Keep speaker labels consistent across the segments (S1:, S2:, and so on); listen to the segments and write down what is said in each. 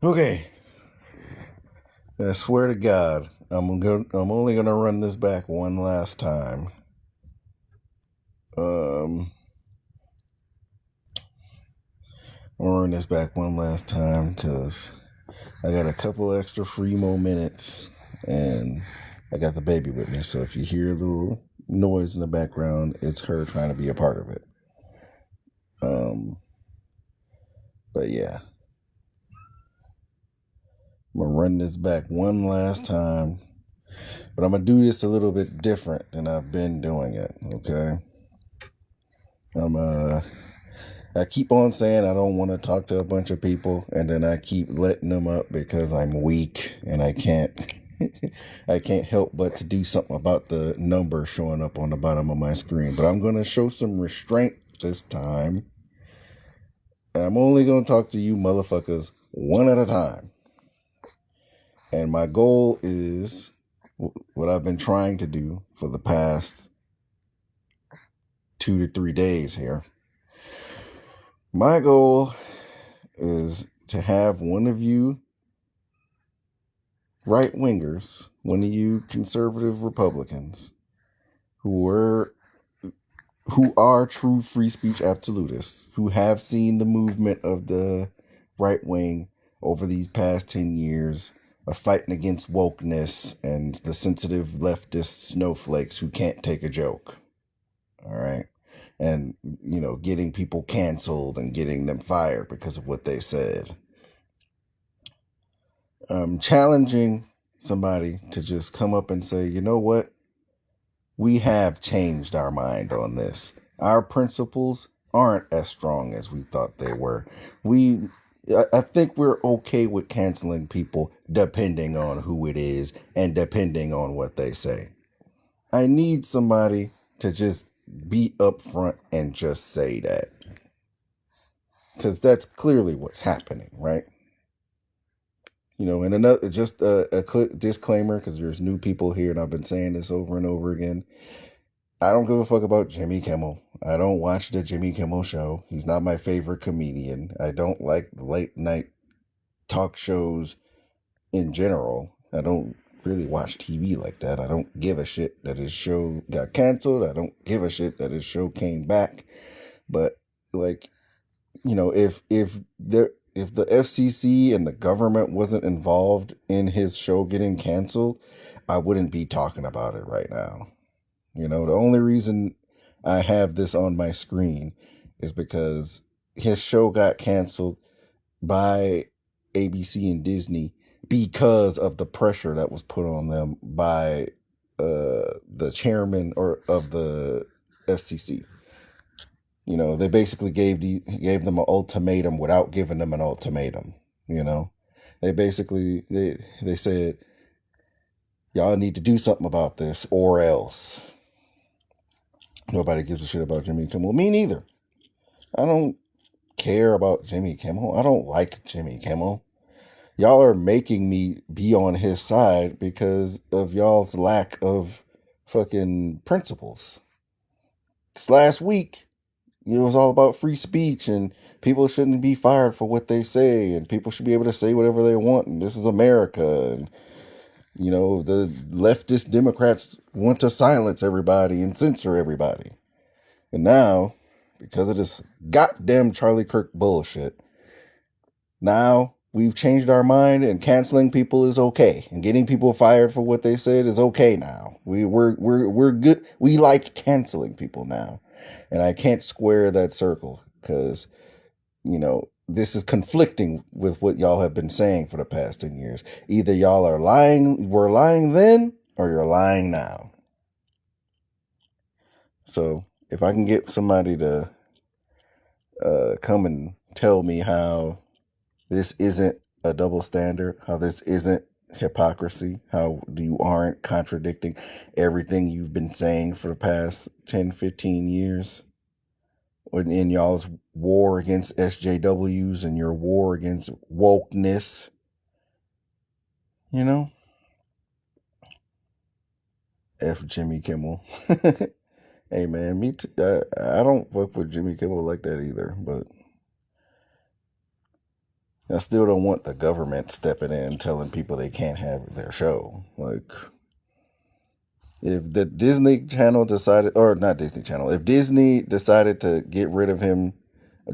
S1: Okay, I swear to God, I'm only gonna run this back one last time. Um, I'm gonna run this back one last time because I got a couple extra free more minutes, and I got the baby with me. So if you hear a little noise in the background, it's her trying to be a part of it. Um, but yeah, I'm gonna run this back one last time, but I'm gonna do this a little bit different than I've been doing it. Okay. I'm I keep on saying I don't want to talk to a bunch of people, and then I keep letting them up because I'm weak and I can't I can't help but to do something about the number showing up on the bottom of my screen. But I'm gonna show some restraint this time. And I'm only gonna talk to you motherfuckers one at a time. And my goal is what I've been trying to do for the past 2 to 3 days here. My goal is to have one of you right wingers, one of you conservative Republicans who are true free speech absolutists, who have seen the movement of the right wing over these past 10 years of fighting against wokeness and the sensitive leftist snowflakes who can't take a joke. All right. And, getting people canceled and getting them fired because of what they said. Challenging somebody to just come up and say, you know what? We have changed our mind on this. Our principles aren't as strong as we thought they were. I think we're okay with canceling people depending on who it is and depending on what they say. I need somebody to just be upfront and just say that. Because that's clearly what's happening, right? And another, just a disclaimer, because there's new people here, and I've been saying this over and over again. I don't give a fuck about Jimmy Kimmel. I don't watch the Jimmy Kimmel show. He's not my favorite comedian. I don't like late night talk shows in general. I don't really watch TV like that. I don't give a shit that his show got canceled. I don't give a shit that his show came back. But like, if the FCC and the government wasn't involved in his show getting canceled, I wouldn't be talking about it right now. The only reason I have this on my screen is because his show got canceled by ABC and Disney because of the pressure that was put on them by the chairman of the FCC. They basically gave them an ultimatum without giving them an ultimatum. They basically they said, y'all need to do something about this or else. Nobody gives a shit about Jimmy Kimmel. Me neither. I don't care about Jimmy Kimmel. I don't like Jimmy Kimmel. Y'all are making me be on his side because of y'all's lack of fucking principles. This last week, it was all about free speech and people shouldn't be fired for what they say and people should be able to say whatever they want and this is America and the leftist Democrats want to silence everybody and censor everybody. And now, because of this goddamn Charlie Kirk bullshit, now we've changed our mind and canceling people is okay. And getting people fired for what they said is okay now. We're good. We like canceling people now. And I can't square that circle because, this is conflicting with what y'all have been saying for the past 10 years. Either y'all are lying, were lying then, or you're lying now. So if I can get somebody to come and tell me how this isn't a double standard, how this isn't hypocrisy, how you aren't contradicting everything you've been saying for the past 10, 15 years, in y'all's war against SJWs and your war against wokeness, F Jimmy Kimmel. Hey man, me too. I don't fuck with Jimmy Kimmel like that either, but I still don't want the government stepping in telling people they can't have their show. Like, if the Disney Channel decided, or not Disney Channel, if Disney decided to get rid of him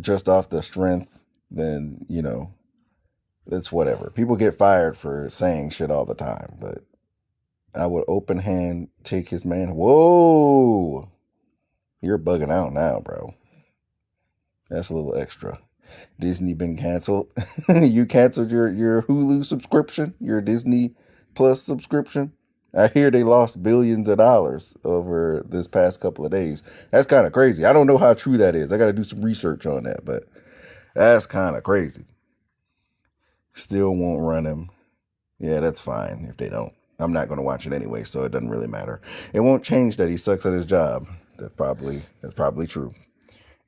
S1: just off the strength, then, it's whatever. People get fired for saying shit all the time, but I would open hand take his man. Whoa! You're bugging out now, bro. That's a little extra. Disney been canceled. You canceled your Hulu subscription, your Disney Plus subscription. I hear they lost billions of dollars over this past couple of days. That's kind of crazy. I don't know how true that is. I got to do some research on that, but that's kind of crazy. Still won't run him. Yeah, that's fine if they don't. I'm not going to watch it anyway, so it doesn't really matter. It won't change that he sucks at his job. That's probably true.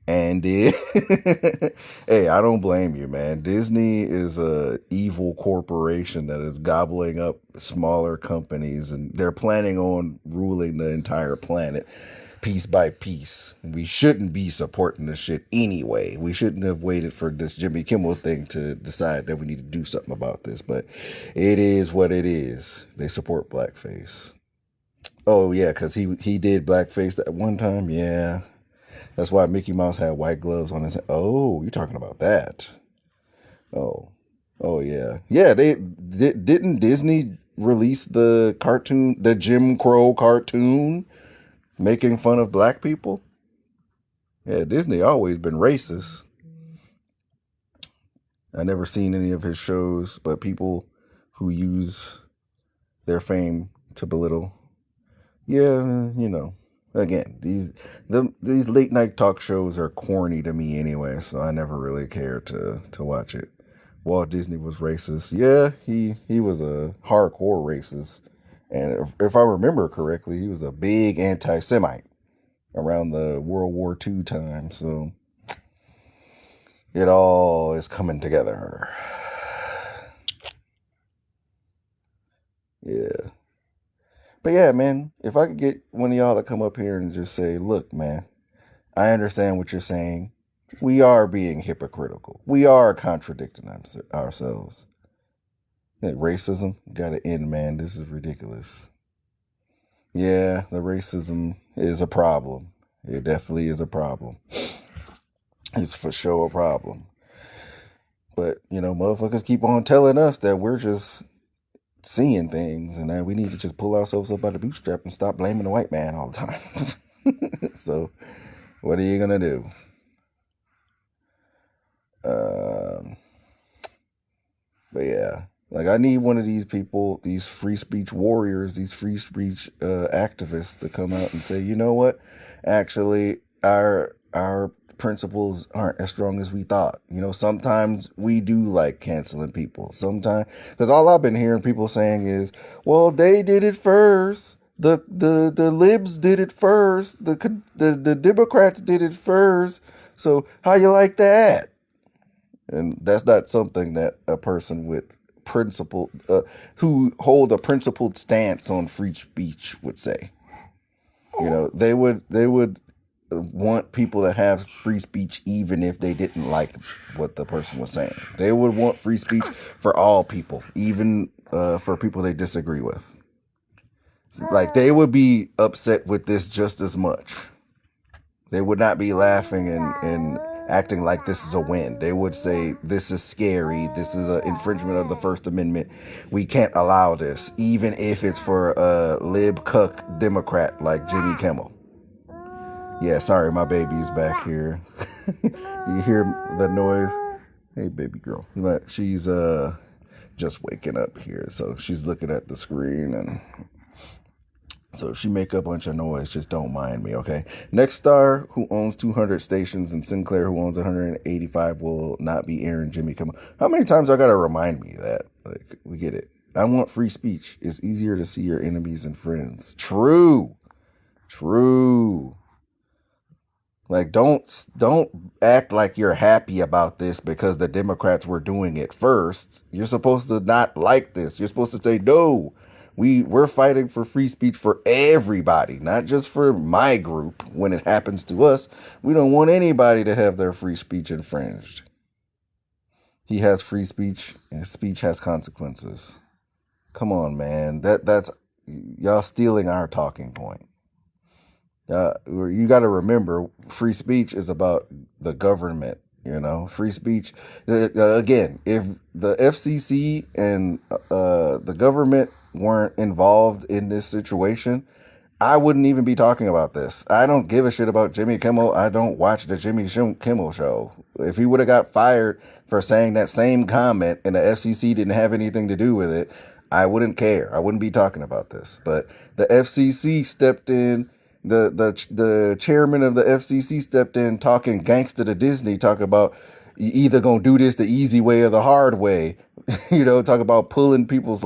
S1: And hey, I don't blame you, man. Disney is a evil corporation that is gobbling up smaller companies, and they're planning on ruling the entire planet piece by piece. We shouldn't be supporting this shit anyway. We shouldn't have waited for this Jimmy Kimmel thing to decide that we need to do something about this, but it is what it is. They support blackface. Oh yeah, because he did blackface that one time. Yeah, that's why Mickey Mouse had white gloves on his head. Oh, you're talking about that. Oh. Oh yeah. Yeah, didn't Disney release the Jim Crow cartoon making fun of black people? Yeah, Disney always been racist. I never seen any of his shows, but people who use their fame to belittle. Yeah, again, these late night talk shows are corny to me anyway, so I never really cared to watch it. Walt Disney was racist. Yeah, he was a hardcore racist, and if I remember correctly, he was a big anti-Semite around the World War II time. So it all is coming together. Yeah. But yeah, man, if I could get one of y'all to come up here and just say, look, man, I understand what you're saying. We are being hypocritical. We are contradicting ourselves. Racism got to end, man. This is ridiculous. Yeah, the racism is a problem. It definitely is a problem. It's for sure a problem. But, motherfuckers keep on telling us that we're just seeing things and that we need to just pull ourselves up by the bootstrap and stop blaming the white man all the time. So, what are you going to do? But yeah, like I need one of these people, these free speech warriors, these free speech activists to come out and say, you know what? Actually, our principles aren't as strong as we thought. Sometimes we do like canceling people. Sometimes, because all I've been hearing people saying is, well, they did it first. The libs did it first. The Democrats did it first. So how you like that? And that's not something that a person with principle, who hold a principled stance on free speech would say. They would want people to have free speech even if they didn't like what the person was saying. They would want free speech for all people, even for people they disagree with. Like they would be upset with this just as much. They would not be laughing and acting like this is a win. They would say, this is scary. This is an infringement of the First Amendment. We can't allow this, even if it's for a lib cuck Democrat like Jimmy Kimmel. Yeah, sorry, my baby's back here. You hear the noise? Hey, baby girl. But she's just waking up here, so she's looking at the screen, and so if she make a bunch of noise, just don't mind me, okay? Next star, who owns 200 stations, and Sinclair, who owns 185, will not be airing Jimmy Kimmel. How many times I gotta remind me that? Like, we get it. I want free speech. It's easier to see your enemies and friends. True. Like, don't act like you're happy about this because the Democrats were doing it first. You're supposed to not like this. You're supposed to say, no, we're fighting for free speech for everybody, not just for my group when it happens to us. We don't want anybody to have their free speech infringed. He has free speech, and speech has consequences. Come on, man. That's y'all stealing our talking point. You got to remember, free speech is about the government. Free speech. Again, if the FCC and the government weren't involved in this situation, I wouldn't even be talking about this. I don't give a shit about Jimmy Kimmel. I don't watch the Kimmel show. If he would have got fired for saying that same comment and the FCC didn't have anything to do with it, I wouldn't care. I wouldn't be talking about this. But the FCC stepped in. The chairman of the FCC stepped in talking gangster to Disney, talking about you either gonna do this the easy way or the hard way. Talk about pulling the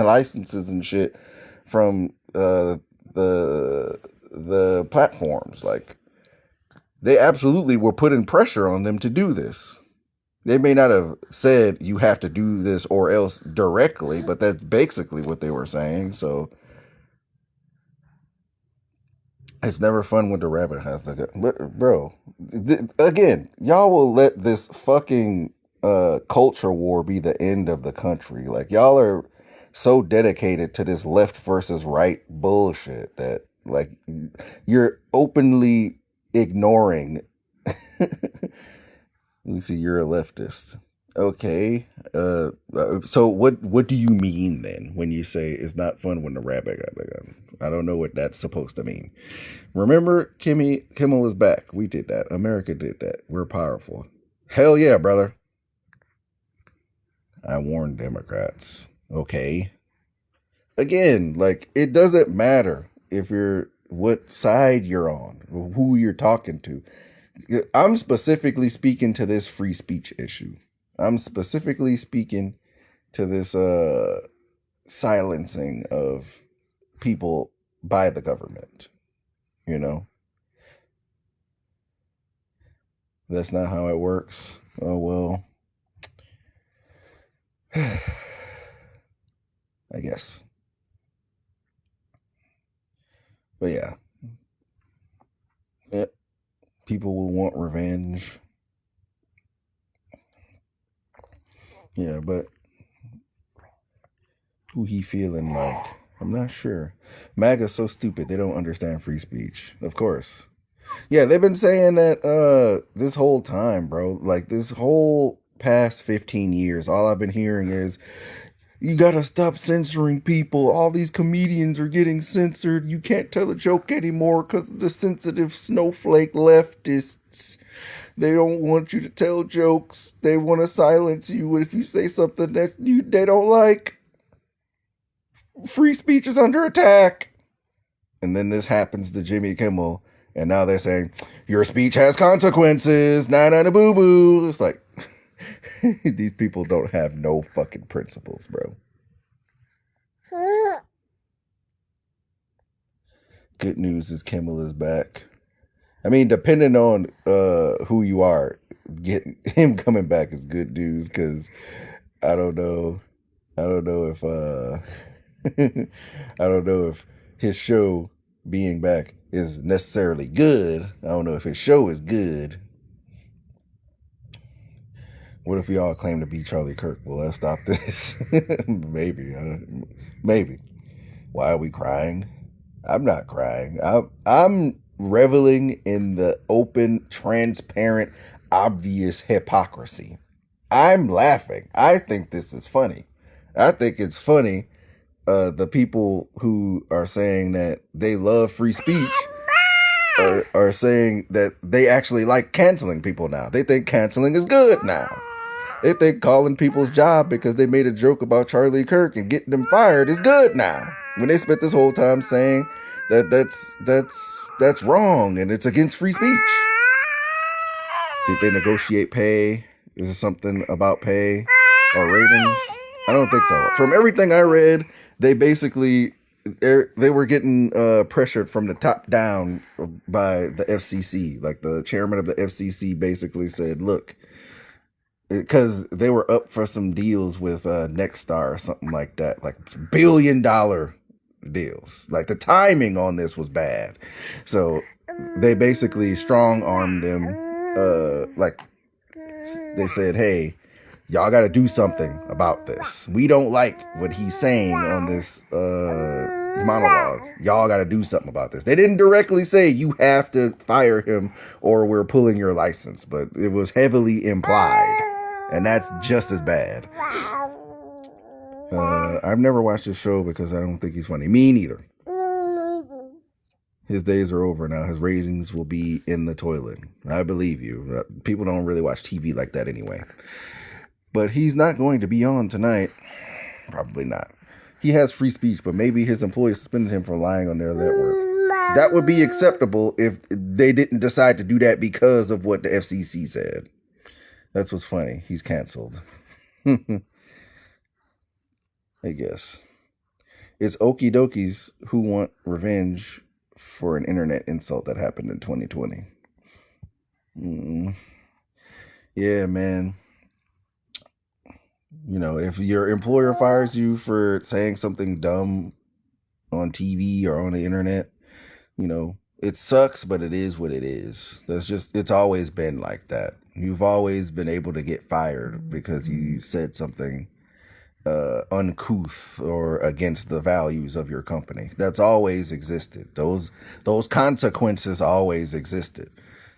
S1: licenses and shit from the platforms. Like, they absolutely were putting pressure on them to do this. They may not have said you have to do this or else directly, but that's basically what they were saying. So it's never fun when the rabbit has to go. But bro, again, y'all will let this fucking culture war be the end of the country. Like, y'all are so dedicated to this left versus right bullshit that, like, you're openly ignoring. Let me see, you're a leftist. Okay. So what do you mean then when you say it's not fun when the rabbit got the gun? I don't know what that's supposed to mean. Remember, Kimmel is back. We did that. America did that. We're powerful. Hell yeah, brother. I warned Democrats. Okay. Again, like, it doesn't matter what side you're on, or who you're talking to. I'm specifically speaking to this free speech issue. I'm specifically speaking to this silencing of people by the government. That's not how it works. Oh, well. I guess. But yeah. People will want revenge. Yeah, but who he feeling like? I'm not sure. MAGA's so stupid, they don't understand free speech. Of course. Yeah, they've been saying that this whole time, bro. Like, this whole past 15 years, all I've been hearing is, you gotta stop censoring people. All these comedians are getting censored. You can't tell a joke anymore because of the sensitive snowflake leftists. They don't want you to tell jokes. They want to silence you if you say something that they don't like. Free speech is under attack. And then this happens to Jimmy Kimmel, and now they're saying, your speech has consequences. Nah, boo boo. It's like, these people don't have no fucking principles, bro. Good news is Kimmel is back. I mean, depending on who you are, him coming back is good news, because I don't know if I don't know if his show being back is necessarily good. I don't know if his show is good. What if we all claim to be Charlie Kirk? Will that stop this? Maybe. Maybe. Why are we crying? I'm not crying. I'm reveling in the open, transparent, obvious hypocrisy. I'm laughing. I think this is funny. I think it's funny. The people who are saying that they love free speech are saying that they actually like canceling people now. They think canceling is good now. They think calling people's job because they made a joke about Charlie Kirk and getting them fired is good now. When they spent this whole time saying that's wrong and it's against free speech. Did they negotiate pay? Is it something about pay or ratings? I don't think so. From everything I read, they basically they were getting pressured from the top down by the FCC. Like, the chairman of the FCC basically said, look, because they were up for some deals with Nexstar or something like that, like $1 billion deals. Like, the timing on this was bad. So they basically strong-armed them. Like, they said, hey, y'all got to do something about this. We don't like what he's saying on this monologue. Y'all got to do something about this. They didn't directly say you have to fire him or we're pulling your license, but it was heavily implied, and that's just as bad. I've never watched this show because I don't think he's funny. Me neither. His days are over now. His ratings will be in the toilet. I believe you. People don't really watch TV like that anyway. But he's not going to be on tonight. Probably not. He has free speech, but maybe his employer suspended him for lying on their network. That would be acceptable if they didn't decide to do that because of what the FCC said. That's what's funny. He's canceled. I guess. It's okie dokies who want revenge for an internet insult that happened in 2020. Yeah, man. You know, if your employer fires you for saying something dumb on TV or on the internet, you know, it sucks, but it is what it is. It's always been like that. You've always been able to get fired because you said something uncouth or against the values of your company. That's always existed. Those consequences always existed.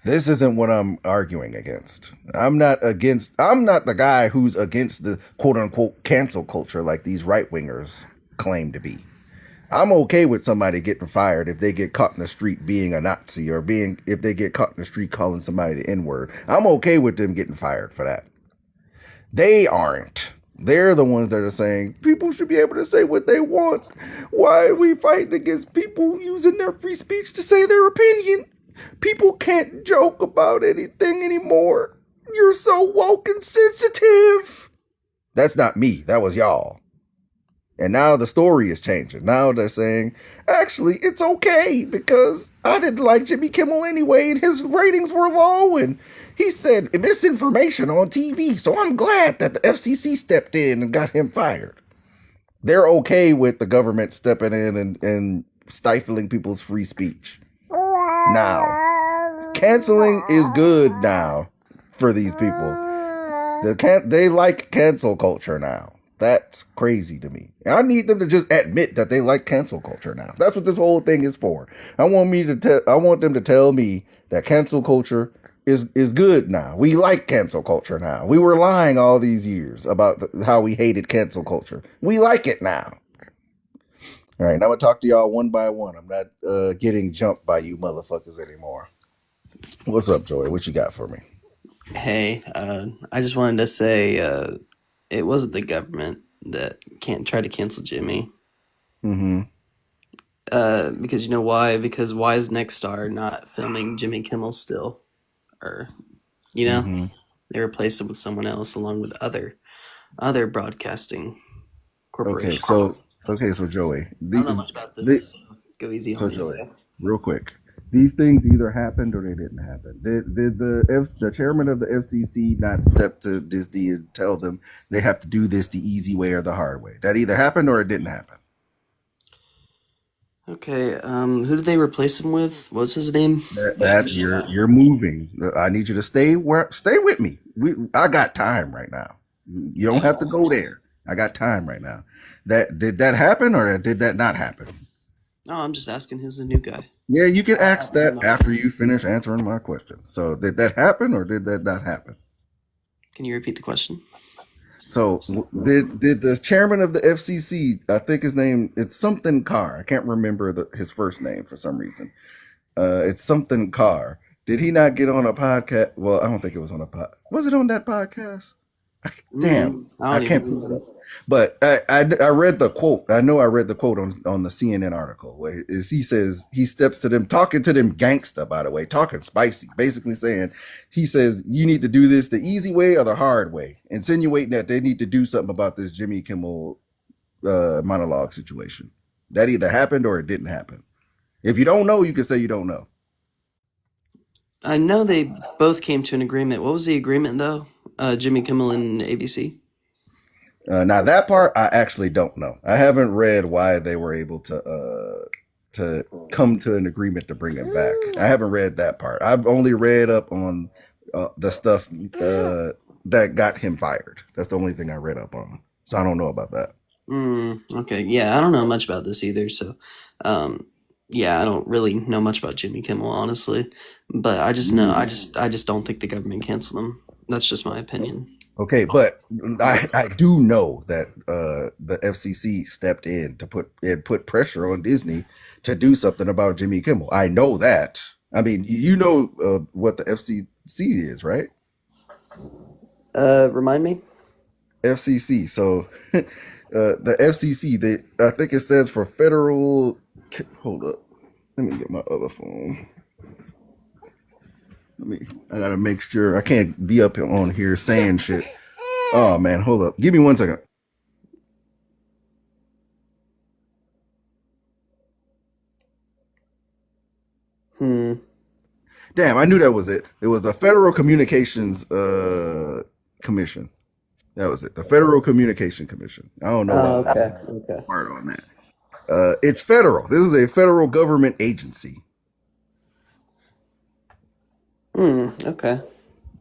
S1: This isn't what I'm arguing against. I'm not the guy who's against the quote unquote cancel culture like these right wingers claim to be. I'm okay with somebody getting fired if they get caught in the street being a Nazi or if they get caught in the street calling somebody the N-word. I'm okay with them getting fired for that. They aren't. They're the ones that are saying people should be able to say what they want. Why are we fighting against people using their free speech to say their opinion? People can't joke about anything anymore. You're so woke and sensitive. That's not me. That was y'all. And now the story is changing. Now they're saying, actually, it's okay because I didn't like Jimmy Kimmel anyway and his ratings were low and he said misinformation on TV. So I'm glad that the FCC stepped in and got him fired. They're okay with the government stepping in and stifling people's free speech. Now, canceling is good now for these people. They like cancel culture now. That's crazy to me. And I need them to just admit that they like cancel culture now. That's what this whole thing is for. I want them to tell me that cancel culture is good now. We like cancel culture now. We were lying all these years about how we hated cancel culture. We like it now. All right, now I'm going to talk to y'all one by one. I'm not getting jumped by you motherfuckers anymore. What's up, Joey? What you got for me?
S2: Hey, I just wanted to say it wasn't the government that can't try to cancel Jimmy.
S1: Mm-hmm.
S2: Because you know why? Because why is Nexstar not filming Jimmy Kimmel still? Or, they replaced him with someone else along with other broadcasting corporations.
S1: Okay, so Joey.
S2: I don't know much about this. So go easy on me.
S1: Joey, real quick. These things either happened or they didn't happen. Did the chairman of the FCC not step to Disney and tell them they have to do this the easy way or the hard way? That either happened or it didn't happen.
S2: Okay, who did they replace him with? What's his name?
S1: That's you're moving. I need you to stay with me. I got time right now. You don't have to go there. I got time right now. Did that happen or did that not happen?
S2: No, I'm just asking who's the new guy.
S1: Yeah, you can ask that after you finish answering my question. So did that happen or did that not happen?
S2: Can you repeat the question?
S1: So did the chairman of the FCC, I think his name, it's something Carr. I can't remember his first name for some reason. It's something Carr. Did he not get on a podcast? Well, I don't think it was on a pod. Was it on that podcast? Damn, I can't pull it up. But I read the quote. I know I read the quote on the CNN article where he says he steps to them, talking to them gangsta, by the way, talking spicy, basically saying, he says, you need to do this the easy way or the hard way, insinuating that they need to do something about this Jimmy Kimmel monologue situation. That either happened or it didn't happen. If you don't know, you can say you don't know.
S2: I know they both came to an agreement. What was the agreement, though? Jimmy Kimmel and ABC?
S1: Now that part I actually don't know. I haven't read why they were able to come to an agreement to bring it back. I haven't read that part. I've only read up on the stuff that got him fired. That's the only thing I read up on. So I don't know about that.
S2: Okay. Yeah, I don't know much about this either. So, um, yeah, I don't really know much about Jimmy Kimmel, honestly. But I just know,
S1: Mm.
S2: I just don't think the government canceled him. That's just my opinion.
S1: Okay, but I do know that the FCC stepped in to put pressure on Disney to do something about Jimmy Kimmel. I know that. I mean, you know what the FCC is, right?
S2: Remind me.
S1: FCC. So the FCC, I think it stands for Federal. Hold up, let me get my other phone. I gotta make sure I can't be up on here saying shit. Oh man, hold up. Give me 1 second.
S2: Hmm.
S1: Damn, I knew that was it. It was the Federal Communications Commission. That was it. The Federal Communication Commission. I don't know
S2: Oh,
S1: why
S2: okay. Okay.
S1: part on that. It's federal. This is a federal government agency.
S2: Okay.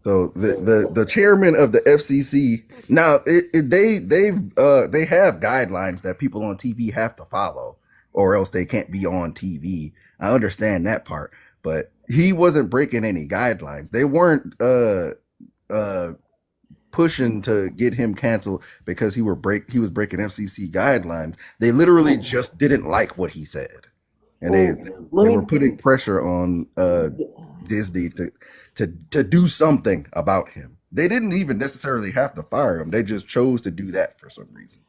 S1: So the chairman of the FCC now they have guidelines that people on TV have to follow, or else they can't be on TV. I understand that part, but he wasn't breaking any guidelines. They weren't uh pushing to get him canceled because he was breaking FCC guidelines. They literally just didn't like what he said, and
S2: Well, let
S1: they were
S2: me.
S1: putting pressure on Disney to do something about him. They didn't even necessarily have to fire him. They just chose to do that for some reason.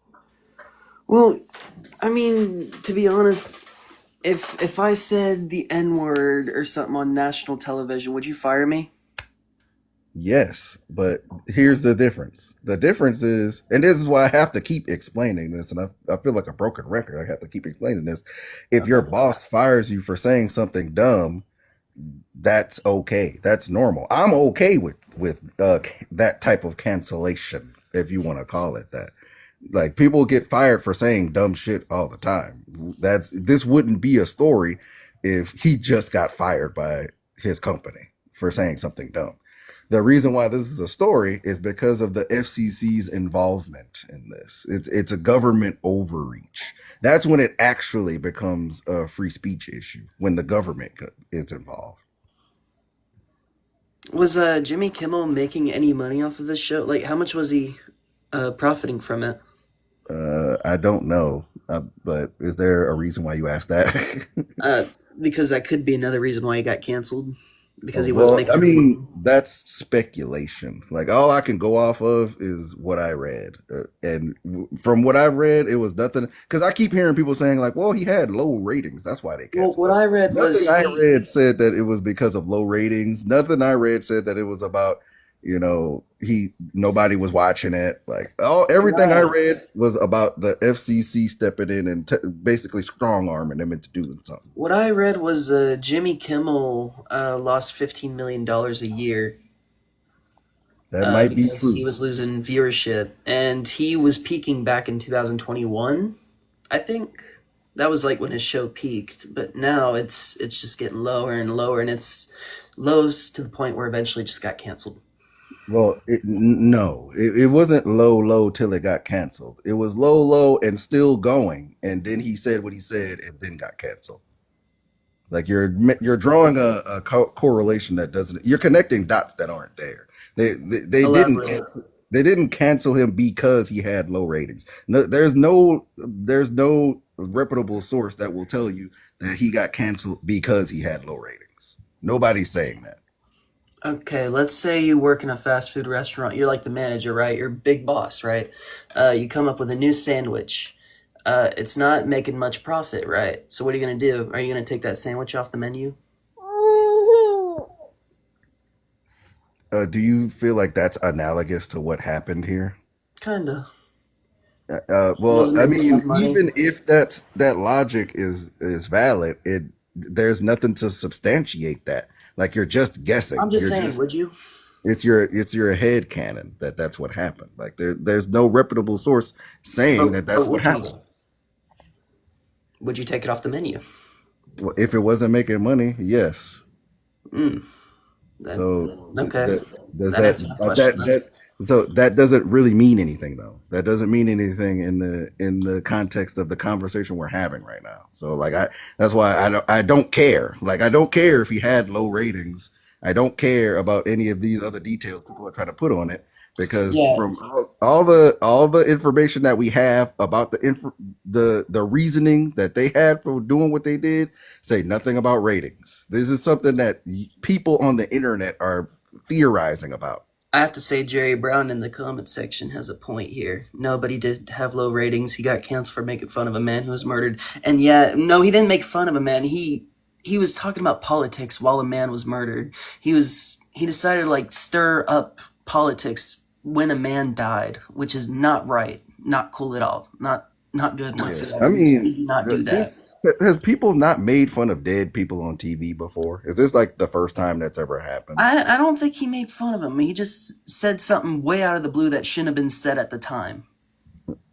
S2: Well, I mean, to be honest, if I said the N word or something on national television, would you fire me?
S1: Yes, but here's the difference. The difference is, and this is why I have to keep explaining this, and I feel like a broken record. I have to keep explaining this. If your
S2: Okay.
S1: boss fires you for saying something dumb, that's okay. That's normal. I'm okay with that type of cancellation, if you want to call it that. Like people get fired for saying dumb shit all the time. This wouldn't be a story if he just got fired by his company for saying something dumb. The reason why this is a story is because of the FCC's involvement in this. It's a government overreach. That's when it actually becomes a free speech issue, when the government is involved.
S2: Was Jimmy Kimmel making any money off of this show? Like, how much was he profiting from it?
S1: I don't know, but is there a reason why you asked that?
S2: Uh, because that could be another reason why he got canceled. Because he wasn't
S1: Well, I
S2: making any money.
S1: mean, that's speculation. Like all I can go off of is what I read, and from what I read, it was nothing. Because I keep hearing people saying like, "Well, he had low ratings, that's why they
S2: Well,
S1: canceled
S2: what
S1: him."
S2: I read
S1: Nothing
S2: was
S1: I
S2: he.
S1: read said that it was because of low ratings. Nothing I read said that it was about, he nobody was watching it. Like everything I
S2: Right.
S1: read was about the FCC stepping in and basically strong arming them into doing something.
S2: What I read was Jimmy Kimmel lost $15 million a year
S1: That might be
S2: because he
S1: true.
S2: was losing viewership, and he was peaking back in 2021. I think that was like when his show peaked, but now it's just getting lower and lower, and it's lows to the point where eventually just got canceled.
S1: Well, no, it wasn't low till it got canceled. It was low and still going, and then he said what he said, and then got canceled. Like you're drawing a correlation that doesn't. You're connecting dots that aren't there. They didn't
S2: Elaborate.
S1: cancel. They didn't cancel him because he had low ratings. No, there's no reputable source that will tell you that he got canceled because he had low ratings. Nobody's saying that.
S2: Okay, let's say you work in a fast food restaurant. You're like the manager, right? You're big boss, right? You come up with a new sandwich. It's not making much profit, right? So what are you gonna do? Are you gonna take that sandwich off the menu?
S1: Do you feel like that's analogous to what happened here?
S2: Kinda. He
S1: Well,
S2: wasn't
S1: I
S2: making enough
S1: mean,
S2: money.
S1: even if that logic is valid, there's nothing to substantiate that. Like you're just guessing.
S2: I'm just
S1: You're
S2: saying,
S1: just
S2: would you?
S1: it's your head canon that's what happened. Like there's no reputable source saying that
S2: But
S1: that's what
S2: would
S1: happened.
S2: you? Would you take it off the menu?
S1: Well, if it wasn't making money, yes.
S2: Mm, that
S1: So
S2: okay.
S1: that does
S2: That
S1: that
S2: answers my
S1: that
S2: question then.
S1: So that doesn't really mean anything, though. That doesn't mean anything in the context of the conversation we're having right now. So like that's why I don't care. Like I don't care if he had low ratings. I don't care about any of these other details people are trying to put on it because
S2: Yeah,
S1: from all the information that we have about the reasoning that they had for doing what they did say nothing about ratings. This is something that people on the internet are theorizing about.
S2: I have to say, Jerry Brown in the comment section has a point here. Nobody did have low ratings. He got canceled for making fun of a man who was murdered. And yeah, no, he didn't make fun of a man. He was talking about politics while a man was murdered. He decided to like stir up politics when a man died, which is not right, not cool at all, not good
S1: Yeah, I
S2: whatsoever.
S1: mean,
S2: You do not do that.
S1: this has people not made fun of dead people on TV before? Is this like the first time that's ever happened?
S2: I don't think he made fun of him. He just said something way out of the blue that shouldn't have been said at the time.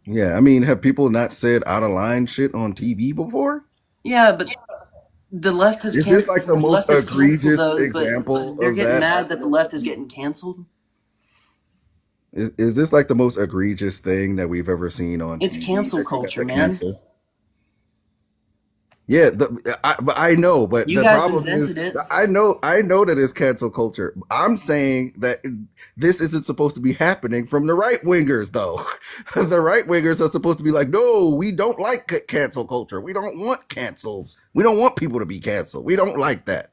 S1: Yeah, I mean, have people not said out of line shit on TV before?
S2: Yeah, but
S1: Is this like the
S2: the
S1: most
S2: left has canceled
S1: egregious
S2: those,
S1: example
S2: but they're
S1: of
S2: getting
S1: that
S2: mad that the
S1: happening?
S2: left is getting canceled.
S1: Is this like the most egregious thing that we've ever seen on
S2: It's
S1: TV
S2: cancel
S1: that you got
S2: culture,
S1: to
S2: man.
S1: cancel? Yeah, but I know, but
S2: You
S1: the
S2: guys
S1: problem is,
S2: invented it.
S1: I know that it's cancel culture. I'm saying that this isn't supposed to be happening from the right wingers, though. The right wingers are supposed to be like, no, we don't like cancel culture. We don't want cancels. We don't want people to be canceled. We don't like that.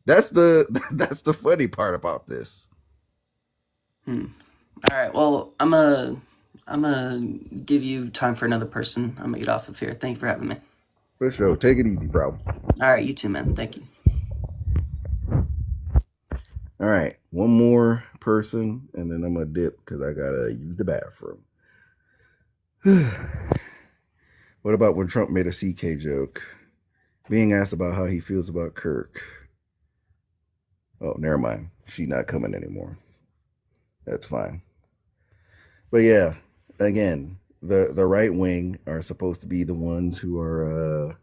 S1: That's the that's the funny part about this.
S2: Hmm. All right. Well, I'm gonna give you time for another person. I'm gonna get off of here. Thank you for having me.
S1: For sure, take it easy, bro.
S2: All right, you too, man. Thank you.
S1: All right, one more person, and then I'm gonna dip because I gotta use the bathroom. What about when Trump made a CK joke? Being asked about how he feels about Kirk. Oh, never mind. She's not coming anymore. That's fine. But yeah, again, the right wing are supposed to be the ones who are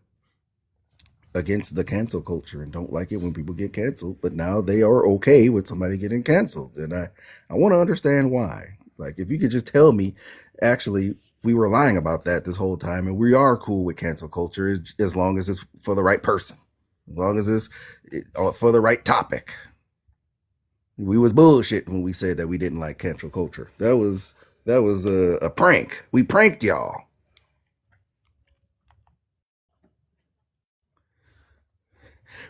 S1: against the cancel culture and don't like it when people get canceled. But now they are okay with somebody getting canceled, and I want to understand why. Like, if you could just tell me, actually, we were lying about that this whole time, and we are cool with cancel culture as long as it's for the right person, as long as it's for the right topic. We was bullshit when we said that we didn't like cancel culture. That was a prank. We pranked y'all.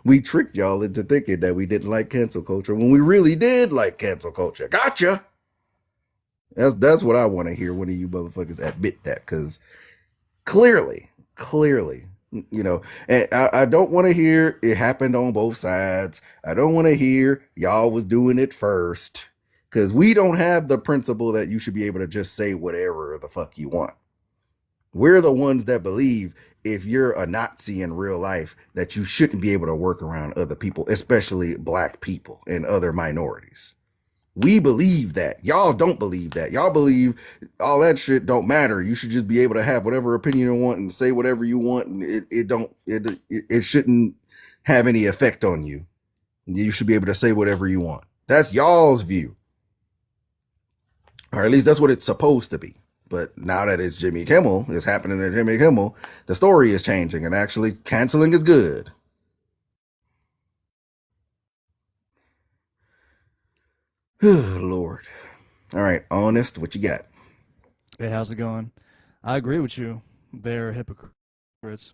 S1: We tricked y'all into thinking that we didn't like cancel culture when we really did like cancel culture. Gotcha. That's what I want to hear. One of you motherfuckers admit that, because clearly, you know, and I don't want to hear it happened on both sides. I don't want to hear y'all was doing it first, because we don't have the principle that you should be able to just say whatever the fuck you want. We're the ones that believe if you're a Nazi in real life that you shouldn't be able to work around other people, especially black people and other minorities. We believe that. Y'all don't believe that. Y'all believe all that shit don't matter. You should just be able to have whatever opinion you want and say whatever you want, and it shouldn't have any effect on you. You should be able to say whatever you want. That's y'all's view. Or at least that's what it's supposed to be. But now that it's Jimmy Kimmel, it's happening to Jimmy Kimmel, the story is changing, and actually canceling is good. Lord. All right, honest, what you got?
S3: Hey, how's it going? I agree with you. They're hypocrites.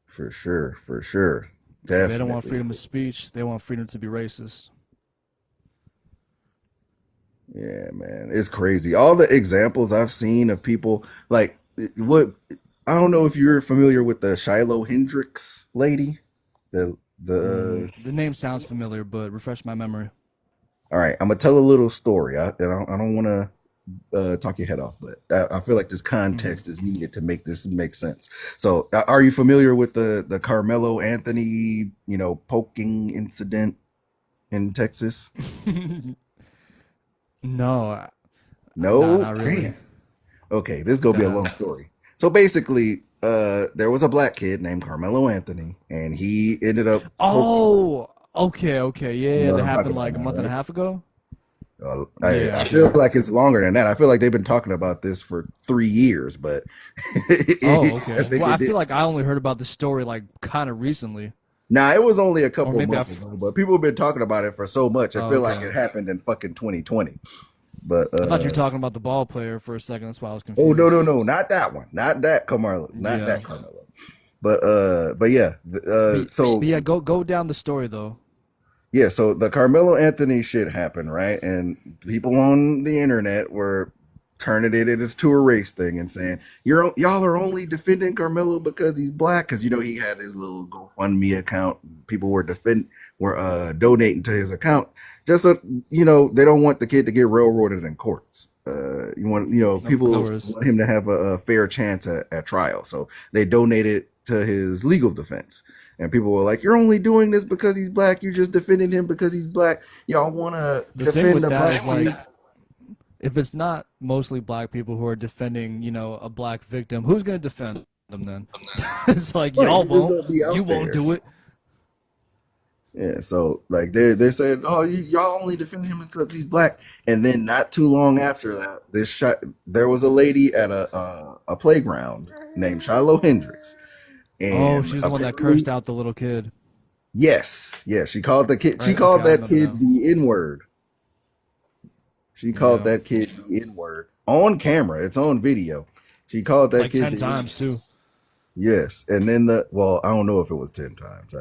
S1: For sure, for sure.
S3: They don't want
S1: Definitely.
S3: freedom of speech. They want freedom to be racist.
S1: Yeah, man. It's crazy. All the examples I've seen of people like what I don't know if you're familiar with the Shiloh Hendricks lady. The
S3: The name sounds familiar, but refresh my memory.
S1: All right, I'm gonna tell a little story. I don't want to talk your head off, but I feel like this
S3: hmm
S1: context is needed to make this make sense. So, are you familiar with the Carmelo Anthony, poking incident in Texas?
S3: No, nah,
S1: No,
S3: not really.
S1: damn. Okay, this is gonna be a
S3: Nah.
S1: long story. So basically, there was a black kid named Carmelo Anthony, and he ended up poking.
S3: Oh, okay, okay, yeah,
S1: You
S3: yeah.
S1: know what
S3: That
S1: I'm talking
S3: happened
S1: about
S3: like a
S1: now,
S3: month and a
S1: right?
S3: half ago.
S1: I
S3: Yeah,
S1: feel
S3: dude.
S1: like it's longer than that. I feel like they've been talking about this for 3 years, but
S3: Oh,
S1: I
S3: okay.
S1: think
S3: Well,
S1: it
S3: I
S1: did.
S3: feel like I only heard about the story like kind of recently,
S1: Nah, it was only a
S3: or
S1: couple
S3: maybe
S1: months
S3: I've.
S1: ago, but people have been talking about it for so much. I
S3: Oh,
S1: feel like
S3: okay.
S1: it happened in fucking 2020. But
S3: I thought you were talking about the ball player for a second. That's why I was
S1: oh no,
S3: confused.
S1: no, no, not that one, not that Carmelo, not
S3: Yeah,
S1: that Carmelo. But yeah,
S3: but yeah, go down the story though.
S1: yeah, so the Carmelo Anthony shit happened, right? And people on the internet were turning it into a race thing and saying y'all are only defending Carmelo because he's black, because he had his little GoFundMe account. People were donating to his account just so they don't want the kid to get railroaded in courts.
S3: Of
S1: People
S3: course.
S1: want him to have a fair chance at trial, so they donated to his legal defense. And people were like, "You're only doing this because he's black. You just defending him because he's black. Y'all want to
S3: The thing
S1: defend
S3: with
S1: a
S3: that
S1: black
S3: is like,
S1: kid?"
S3: if it's not mostly black people who are defending, a black victim, who's gonna defend them then? It's like
S1: Right,
S3: y'all
S1: who's just
S3: won't.
S1: gonna be
S3: You
S1: out
S3: won't
S1: there?
S3: do it.
S1: Yeah, so like they said, "Oh, y'all only defend him because he's black." And then not too long after that, there was a lady at a playground named Shiloh Hendricks,
S3: Oh,
S1: and
S3: she's the one that cursed
S1: apparently,
S3: out the little kid,
S1: yes, she
S3: right? Okay,
S1: called
S3: I
S1: that
S3: remember
S1: kid
S3: now.
S1: the N word. She called
S3: Yeah,
S1: that kid the N word on camera. It's on video. She called that
S3: like
S1: kid
S3: 10
S1: the N.
S3: times too.
S1: Yes, and then I don't know if it was 10 times,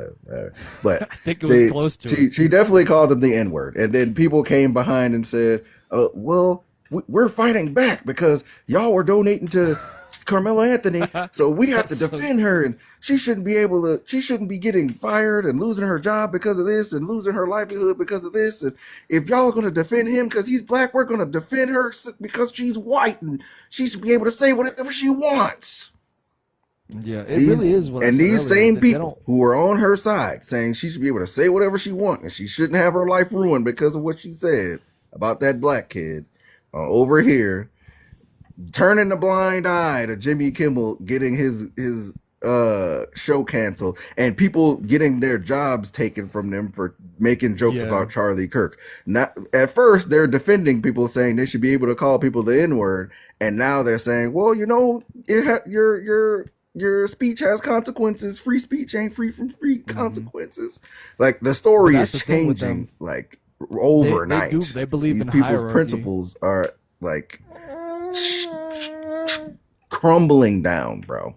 S1: but
S3: I think it was
S1: they
S3: close to it.
S1: she definitely called him the N word, and then people came behind and said, "Well, we're fighting back because y'all were donating to Carmelo Anthony, so we have to
S3: That's so.
S1: defend her, and she shouldn't be getting fired and losing her job because of this, and losing her livelihood because of this, and if y'all are going to defend him because he's black, we're going to defend her because she's white, and she should be able to say whatever she wants."
S3: Yeah, it
S1: These
S3: really is what I
S1: and
S3: said
S1: these
S3: earlier.
S1: same
S3: They
S1: people
S3: don't.
S1: who are on her side saying she should be able to say whatever she wants and she shouldn't have her life ruined because of what she said about that black kid over here turning a blind eye to Jimmy Kimmel getting his show canceled and people getting their jobs taken from them for making jokes
S3: Yeah,
S1: about Charlie Kirk. Not at first they're defending people saying they should be able to call people the N word, and now they're saying, well, your speech has consequences. Free speech ain't free from free
S3: hmm
S1: consequences. Like the
S3: but
S1: story
S3: that's
S1: is
S3: the thing with them.
S1: changing like
S3: They do.
S1: overnight.
S3: They believe
S1: These
S3: in
S1: people's
S3: hierarchy.
S1: principles are like crumbling down, bro.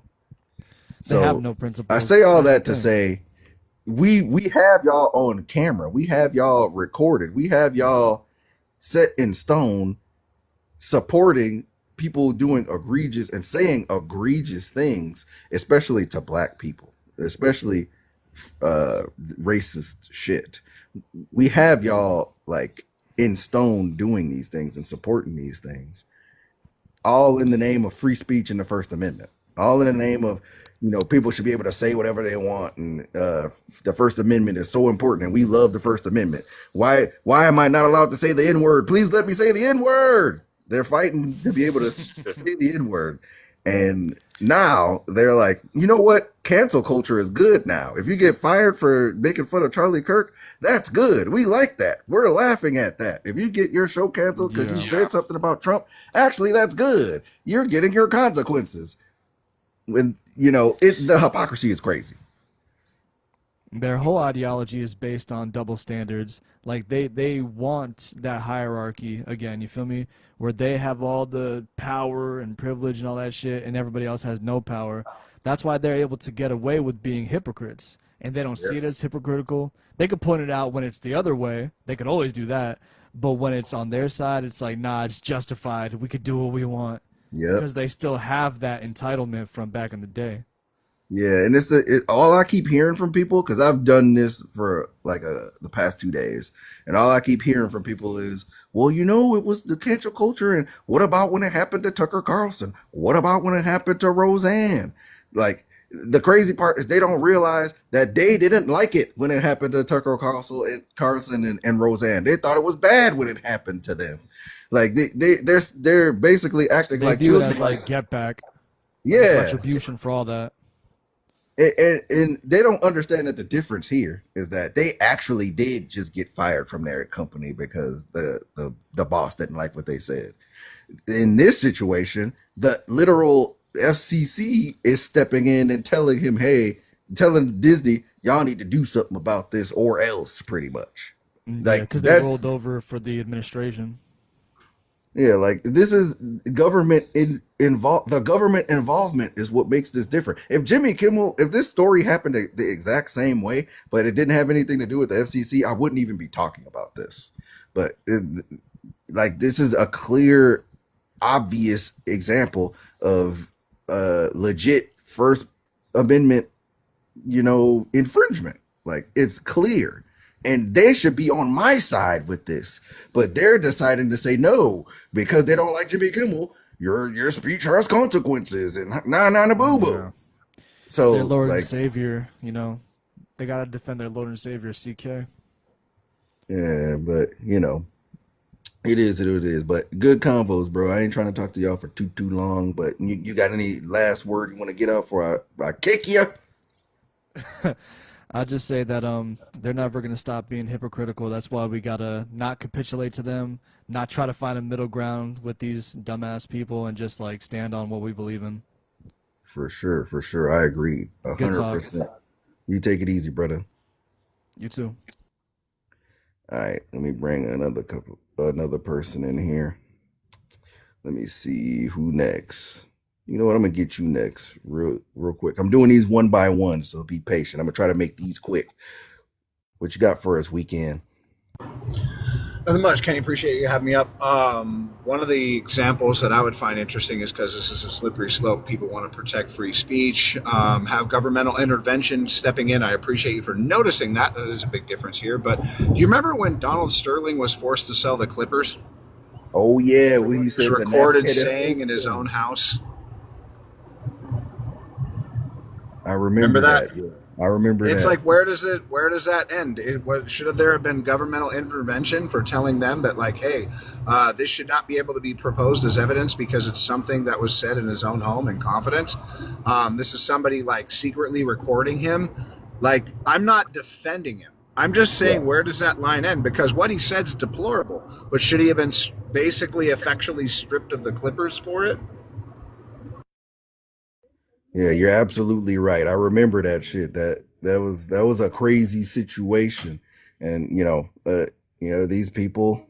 S3: They have
S1: So
S3: no
S1: I say
S3: principles.
S1: all
S3: That's the
S1: that to
S3: thing.
S1: say we have y'all on camera. We have y'all recorded. We have y'all set in stone supporting people doing egregious and saying egregious things, especially to black people, especially racist shit. We have y'all like in stone doing these things and supporting these things, all in the name of free speech and the First Amendment, all in the name of people should be able to say whatever they want, and the First Amendment is so important, and we love the First Amendment. Why am I not allowed to say the N word? Please let me say the N word. They're fighting to be able to say the N word, and now they're like, you know what? Cancel culture is good now. If you get fired for making fun of Charlie Kirk, that's good. We like that. We're laughing at that. If you get your show canceled because you
S3: Yeah,
S1: said something about Trump, actually, that's good. You're getting your consequences. When the hypocrisy is crazy.
S3: their whole ideology is based on double standards. Like they want that hierarchy again. You feel me? Where they have all the power and privilege and all that shit, and everybody else has no power. That's why they're able to get away with being hypocrites, and they don't
S1: Yeah.
S3: see it as hypocritical. They could point it out when it's the other way. They could always do that. But when it's on their side, it's like, nah, it's justified. We could do what we want
S1: Yep.
S3: because they still have that entitlement from back in the day.
S1: Yeah, and all I keep hearing from people, because I've done this for like the past 2 days, and all I keep hearing from people is, well, it was the cancel culture, and what about when it happened to Tucker Carlson? What about when it happened to Roseanne? Like the crazy part is they don't realize that they didn't like it when it happened to Tucker Carlson and Roseanne. They thought it was bad when it happened to them. Like they're basically acting
S3: They
S1: like
S3: view it
S1: children.
S3: as
S1: Like,
S3: like get back, like
S1: yeah,
S3: retribution for all that.
S1: and they don't understand that the difference here is that they actually did just get fired from their company because the boss didn't like what they said. In this situation, the literal FCC is stepping in and telling him, "Hey, telling Disney, y'all need to do something about this, or else." Pretty much,
S3: Yeah,
S1: like
S3: because they
S1: that's
S3: rolled over for the administration.
S1: yeah, like this is government involved. The government involvement is what makes this different. If Jimmy Kimmel, if this story happened the exact same way, but it didn't have anything to do with the FCC, I wouldn't even be talking about this. But like this is a clear, obvious example of legit First Amendment, infringement. Like it's clear. And they should be on my side with this. But they're deciding to say no because they don't like Jimmy Kimmel. Your speech has consequences and na boo boo.
S3: Yeah, their
S1: So
S3: Lord and
S1: like
S3: Savior. They gotta defend their Lord and Savior, CK.
S1: yeah, but it is what it is. But good convos, bro. I ain't trying to talk to y'all for too long. But you got any last word you want to get out before I kick you?
S3: I just say that they're never gonna stop being hypocritical. That's why we gotta not capitulate to them, not try to find a middle ground with these dumbass people, and just like stand on what we believe in.
S1: For sure, for sure. I agree
S3: Good talk.
S1: 100%. You take it easy, brother.
S3: You too.
S1: All right, let me bring another person in here. Let me see who next. You know what? I'm gonna get you next, real quick. I'm doing these one by one, so be patient. I'm gonna try to make these quick. What you got for us, weekend?
S4: Nothing much. Kenny, appreciate you having me up. One of the examples that I would find interesting is because this is a slippery slope. People want to protect free speech, have governmental intervention stepping in. I appreciate you for noticing that. That is a big difference here. But do you remember when Donald Sterling was forced to sell the Clippers?
S1: Oh yeah, when he
S4: He was
S1: said the
S4: recorded
S1: napkin.
S4: saying in his own house.
S1: I remember
S4: that?
S1: Yeah, I remember
S4: It's
S1: that.
S4: like where does that end? Should there have been governmental intervention for telling them that like, hey, this should not be able to be proposed as evidence because it's something that was said in his own home in confidence. This is somebody like secretly recording him. Like, I'm not defending him. I'm just saying,
S1: Right.
S4: where does that line end? Because what he said is deplorable. But should he have been basically effectually stripped of the Clippers for it?
S1: Yeah, you're absolutely right. I remember that shit. That was a crazy situation, and these people,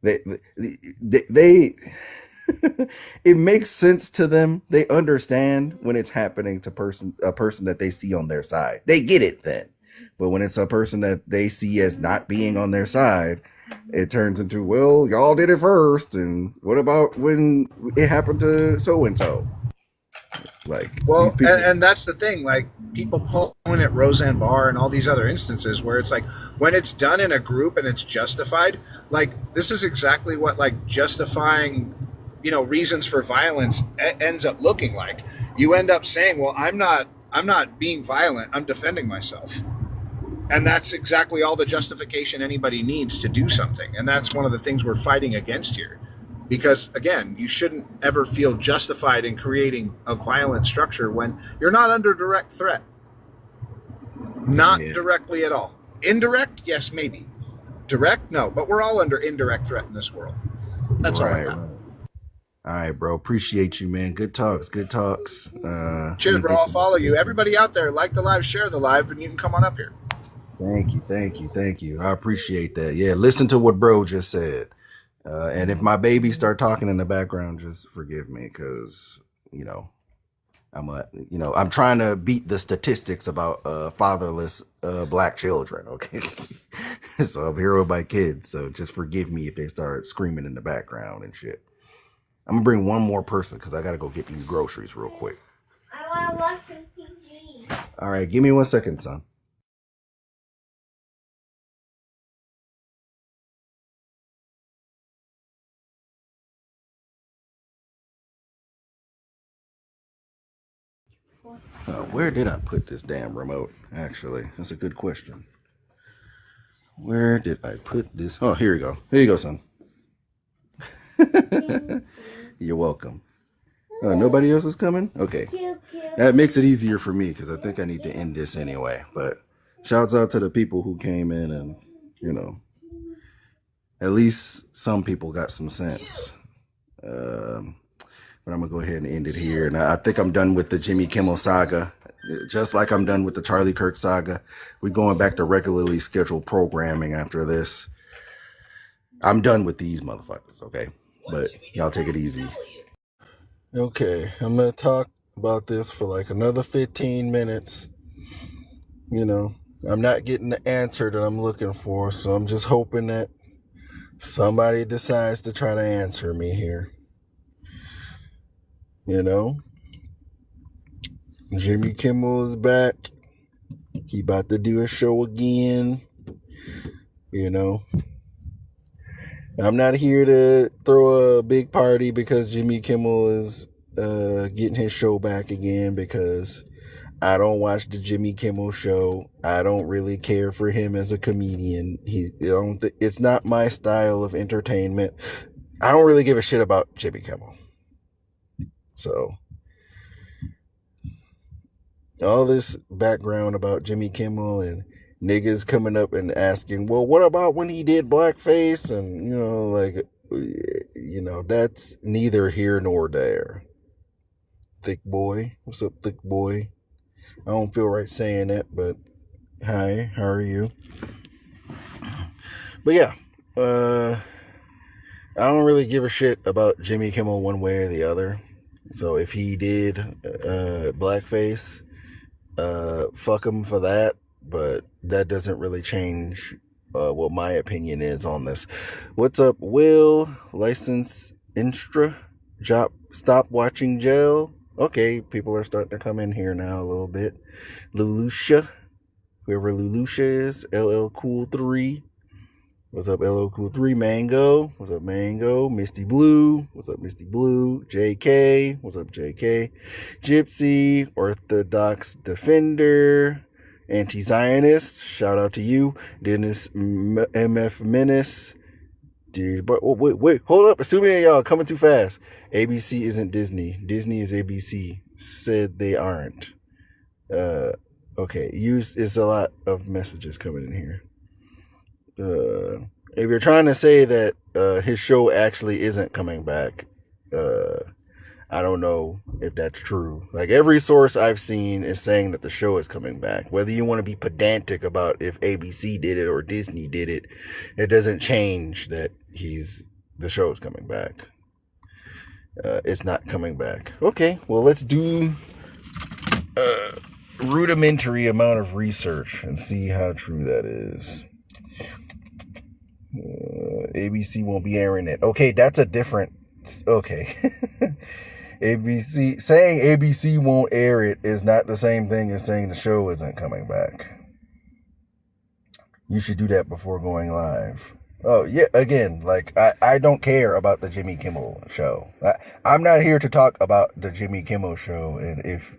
S1: they it makes sense to them. They understand when it's happening to a person that they see on their side. They get it then. But when it's a person that they see as not being on their side, it turns into, well, y'all did it first, and what about when it happened to so and so? Like these
S4: Well,
S1: people.
S4: and that's the thing. Like, people pulling at Roseanne Barr and all these other instances where it's like when it's done in a group and it's justified, like this is exactly what like justifying, reasons for violence ends up looking like. You end up saying, "Well, I'm not being violent. I'm defending myself." And that's exactly all the justification anybody needs to do something. And that's one of the things we're fighting against here. Because, again, you shouldn't ever feel justified in creating a violent structure when you're not under direct threat. Not
S1: Yeah.
S4: directly at all. Indirect? Yes, maybe. Direct? No. But we're all under indirect threat in this world. That's all I
S1: Right.
S4: got.
S1: All right, bro. Appreciate you, man. Good talks. Good talks.
S4: Cheers, bro. I'll follow you. Everybody out there, like the live, share the live, and you can come on up here.
S1: Thank you. I appreciate that. Yeah, listen to what bro just said. And if my baby start talking in the background, just forgive me, because I'm trying to beat the statistics about fatherless black children. Okay, so I'm here with my kids. So just forgive me if they start screaming in the background and shit. I'm gonna bring one more person because I gotta go get these groceries real quick.
S5: I want to watch some TV.
S1: All right, give me 1 second, son. Where did I put this damn remote? Actually, that's a good question. Where did I put this? Oh, here you go. Here you go, son. You're welcome. Nobody else is coming? Okay. That makes it easier for me because I think I need to end this anyway. But shouts out to the people who came in and, at least some people got some sense. But I'm going to go ahead and end it here. And I think I'm done with the Jimmy Kimmel saga. Just like I'm done with the Charlie Kirk saga. We're going back to regularly scheduled programming after this. I'm done with these motherfuckers, okay? But y'all take it easy. Okay, I'm going to talk about this for like another 15 minutes. I'm not getting the answer that I'm looking for, so I'm just hoping that somebody decides to try to answer me here. Jimmy Kimmel is back. He about to do a show again. I'm not here to throw a big party because Jimmy Kimmel is getting his show back again, because I don't watch the Jimmy Kimmel show. I don't really care for him as a comedian. It's not my style of entertainment. I don't really give a shit about Jimmy Kimmel. So, all this background about Jimmy Kimmel and niggas coming up and asking, well, what about when he did blackface? And, that's neither here nor there. Thick boy. What's up, thick boy? I don't feel right saying that, but hi, how are you? But yeah, I don't really give a shit about Jimmy Kimmel one way or the other. So if he did blackface, fuck him for that. But that doesn't really change what my opinion is on this. What's up, Will? License Instra? Stop watching jail? Okay, people are starting to come in here now a little bit. Lulusha, whoever Lulusha is. LL Cool 3. What's up, LL Cool 3? Mango. What's up, Mango? Misty Blue. What's up, Misty Blue? JK. What's up, JK? Gypsy. Orthodox Defender. Anti-Zionist. Shout out to you. Dennis MF Menace. Dude, but wait, hold up. Assuming y'all coming too fast. ABC isn't Disney. Disney is ABC. Said they aren't. Okay. It's a lot of messages coming in here. If you're trying to say that his show actually isn't coming back, I don't know if that's true. Like, every source I've seen is saying that the show is coming back. Whether you want to be pedantic about if ABC did it or Disney did it, it doesn't change that the show is coming back. It's not coming back. Okay, well, let's do a rudimentary amount of research and see how true that is. ABC won't be airing it. Okay, that's a different... Okay. Saying ABC won't air it is not the same thing as saying the show isn't coming back. You should do that before going live. Oh, yeah, again, like, I don't care about the Jimmy Kimmel show. I'm not here to talk about the Jimmy Kimmel show and if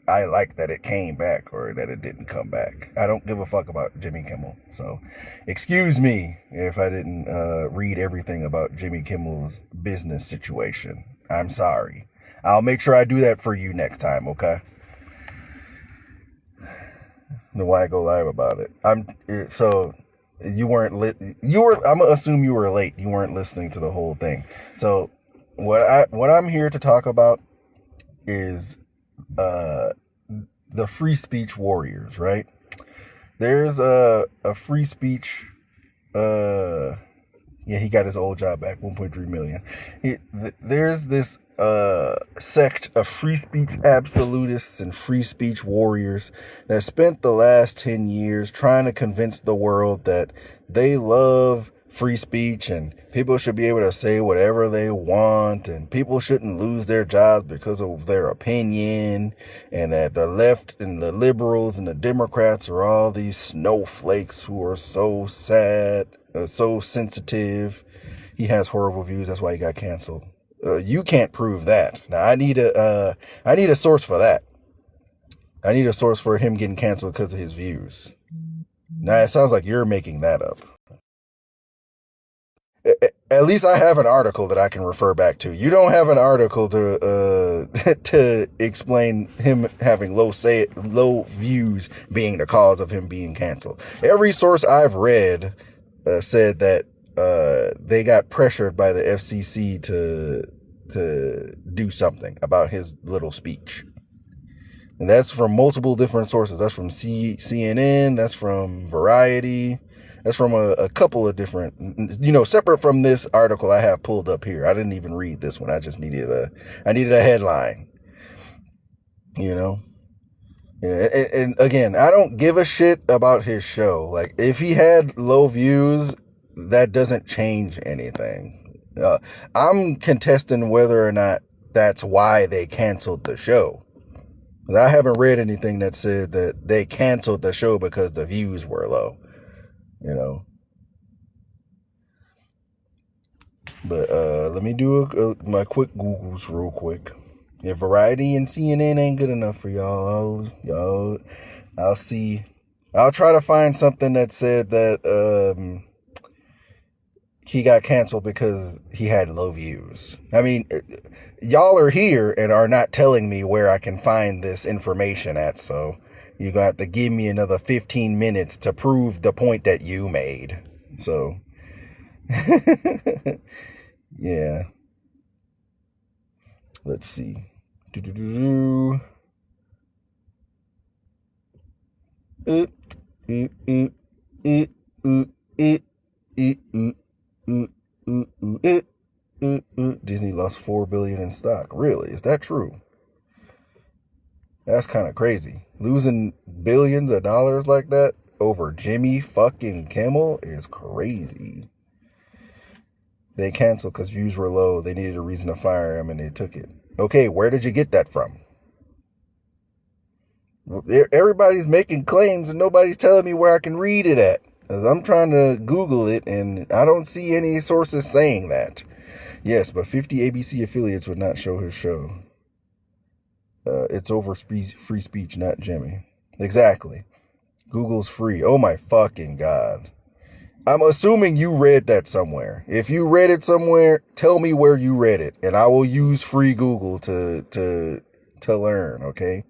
S1: I like that it came back or that it didn't come back. I don't give a fuck about Jimmy Kimmel. So, excuse me if I didn't read everything about Jimmy Kimmel's business situation. I'm sorry. I'll make sure I do that for you next time, okay? Then why go live about it? You weren't I'm gonna assume you were late. You weren't listening to the whole thing. So what I'm here to talk about is the free speech warriors, right? There's a free speech he got his old job back, 1.3 million. There's this sect of free speech absolutists and free speech warriors that spent the last 10 years trying to convince the world that they love free speech and people should be able to say whatever they want and people shouldn't lose their jobs because of their opinion, and that the left and the liberals and the Democrats are all these snowflakes who are so sad, so sensitive. He has horrible views. That's why he got canceled. You can't prove that. Now I need a source for that. I need a source for him getting canceled because of his views. Now it sounds like you're making that up. At least I have an article that I can refer back to. You don't have an article to to explain him having low views being the cause of him being canceled. Every source I've read said that they got pressured by the FCC to do something about his little speech. And that's from multiple different sources. That's from CNN, that's from Variety, that's from a couple of different, separate from this article I have pulled up here. I didn't even read this one. I just needed a headline, Yeah, and again, I don't give a shit about his show. Like, if he had low views, that doesn't change anything. I'm contesting whether or not that's why they canceled the show. I haven't read anything that said that they canceled the show because the views were low, But let me do my quick Googles real quick. If Variety and CNN ain't good enough for y'all, I'll see. I'll try to find something that said that he got canceled because he had low views. I mean, y'all are here and are not telling me where I can find this information at, so you're going to have to give me another 15 minutes to prove the point that you made. So, yeah. Let's see. Disney lost $4 billion in stock. Really? Is that true? That's kind of crazy. Losing billions of dollars like that over Jimmy fucking Kimmel is crazy. They canceled because views were low. They needed a reason to fire him and they took it. Okay, where did you get that from? Everybody's making claims and nobody's telling me where I can read it at. Because I'm trying to Google it and I don't see any sources saying that. Yes, but 50 ABC affiliates would not show his show. It's over free speech, not Jimmy. Exactly. Google's free. Oh my fucking God. I'm assuming you read that somewhere. If you read it somewhere, tell me where you read it, and I will use free Google to learn, okay?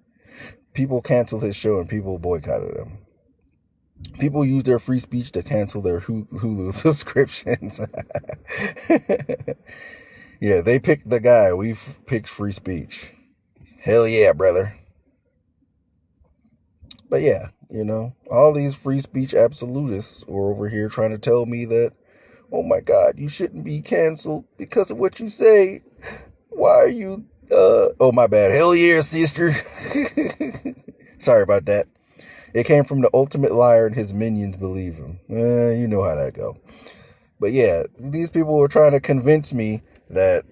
S1: People canceled his show and people boycotted him. People use their free speech to cancel their Hulu subscriptions. Yeah, they picked the guy. We picked free speech. Hell yeah, brother. But yeah, all these free speech absolutists are over here trying to tell me that, oh my God, you shouldn't be canceled because of what you say. Why are you, oh my bad. Hell yeah, sister. Sorry about that. It came from the ultimate liar and his minions believe him. You know how that go. But yeah, these people were trying to convince me that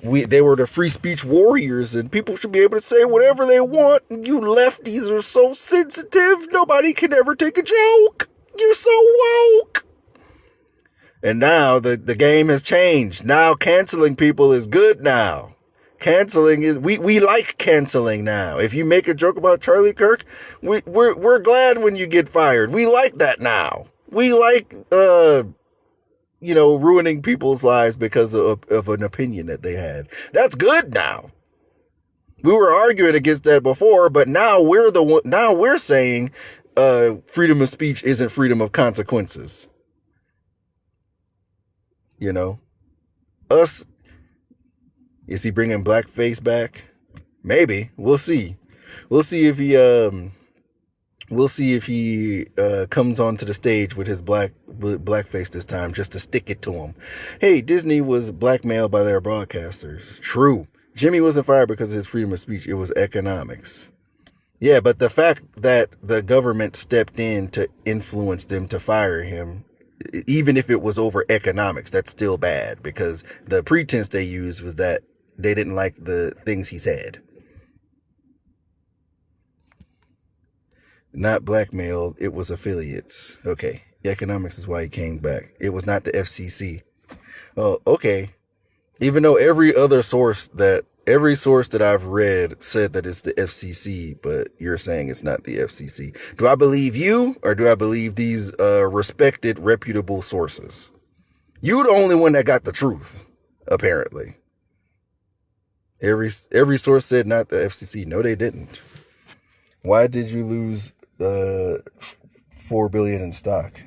S1: they were the free speech warriors and people should be able to say whatever they want. You lefties are so sensitive. Nobody can ever take a joke. You're so woke. And now the game has changed. Now canceling people is good now. Canceling is we like canceling now. If you make a joke about Charlie Kirk, we're glad when you get fired. We like that now. We like ruining people's lives because of an opinion that they had. That's good now. We were arguing against that before, but now we're saying freedom of speech isn't freedom of consequences. Us. Is he bringing blackface back? Maybe. We'll see. We'll see if he comes onto the stage with his blackface this time, just to stick it to him. Hey, Disney was blackmailed by their broadcasters. True. Jimmy wasn't fired because of his freedom of speech. It was economics. Yeah, but the fact that the government stepped in to influence them to fire him, even if it was over economics, that's still bad, because the pretense they used was that they didn't like the things he said. Not blackmailed, it was affiliates. Okay, economics is why he came back. It was not the FCC. Oh, okay. Even though every source that I've read said that it's the FCC, but you're saying it's not the FCC. Do I believe you, or do I believe these respected, reputable sources? You the only one that got the truth, apparently. Every source said not the FCC. No, they didn't. Why did you lose $4 billion in stock?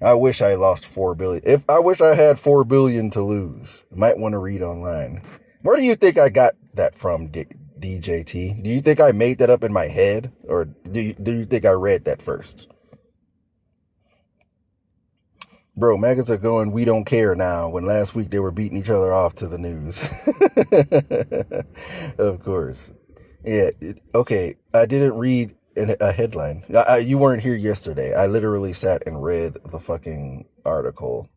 S1: I wish I lost $4 billion. I wish I had $4 billion to lose. Might want to read online. Where do you think I got that from, DJT? Do you think I made that up in my head, or do you think I read that first? Bro, MAGAs are going, we don't care now, when last week they were beating each other off to the news. Of course. Yeah, okay, I didn't read a headline. You weren't here yesterday. I literally sat and read the fucking article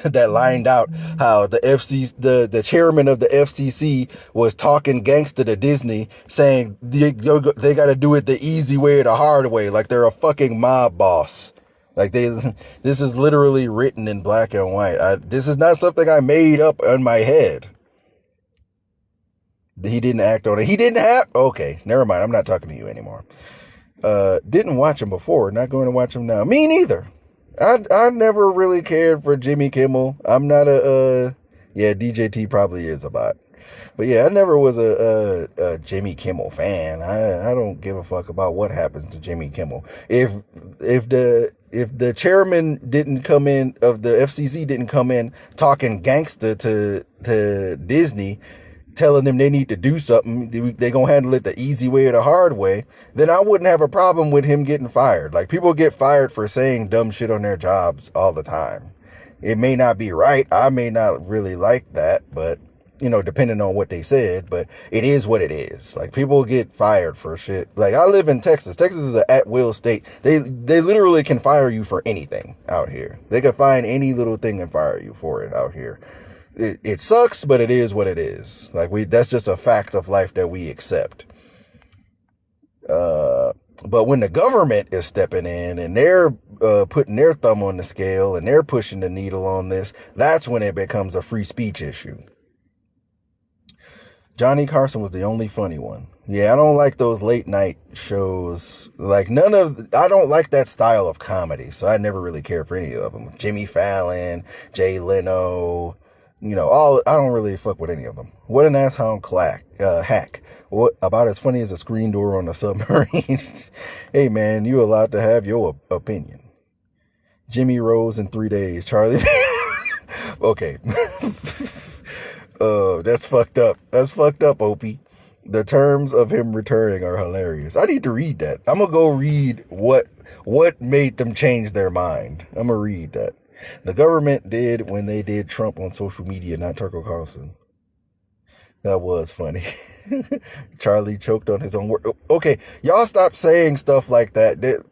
S1: that lined out how the chairman of the FCC was talking gangster to Disney, saying they got to do it the easy way or the hard way, like they're a fucking mob boss. Like this is literally written in black and white. This is not something I made up in my head. He didn't act on it. He didn't have. Okay, never mind. I'm not talking to you anymore. Didn't watch him before. Not going to watch him now. Me neither. I never really cared for Jimmy Kimmel. I'm not yeah, DJT probably is a bot. But yeah, I never was a Jimmy Kimmel fan. I don't give a fuck about what happens to Jimmy Kimmel. If the chairman didn't come in, of the FCC didn't come in talking gangster to Disney, telling them they need to do something, they gonna handle it the easy way or the hard way, then I wouldn't have a problem with him getting fired. Like, people get fired for saying dumb shit on their jobs all the time. It may not be right. I may not really like that, but depending on what they said, but it is what it is. Like, people get fired for shit. Like, I live in Texas. Texas is an at-will state. They literally can fire you for anything out here. They can find any little thing and fire you for it out here. It sucks, but it is what it is. Like, that's just a fact of life that we accept. But when the government is stepping in and they're putting their thumb on the scale and they're pushing the needle on this, that's when it becomes a free speech issue. Johnny Carson was the only funny one. Yeah, I don't like those late night shows. Like, I don't like that style of comedy, so I never really cared for any of them. Jimmy Fallon, Jay Leno, I don't really fuck with any of them. What an Asshound hack. What about as funny as a screen door on a submarine? Hey man, you allowed to have your opinion. Jimmy Rose in 3 days. Charlie. Okay. That's fucked up. That's fucked up, Opie. The terms of him returning are hilarious. I need to read that. I'm gonna go read what made them change their mind. I'm gonna read that. The government did when they did Trump on social media, not Tucker Carlson. That was funny. Charlie choked on his own word. Okay, y'all stop saying stuff like that.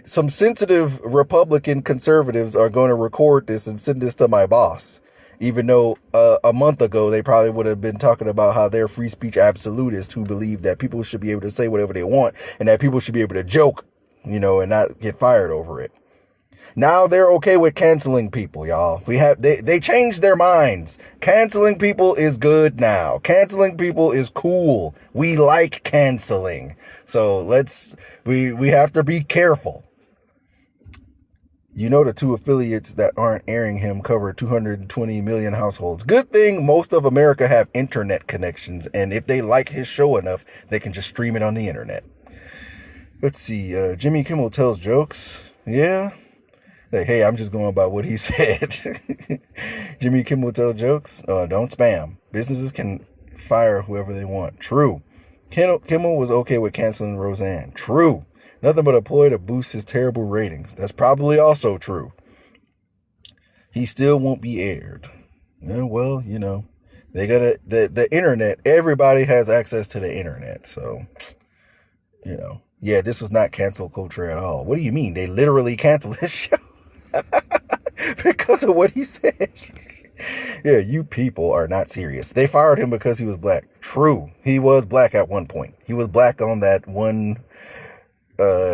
S1: Some sensitive Republican conservatives are going to record this and send this to my boss. Even though a month ago they probably would have been talking about how they're free speech absolutists who believe that people should be able to say whatever they want and that people should be able to joke, and not get fired over it. Now they're okay with canceling people, y'all. They changed their minds. Canceling people is good now. Canceling people is cool. We like canceling. So we have to be careful. The two affiliates that aren't airing him cover 220 million households. Good thing most of America have internet connections, and if they like his show enough, they can just stream it on the internet. Let's see. Jimmy Kimmel tells jokes. Yeah. Like, hey, I'm just going by what he said. Jimmy Kimmel tell jokes. Don't spam. Businesses can fire whoever they want. True. Kimmel was okay with canceling Roseanne. True. Nothing but a ploy to boost his terrible ratings. That's probably also true. He still won't be aired. Yeah, well, they gotta the internet. Everybody has access to the internet, so yeah, this was not cancel culture at all. What do you mean? They literally canceled this show because of what he said. Yeah, you people are not serious. They fired him because he was black. True, he was black at one point. He was black on that one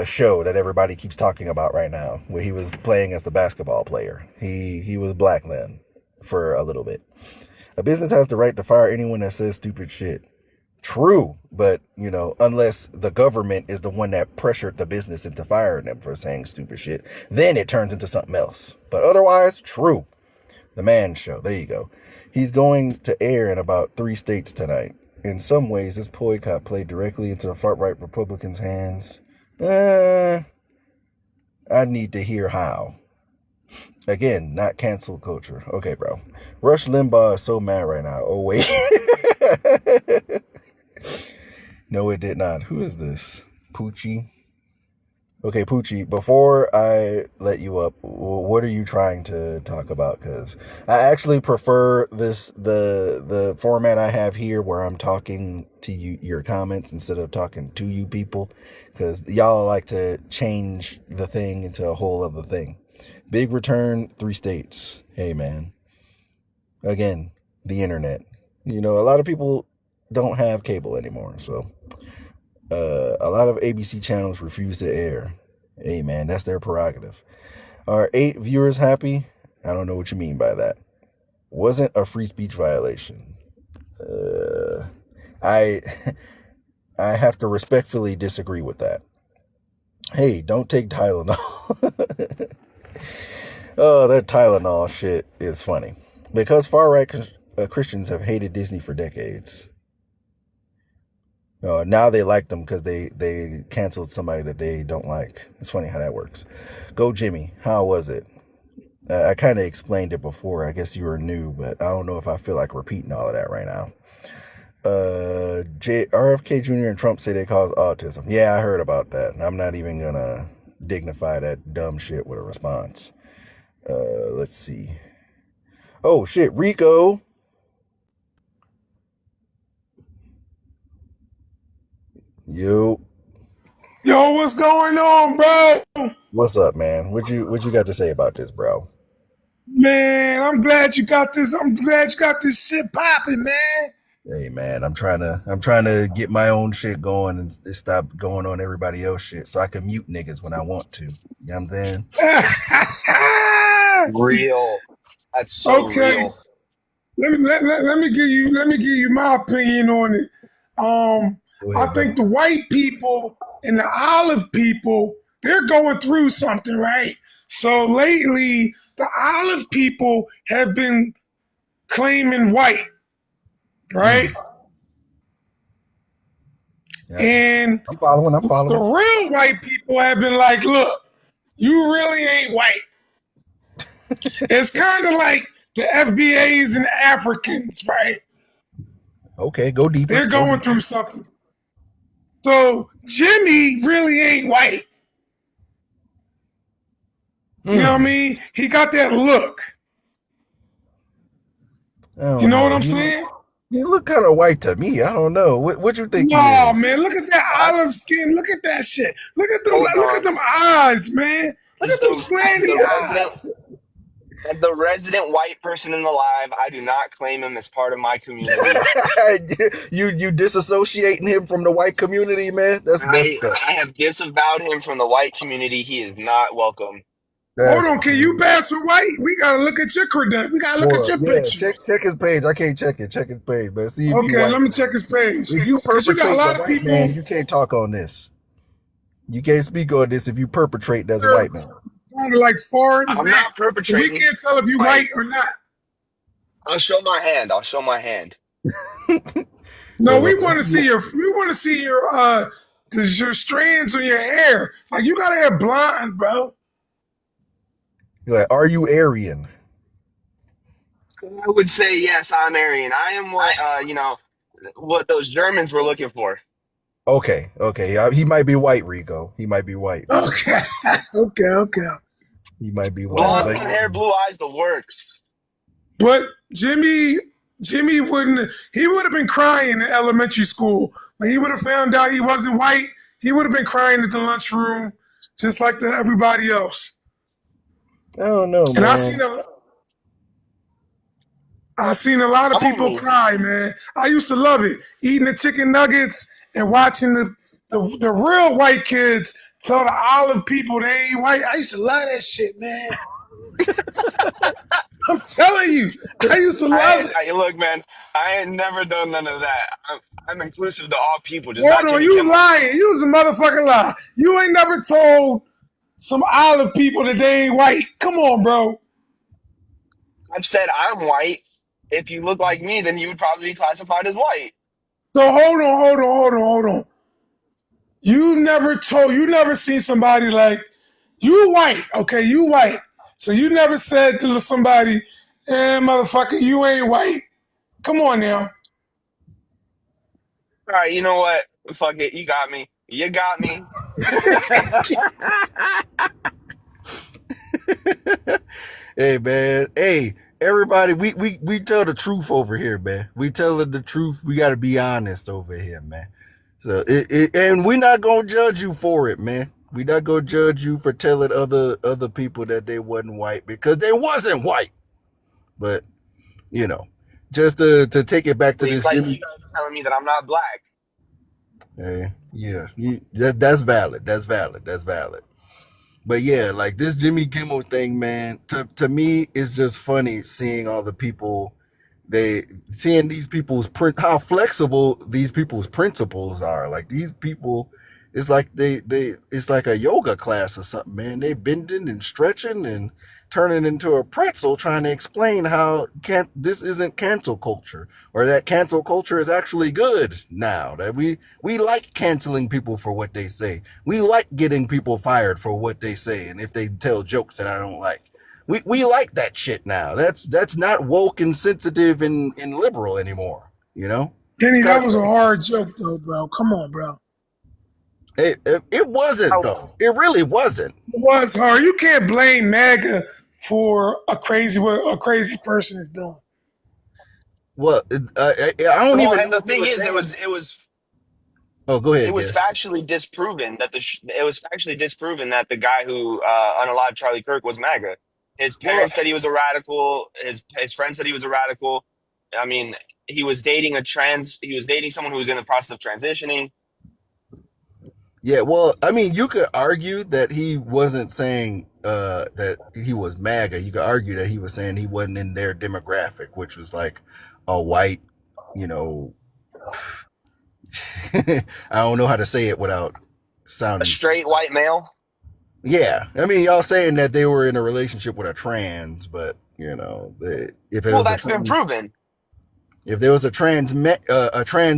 S1: show that everybody keeps talking about right now, where he was playing as the basketball player. He was black then for a little bit. A business has the right to fire anyone that says stupid shit. True, but unless the government is the one that pressured the business into firing them for saying stupid shit, then it turns into something else. But otherwise, true. The Man Show. There you go. He's going to air in about 3 states tonight. In some ways, this boycott played directly into the far-right Republicans' hands. I need to hear how. Again, not cancel culture. Okay, bro. Rush Limbaugh is so mad right now. Oh, wait. No, it did not. Who is this? Poochie? Okay, Poochie, before I let you up, what are you trying to talk about? Because I actually prefer the format I have here where I'm talking to you, your comments, instead of talking to you people. Because y'all like to change the thing into a whole other thing. Big return, 3 states. Hey, man. Again, the internet. You know, a lot of people don't have cable anymore, so... a lot of ABC channels refuse to air. Hey, man, that's their prerogative. Are 8 viewers happy? I don't know what you mean by that. Wasn't a free speech violation. I I have to respectfully disagree with that. Hey, don't take Tylenol. Oh, that Tylenol shit is funny. Because far-right Christians have hated Disney for decades. Now they like them because they canceled somebody that they don't like. It's funny how that works. Go Jimmy. How was it? I kind of explained it before. I guess you were new, but I don't know if I feel like repeating all of that right now. RFK Jr. and Trump say they cause autism. Yeah, I heard about that. I'm not even going to dignify that dumb shit with a response. Let's see. Oh, shit. Rico. Yo,
S6: what's going on, bro?
S1: what's up, man? What you got to say about this, bro?
S6: Man, I'm glad you got this. I'm glad you got this shit popping, man.
S1: Hey, man, I'm trying to get my own shit going and stop going on everybody else's shit so I can mute niggas when I want to. You know what I'm saying?
S7: Real. That's so
S6: Okay,
S7: real.
S6: let me give you my opinion on it.
S1: Go ahead,
S6: I think the white people and the olive people, they're going through something, right? So lately, the olive people have been claiming white, right?
S1: Yeah.
S6: And
S1: I'm following.
S6: the real white people have been like, look, you really ain't white. It's kind of like the FBAs and the Africans, right?
S1: Okay, go deeper.
S6: They're going through something. So Jimmy really ain't white. You know what I mean? He got that look. You know what I'm saying?
S1: You look kind of white to me. I don't know. What you think he
S6: No,
S1: is?
S6: man, look at that olive skin. Look at that shit. Look at them eyes, man. Look at them slanty eyes.
S7: As the resident white person in the live, I do not claim him as part of my community.
S1: you disassociating him from the white community, man? That's messed up.
S7: I have disavowed him from the white community. He is not welcome.
S6: Hold on, can you pass for white? We gotta look at your credentials. We gotta look at your picture.
S1: Check his page. I can't check it. Check his page, but see if
S6: okay, let me check his page.
S1: If you perpetrate
S6: got a lot
S1: the
S6: of
S1: white
S6: people,
S1: man, you can't talk on this. You can't speak on this if you perpetrate as a white man.
S6: Kind of like foreign.
S7: I'm not perpetrating.
S6: We can't tell if you white or not.
S7: I'll show my hand.
S6: No, we want to see your. We want to see your strands on your hair. Like you gotta have blonde, bro.
S1: You're like, are you Aryan?
S7: I would say yes. I'm Aryan. I am what those Germans were looking for.
S1: Okay. He might be white, Rico. He might be white.
S6: Okay.
S1: He might be white.
S7: Blonde hair, blue eyes, the works.
S6: But Jimmy wouldn't. He would have been crying in elementary school when he would have found out he wasn't white. He would have been crying at the lunchroom, just like everybody else.
S1: I don't know, man.
S6: And I seen a lot of people cry, man. I used to love it, eating the chicken nuggets and watching the real white kids tell the olive people they ain't white. I used to love that shit, man. I'm telling you, I used to love it.
S7: Look, man, I ain't never done none of that. I'm inclusive to all people. Just
S6: Hold on, you lying. You was a motherfucking lie. You ain't never told some olive people that they ain't white. Come on, bro.
S7: I've said I'm white. If you look like me, then you would probably be classified as white.
S6: So hold on. You never seen somebody like you white, okay? You white. So you never said to somebody, motherfucker, you ain't white. Come on now.
S7: All right, you know what? Fuck it. You got me. You got me.
S1: Hey man, hey everybody, we tell the truth over here, man. We telling the truth. We got to be honest over here, man. So and we're not gonna judge you for it, man. We not gonna judge you for telling other people that they wasn't white because they wasn't white. But you know, just to take it back to
S7: It's
S1: this
S7: like you
S1: Jimmy.
S7: guys telling me that I'm not black.
S1: Yeah, that's valid. That's valid. That's valid. But yeah, like this Jimmy Kimmel thing, man, to me, it's just funny seeing all the people, they seeing these people's print, how flexible these people's principles are. Like these people, it's like it's like a yoga class or something, man. They bending and stretching and turning into a pretzel trying to explain how can't this isn't cancel culture, or that cancel culture is actually good now, that we like canceling people for what they say. We like getting people fired for what they say and if they tell jokes that I don't like. We like that shit now. That's not woke and sensitive and liberal anymore. You know, it's
S6: Kenny,
S1: kind
S6: that
S1: of
S6: was a hard joke though, bro. Come on, bro.
S1: it wasn't
S7: Oh,
S1: though. It really wasn't.
S6: It was hard. You can't blame MAGA for what a crazy person is doing.
S1: Well, I don't
S7: well,
S1: even
S7: and
S1: know
S7: the
S1: if he
S7: thing
S1: was
S7: is,
S1: saying. Oh, go
S7: it
S1: ahead,
S7: was
S1: guess.
S7: factually disproven that the guy who unalived Charlie Kirk was MAGA. His
S1: Well,
S7: parents said he was a radical. His friend said he was a radical. I mean, he was dating someone who was in the process of transitioning.
S1: yeah, well, I mean, you could argue that he wasn't saying that he was MAGA. You could argue that he was saying he wasn't in their demographic, which was like a white, you know, I don't know how to say it without
S7: A
S1: sounding
S7: straight
S1: stupid.
S7: white male.
S1: Yeah, I mean, y'all saying that they were in a relationship with a trans, but if it
S7: Well,
S1: was a
S7: that's been
S1: trans,
S7: proven.
S1: if there was a trans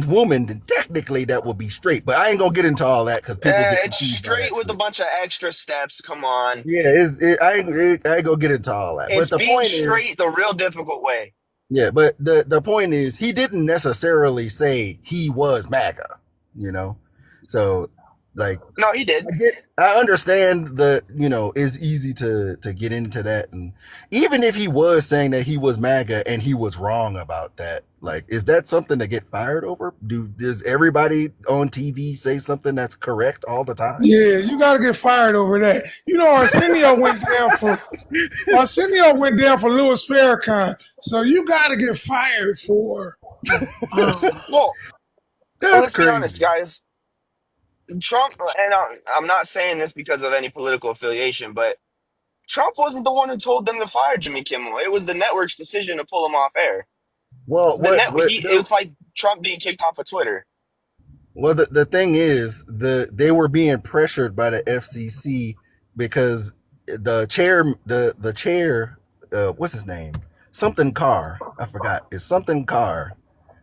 S1: woman, then technically that would be straight. But I ain't gonna get into all that because people get
S7: It's
S1: confused by
S7: straight
S1: that
S7: with a
S1: shit.
S7: bunch of extra steps. Come on.
S1: Yeah, I ain't gonna get into all that. But
S7: It's
S1: the
S7: being
S1: point is,
S7: straight the real difficult way.
S1: yeah, but the point is, he didn't necessarily say he was MAGA, you know. So, like,
S7: No, he did.
S1: I understand that it's easy to get into that, and even if he was saying that he was MAGA and he was wrong about that, like, is that something to get fired over? Does everybody on TV say something that's correct all the time?
S6: Yeah, you got to get fired over that. You know, Arsenio went down for Louis Farrakhan, so you got to get fired for. Um,
S7: Well,
S1: That's
S7: let's be honest,
S1: crazy.
S7: guys. Trump, and I'm not saying this because of any political affiliation, but Trump wasn't the one who told them to fire Jimmy Kimmel. It was the network's decision to pull him off air.
S1: Well,
S7: The
S1: what
S7: net,
S1: what
S7: it
S1: the
S7: was like Trump being kicked off of Twitter.
S1: the thing is, they were being pressured by the FCC because the chair, what's his name? Something Carr. I forgot. It's something Carr.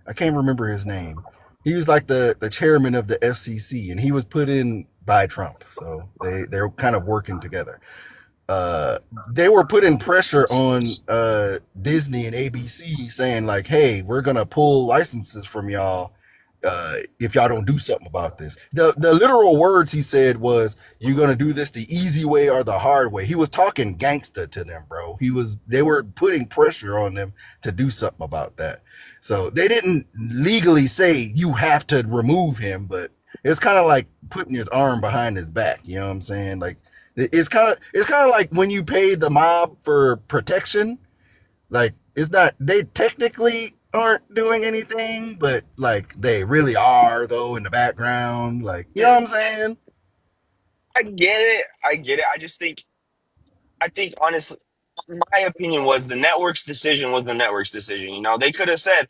S1: I can't remember his name. He was like the chairman of the FCC, and he was put in by Trump. So they're kind of working together. They were putting pressure on Disney and ABC, saying like, "Hey, we're gonna pull licenses from y'all if y'all don't do something about this." The literal words he said was, "You're gonna do this the easy way or the hard way." He was talking gangster to them, bro. They were putting pressure on them to do something about that. So they didn't legally say you have to remove him, but it's kind of like putting his arm behind his back. You know what I'm saying? Like it's kind of like when you pay the mob for protection. Like it's not they technically aren't doing anything, but like they really are though in the background. Like you know what I'm saying?
S7: I get it. I get it. I think honestly, my opinion was the network's decision was the network's decision. You know, they could have said,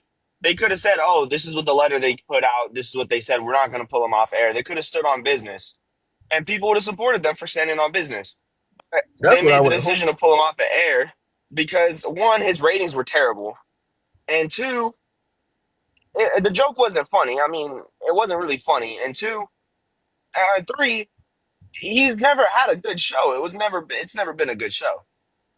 S7: "Oh, this is what the letter they put out. This is what they said. We're not going to pull them off air." They could have stood on business, and people would have supported them for standing on business.
S1: That's
S7: They
S1: what I
S7: made the
S1: would hope.
S7: decision to pull them off the air. because one, his ratings were terrible, and two, the joke wasn't funny. I mean, it wasn't really funny, and two, three, he's never had a good show. It's never been a good show.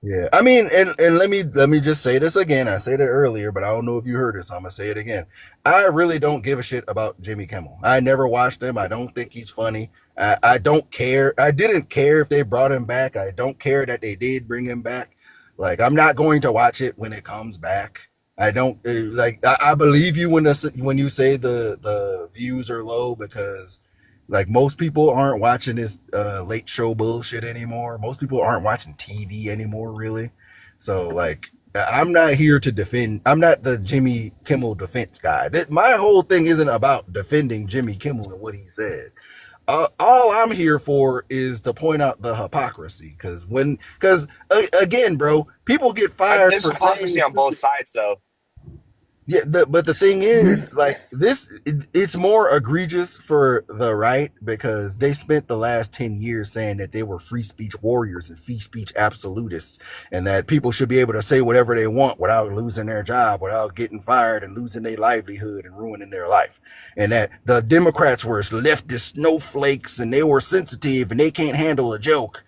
S1: Yeah, I mean, and let me just say this again. I said it earlier, but I don't know if you heard it, so I'm gonna say it again. I really don't give a shit about Jimmy Kimmel. I never watched him. I don't think he's funny. I don't care. I didn't care if they brought him back. I don't care that they did bring him back. Like, I'm not going to watch it when it comes back. I don't like. I believe you when you say the views are low because like most people aren't watching this late show bullshit anymore. Most people aren't watching TV anymore, really. So like, I'm not here to defend. I'm not the Jimmy Kimmel defense guy. My whole thing isn't about defending Jimmy Kimmel and what he said. All I'm here for is to point out the hypocrisy. Because again, bro, people get fired
S7: There's
S1: for
S7: hypocrisy
S1: saying
S7: on both sides, though.
S1: yeah, but the thing is, like it's more egregious for the right because they spent the last 10 years saying that they were free speech warriors and free speech absolutists, and that people should be able to say whatever they want without losing their job, without getting fired and losing their livelihood and ruining their life, and that the Democrats were leftist snowflakes and they were sensitive and they can't handle a joke.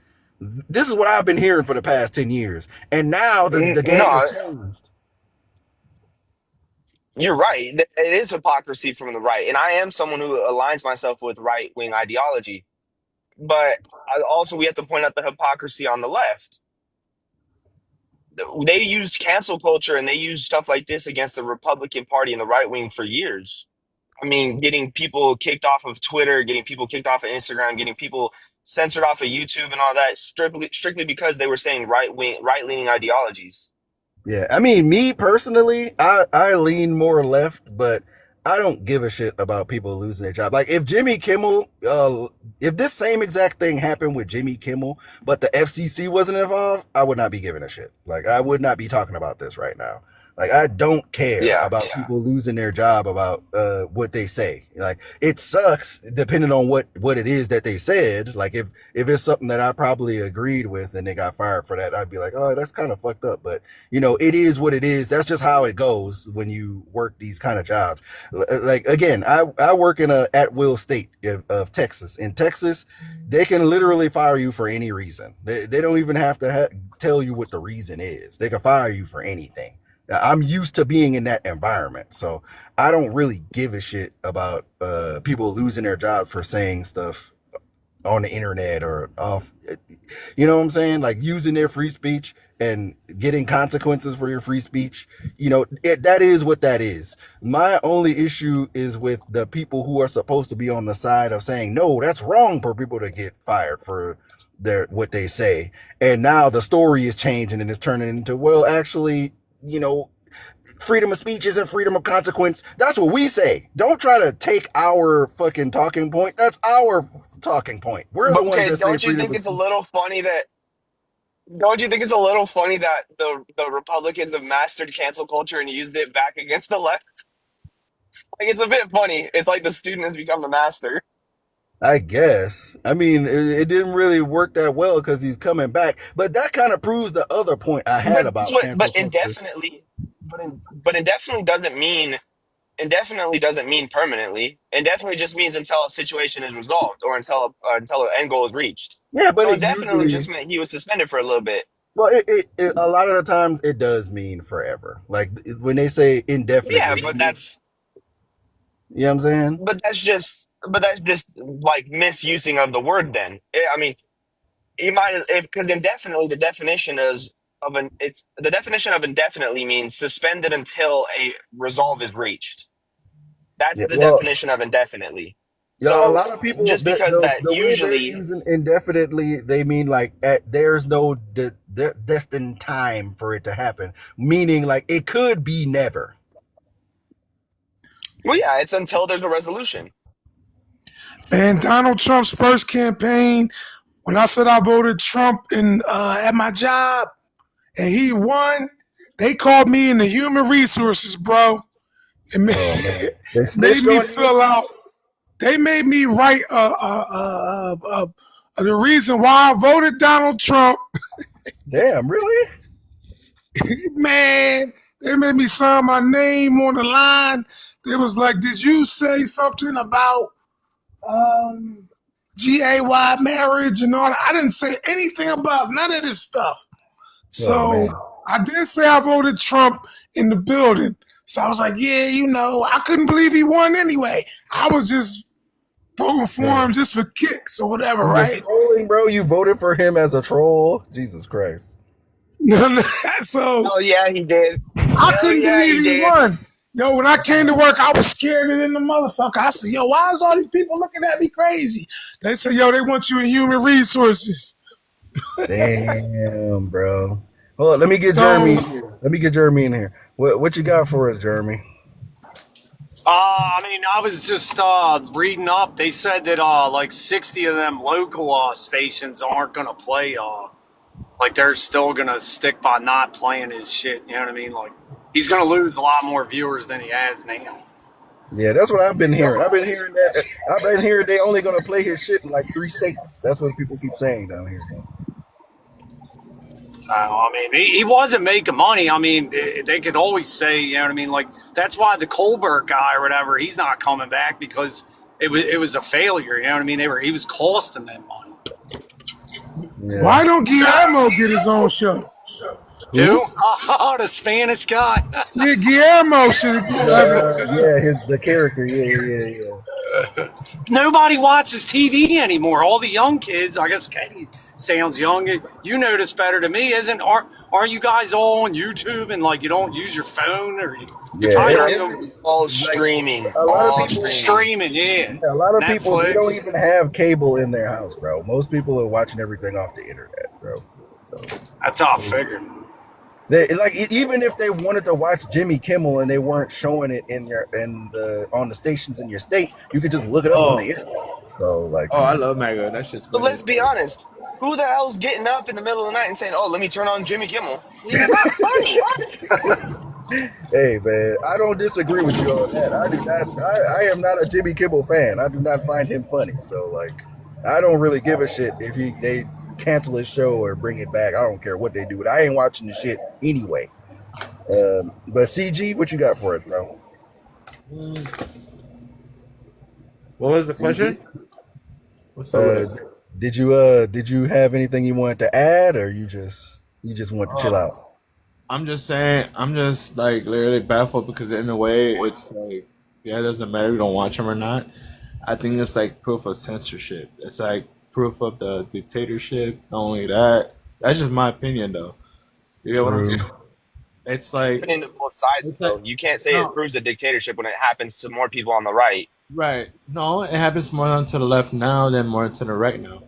S1: This is what I've been hearing for the past 10 years, and now the game
S7: No,
S1: has changed.
S7: you're right. It is hypocrisy from the right, and I am someone who aligns myself with right wing ideology. But also, we have to point out the hypocrisy on the left. They used cancel culture and they used stuff like this against the Republican Party and the right wing for years. I mean, getting people kicked off of Twitter, getting people kicked off of Instagram, getting people censored off of YouTube and all that, strictly because they were saying right leaning ideologies.
S1: Yeah, I mean, me personally, I lean more left, but I don't give a shit about people losing their job. Like if Jimmy Kimmel, if this same exact thing happened with Jimmy Kimmel, but the FCC wasn't involved, I would not be giving a shit. Like I would not be talking about this right now. Like I don't care
S7: Yeah.
S1: about people losing their job about what they say. Like it sucks depending on what it is that they said. Like if it's something that I probably agreed with and they got fired for that, I'd be like, oh, that's kind of fucked up. But you know, it is what it is. That's just how it goes when you work these kind of jobs. Like again, I work in a at will state of Texas. In Texas, they can literally fire you for any reason. They don't even have to tell you what the reason is. They can fire you for anything. I'm used to being in that environment, so I don't really give a shit about people losing their jobs for saying stuff on the internet or off. You know what I'm saying? Like using their free speech and getting consequences for your free speech. You know, that is what that is. My only issue is with the people who are supposed to be on the side of saying, no, that's wrong for people to get fired for what they say. And now the story is changing and it's turning into, well, actually, you know, freedom of speech isn't freedom of consequence. That's what we say. Don't try to take our fucking talking point. That's our talking point. We're the ones
S7: Okay,
S1: that say
S7: don't you
S1: freedom
S7: think
S1: of
S7: it's a
S1: speech.
S7: little funny that don't you think it's a little funny that the Republicans have mastered cancel culture and used it back against the left? Like it's a bit funny. It's like the student has become the master.
S1: I guess. I mean, it didn't really work that well because he's coming back. But that kind of proves the other point I had
S7: But that's
S1: about
S7: what
S1: cancel culture.
S7: but indefinitely doesn't mean permanently. Indefinitely just means until a situation is resolved or until an end goal is reached.
S1: Yeah, but
S7: So
S1: it
S7: indefinitely just
S1: usually,
S7: meant he was suspended for a little bit.
S1: well, a lot of the times it does mean forever. Like when they say
S7: Yeah,
S1: indefinitely, you know what I'm saying?
S7: but that's just like misusing of the word. Then I mean, you might because indefinitely the definition of indefinitely means suspended until a resolve is reached. That's
S1: Yeah,
S7: the
S1: well,
S7: definition of indefinitely.
S1: yeah, a
S7: So
S1: lot of people
S7: just because that
S1: the way they're
S7: usually
S1: using indefinitely, they mean like there's no destined time for it to happen, meaning like it could be never.
S7: well yeah, it's until there's a resolution.
S6: And Donald Trump's first campaign, when I said I voted Trump in at my job and he won, they called me in the human resources, bro. It made,
S1: Oh man, they
S6: made
S1: snitched
S6: me
S1: on you.
S6: fill out. They made me write the reason why I voted Donald Trump.
S1: Damn, really?
S6: Man, they made me sign my name on the line. They was like, "Did you say something about GAY marriage and all that?" I didn't say anything about none of this stuff.
S1: Oh man.
S6: So I did say I voted Trump in the building. So I was like, yeah, I couldn't believe he won anyway. I was just voting for him just for kicks or whatever,
S1: You're
S6: right?
S1: trolling, bro. You voted for him as a troll. Jesus Christ.
S6: So
S7: Oh yeah, he did.
S6: I couldn't
S7: Yeah,
S6: believe
S7: he
S6: he
S7: did.
S6: won. Yo, when I came to work, I was scared in the motherfucker. I said, yo, why is all these people looking at me crazy? They said, yo, they want you in human resources.
S1: Damn, bro. Hold on, let me get
S6: So,
S1: Jeremy in here. Let me get Jeremy in here. What you got for us, Jeremy?
S8: I mean, I was just reading up. They said that like 60 of them local stations aren't gonna play. Like they're still gonna stick by not playing his shit. You know what I mean? Like he's gonna lose a lot more viewers than he has now.
S1: Yeah, that's what I've been hearing. I've been hearing that. I've been hearing they only gonna play his shit in like 3 states. That's what people keep saying down here.
S8: So I mean, he wasn't making money. I mean, they could always say, you know what I mean? Like that's why the Colbert guy or whatever, he's not coming back because it was a failure. You know what I mean? He was costing them money.
S1: Yeah.
S6: why don't Guillermo get his own show?
S8: Who? Oh, the Spanish guy.
S6: Yeah, Guillermo should
S1: The character. Yeah.
S8: Nobody watches TV anymore. All the young kids, I guess Katie sounds young. You know this better than me, isn't? Aren't you guys all on YouTube and like you don't use your phone or you
S1: Yeah.
S8: don't even
S7: All streaming.
S1: A lot of
S7: All
S1: people-
S8: streaming? Yeah.
S1: A lot of people, they
S8: Netflix.
S1: don't even have cable in their house, bro. Most people are watching everything off the internet, bro. So
S8: That's how I figured.
S1: even if they wanted to watch Jimmy Kimmel and they weren't showing it on the stations in your state, you could just look it up on the internet. So like,
S9: I love MAGA. That shit's
S7: But
S9: funny.
S7: let's be honest. Who the hell's getting up in the middle of the night and saying, "Oh, let me turn on Jimmy Kimmel"? He's not funny.
S1: hey man, I don't disagree with you on that. I do not. I am not a Jimmy Kimmel fan. I do not find him funny. So like, I don't really give a shit if they cancel his show or bring it back. I don't care what they do. I ain't watching the shit anyway. But CG, what you got for us, bro?
S9: What was the question? What's up with us?
S1: Did you have anything you wanted to add, or you just want to chill out?
S9: I'm just saying, I'm just like literally baffled because in a way it's like, yeah, it doesn't matter if you don't watch them or not. I think it's like proof of censorship. It's like proof of the dictatorship. Not only that, that's just my opinion though. You get what I'm saying? It's like
S7: Into both sides,
S9: It's
S7: though.
S9: like-
S7: You can't say
S9: no.
S7: it proves a dictatorship when it happens to more people on the right.
S9: right. No, it happens more to the left now than more to the right now.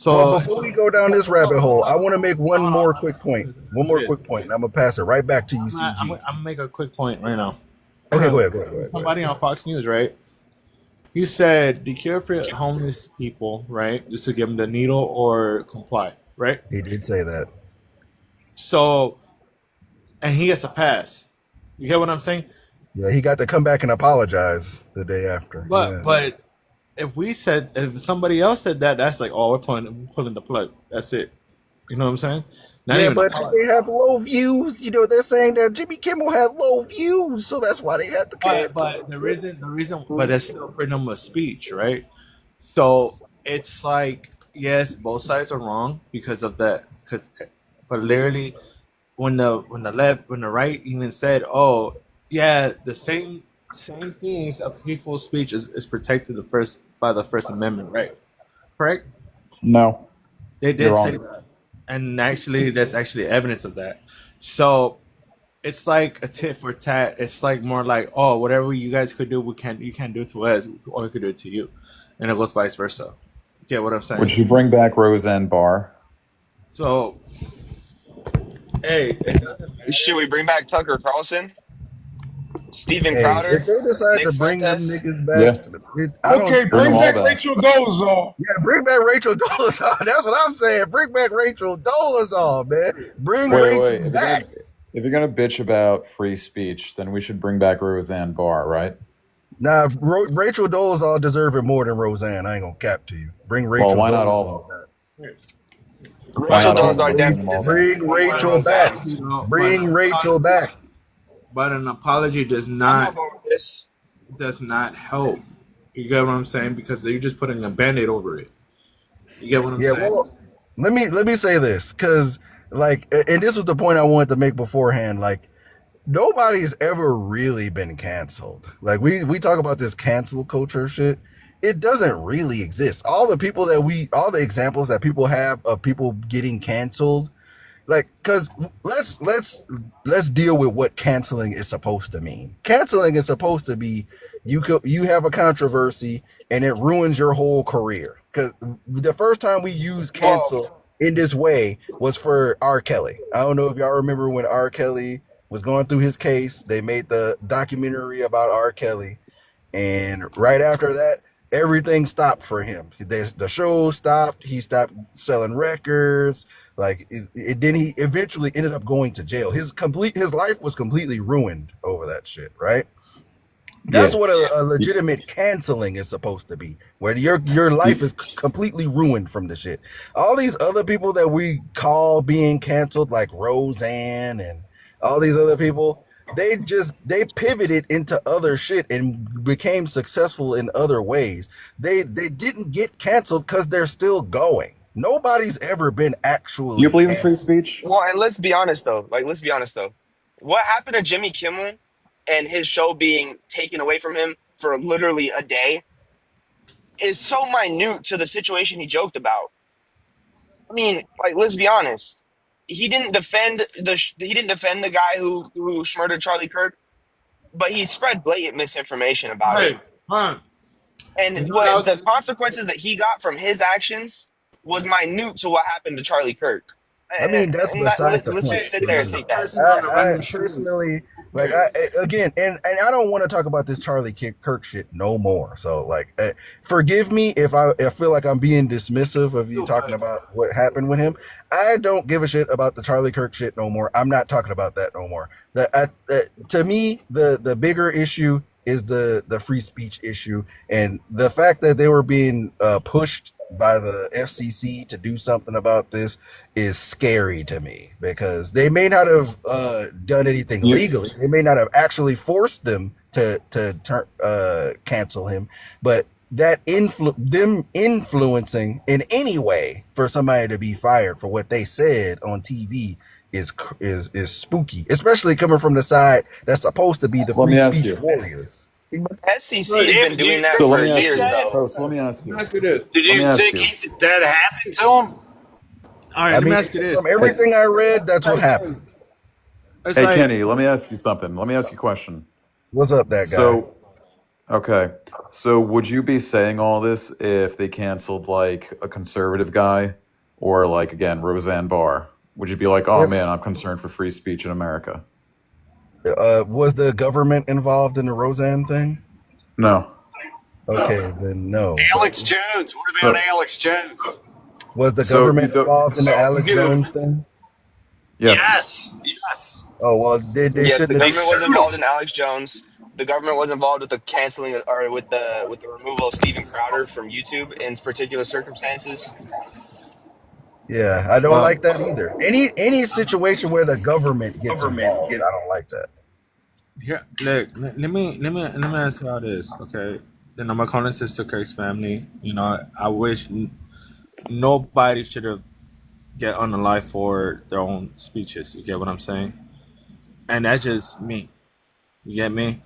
S1: Well,
S9: So
S1: before we go down this rabbit hole, I want to make one more quick point. One more quick point, and I'm gonna pass it right back to you,
S9: I'm
S1: CG.
S9: gonna make a quick point right now.
S1: Okay, go ahead.
S9: Somebody on Fox News, right? He said the cure for homeless people, right, is to give them the needle or comply, right?
S1: He did say that.
S9: So, and he gets a pass. You get what I'm saying?
S1: Yeah, he got to come back and apologize the day after.
S9: But if somebody else said that, that's like, oh, we're pulling the plug. That's it. You know what I'm saying? Not
S1: yeah,
S9: even
S1: but
S9: apology.
S1: they have low views. You know, they're saying that Jimmy Kimmel had low views, so that's why they had to cancel.
S9: But the reason, but there's still freedom of speech, right? So it's like, yes, both sides are wrong because of that. But literally, when the right even said, oh yeah, the same things of hateful speech is protected by the First Amendment, right? Correct?
S10: No.
S9: They did
S10: You're
S9: say
S10: wrong.
S9: that, and actually, there's actually evidence of that. So it's like a tit for tat. It's like more like, oh, whatever you guys could do, you can't do it to us, or we could do it to you, and it goes vice versa. You get what I'm saying?
S10: Would you bring back Roseanne Barr?
S9: So, hey, it doesn't matter.
S7: Should we bring back Tucker Carlson? Steven
S1: Hey,
S7: Crowder?
S1: if they decide
S7: Nick
S1: to bring them
S7: Fuentes?
S1: niggas back,
S6: Okay,
S10: Bring
S6: bring
S10: them all
S6: back
S10: back.
S6: Rachel Dolezal.
S1: Yeah, bring back Rachel Dolezal. That's what I'm saying. Bring back Rachel Dolezal, man. Bring Rachel
S10: Wait.
S1: back.
S10: If you're gonna bitch about free speech, then we should bring back Roseanne Barr, right?
S1: Nah, Rachel Dolezal deserve it more than Roseanne. I ain't gonna cap to you. Bring Rachel.
S10: Well, why not
S1: Dolezal
S10: all of them?
S1: back.
S9: But
S7: Rachel
S10: not
S7: Dolezal
S10: listening to
S7: definitely
S10: them all
S7: deserves
S10: day.
S1: Bring
S7: like
S1: Rachel back.
S7: Roseanne.
S9: you know,
S1: Bring Rachel back.
S9: but an apology
S7: I'm gonna go with this.
S9: does not help. You get what I'm saying? Because you're just putting a band-aid over it. You get what I'm
S1: Yeah,
S9: saying?
S1: well, let me say this, because like, and this was the point I wanted to make beforehand. Like, nobody's ever really been canceled. Like, we talk about this cancel culture shit. It doesn't really exist. All the examples that people have of people getting canceled, like, because let's deal with what canceling is supposed to mean. Canceling is supposed to be you have a controversy and it ruins your whole career. Because the first time we used
S7: Well,
S1: cancel in this way was for R. Kelly. I don't know if y'all remember when R. Kelly was going through his case. They made the documentary about R. Kelly, and right after that, everything stopped for him. The show stopped. He stopped selling records. Like then he eventually ended up going to jail. His life was completely ruined over that shit, right? That's
S10: Yeah.
S1: what a legitimate canceling is supposed to be, where your life is completely ruined from the shit. All these other people that we call being canceled, like Roseanne and all these other people, they pivoted into other shit and became successful in other ways. They didn't get canceled because they're still going. Nobody's ever been
S10: Do you
S1: actually
S10: believe in free
S1: canceled.
S10: speech?
S7: well, and let's be honest though. Like, let's be honest though. What happened to Jimmy Kimmel and his show being taken away from him for literally a day is so minute to the situation he joked about. I mean, like, let's be honest. He didn't defend the guy who murdered Charlie Kirk, but he spread blatant misinformation about it.
S9: Hey, huh? You
S7: And
S9: know what
S7: what
S9: else?
S7: the consequences that he got from his actions was minute to what happened to Charlie Kirk.
S1: I mean, that's
S7: And that,
S1: beside the
S7: let's
S1: point
S7: just sit
S1: for
S7: there
S1: me.
S7: and take that.
S9: Person on a
S1: I
S9: random street.
S1: personally, like, again, and I don't want to talk about this Charlie Kirk shit no more. So, like, forgive me if I feel like I'm being dismissive of you talking about what happened with him. I don't give a shit about the Charlie Kirk shit no more. I'm not talking about that no more. To me, the bigger issue is the free speech issue, and the fact that they were being pushed by the FCC to do something about this is scary to me, because they may not have done anything
S10: You,
S1: legally. They may not have actually forced them to cancel him, but them influencing in any way for somebody to be fired for what they said on TV is spooky, especially coming from the side that's supposed to be the
S10: let
S1: free
S10: me ask
S1: speech
S10: you.
S1: warriors.
S7: But the FCC has
S9: Right.
S7: been
S8: David, do you
S7: doing that
S10: So
S8: think
S10: let
S7: for
S10: me
S8: he
S10: ask
S8: did
S7: years,
S10: you.
S8: that?
S7: though.
S10: Post, let me ask
S9: Let me
S10: you.
S9: ask you this.
S8: Did
S10: Let
S8: you
S10: me ask
S8: think
S10: you.
S8: that happened to him?
S9: All right,
S1: I
S9: let me
S1: mean,
S9: ask you this.
S1: from everything I read, that's what happened.
S9: It's
S10: Hey,
S9: like,
S10: Kenny, let me ask you something. Let me ask you a question.
S1: What's up, that guy?
S10: So, okay. So, would you be saying all this if they canceled like a conservative guy or like, again, Roseanne Barr? Would you be like, oh
S1: If,
S10: man, I'm concerned for free speech in America?
S1: was the government involved in the Roseanne thing?
S10: No.
S1: Okay, then no. But
S8: Alex Jones. What about
S10: So,
S8: Alex Jones?
S1: was the
S10: so you
S1: government
S10: don't,
S1: involved in the Alex
S8: Dude,
S1: Jones thing?
S10: yes.
S8: yes, yes.
S1: Oh well, they
S7: Yes, the
S1: shouldn't
S8: They
S1: have.
S7: government was
S8: sued
S7: involved
S8: him.
S7: in Alex Jones. The government was involved with the canceling or with the removal of Steven Crowder from YouTube in particular circumstances.
S1: Yeah, I don't
S9: well,
S1: like that either. Any situation where the government gets involved, I don't like that.
S9: here, look, let me ask y'all this, okay? Then my condolences to Kirk's family. You know, I wish nobody should have get unalive for their own speeches. You get what I'm saying? And that's just me. You get me?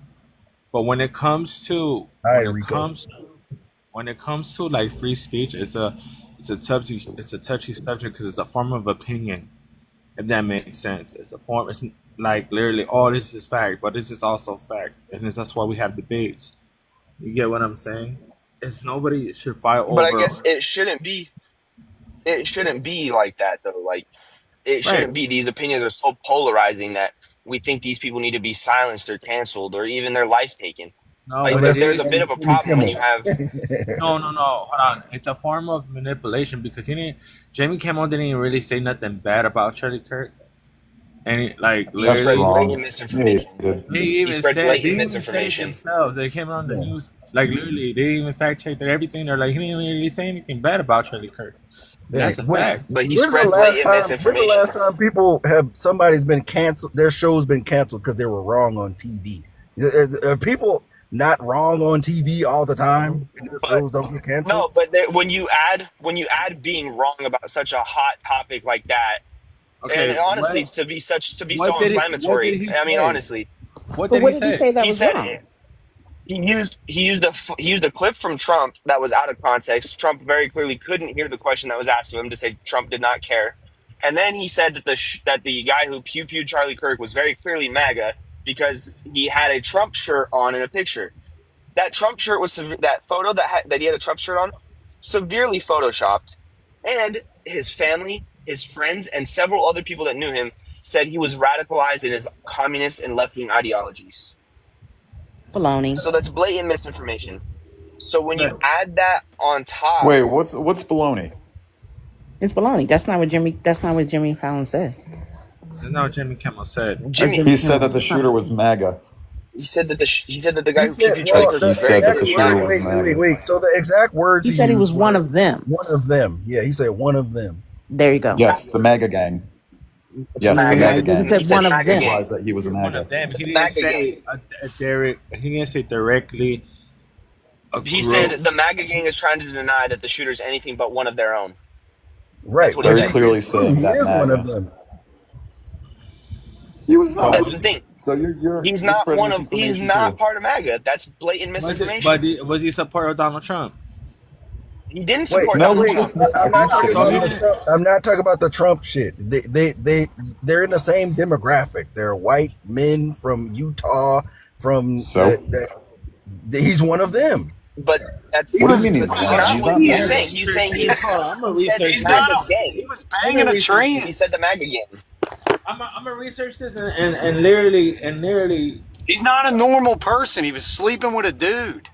S9: But
S1: Hi, Rico.
S9: when it comes to like free speech, it's a touchy subject because it's a form of opinion. If that makes sense, it's a form. It's like literally, oh, this is fact, but this is also fact, and that's why we have debates. You get what I'm saying? It's nobody should fight
S7: But I
S9: over.
S7: guess it shouldn't be. It shouldn't be like that though. Like it
S9: Right.
S7: shouldn't be. These opinions are so polarizing that we think these people need to be silenced or canceled or even their life taken.
S9: No,
S7: Like
S9: what it
S1: Unless
S7: there's
S1: they
S7: a
S9: is.
S7: bit
S1: see
S7: of a
S1: Jimmy
S7: problem when
S1: Kimmel.
S7: you have.
S9: No. Hold on. It's a form of manipulation because he didn't. Jamie Kimmel didn't even really say nothing bad about Charlie Kirk, and like
S7: He
S10: That's
S7: spread
S9: literally,
S7: blatant
S10: wrong. Yeah, you
S7: misinformation.
S10: did.
S9: they
S7: He
S9: even
S7: spread
S9: said they
S7: blatant
S9: even said it
S7: misinformation.
S9: themselves. They came on the
S1: Yeah.
S9: news, like literally, they even fact checked everything. They're like, he didn't really say anything bad about Charlie Kirk. That's a fact.
S7: But he spread blatant
S1: When's the last
S7: misinformation.
S1: time people have somebody's been canceled? Their show's been canceled because they were wrong on TV. Are people not wrong on TV all the time? And their
S7: But
S1: shows don't get canceled.
S7: no, but when you add being wrong about such a hot topic like that, and
S9: Okay,
S7: honestly, to be so
S9: what did
S7: inflammatory.
S9: he
S7: I mean,
S9: say?
S7: honestly,
S9: What
S11: But
S9: did
S11: what
S9: he
S11: did he
S9: say?
S11: say that
S7: he
S11: was
S7: said
S11: wrong?
S7: he used a clip from Trump that was out of context. Trump very clearly couldn't hear the question that was asked to him to say Trump did not care, and then he said that the guy who pew pewed Charlie Kirk was very clearly MAGA because he had a Trump shirt on in a picture. That Trump shirt was that photo that he had a Trump shirt on, severely photoshopped, and his family, his friends, and several other people that knew him said he was radicalized in his communist and left wing ideologies.
S11: Baloney.
S7: So that's blatant misinformation. So when you
S9: But
S7: add that on top,
S10: Wait, what's baloney?
S11: It's baloney. That's not what Jimmy Fallon said.
S9: that's not what Jimmy Kimmel said.
S11: Or
S7: Jimmy,
S11: Jimmy
S10: He said
S11: Kimmel.
S10: that the shooter was MAGA.
S7: he said that the guy
S1: He
S7: who pew
S1: said,
S7: pewed Charlie
S1: well,
S7: Kirk
S1: the
S10: He
S7: was very
S10: said that
S1: exact
S10: the
S7: clearly
S10: shooter
S1: word.
S7: MAGA.
S10: was MAGA.
S1: Wait. So the exact words
S11: He
S1: he
S11: said he was
S1: used
S11: one
S1: were
S11: of them.
S1: one of them. Yeah, he said one of them.
S11: There you go.
S10: Yes, the MAGA gang.
S7: It's
S10: Yes, the
S7: MAGA.
S10: MAGA
S11: He
S10: gang.
S7: He
S11: said
S7: said
S11: one of
S7: MAGA
S11: them.
S7: gang.
S10: Implies that he was a
S9: One
S10: MAGA.
S9: of them. He
S7: The
S9: didn't
S7: MAGA
S9: say
S7: gang.
S9: He didn't say directly a
S7: He
S9: group.
S7: said the MAGA gang is trying to deny that the shooter's anything but one of their own. That's
S1: Right,
S7: what he
S1: which
S10: Very
S7: said.
S10: clearly
S1: is true.
S10: saying
S1: He
S10: that
S1: is one of
S10: MAGA.
S1: them.
S10: He was
S9: But
S10: not.
S7: That's the thing.
S10: So you're
S7: He's
S10: you
S7: not
S10: spread
S7: one of. He's
S10: misinformation
S7: not
S10: too.
S7: part of MAGA. That's blatant misinformation.
S9: Was he supporter of Donald Trump?
S7: He didn't
S1: Wait,
S7: support
S10: No,
S7: Donald
S10: he
S1: wait.
S7: Trump.
S10: didn't.
S1: I'm not talking
S9: So
S1: about
S9: he
S1: the
S9: didn't.
S1: Trump. I'm not talking about the Trump shit. They're in the same demographic. They're white men from Utah.
S10: So
S1: He's one of them.
S7: But that's.
S10: what do you mean he's
S7: But he's
S10: one?
S7: not.
S10: He's
S7: What
S10: not
S7: he was
S10: MAGA.
S7: saying. He was saying he's.
S9: Hold on, I'm gonna
S7: He said
S9: research
S7: the
S8: He's
S9: this.
S7: MAGA
S8: not.
S7: gang.
S8: He was
S9: I'm
S8: banging
S9: gonna
S8: a
S9: research.
S7: He said the
S8: trans.
S7: MAGA gang.
S9: I'm gonna research this and literally.
S8: He's not a normal person. He was sleeping with a dude.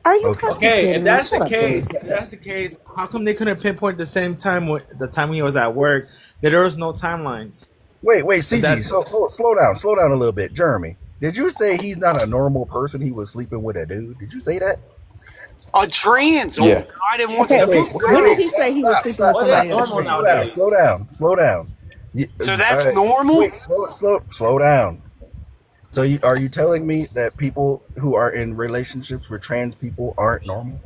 S11: Are you
S1: Okay.
S11: fucking
S9: Okay,
S11: kidding me? Shut up, dude.
S9: if that's the case, how come they couldn't pinpoint the same time the time he was at work? That there was no timelines.
S1: Wait,
S9: If
S1: CG.
S9: that's
S1: So slow down a little bit, Jeremy. Did you say he's not a normal person? He was sleeping with a dude. Did you say that?
S8: A trans old
S10: Yeah.
S8: guy that wants
S11: Okay,
S8: to
S1: Wait,
S8: be.
S11: when did he
S1: stop,
S11: say he was
S1: stop,
S11: sleeping
S1: stop,
S11: with
S9: What is
S11: somebody
S1: stop.
S11: else?
S9: normal
S1: Slow down,
S9: nowadays?
S1: slow down.
S8: So that's
S1: All right.
S8: normal.
S1: Wait, slow down. So are you telling me that people who are in relationships with trans people aren't normal?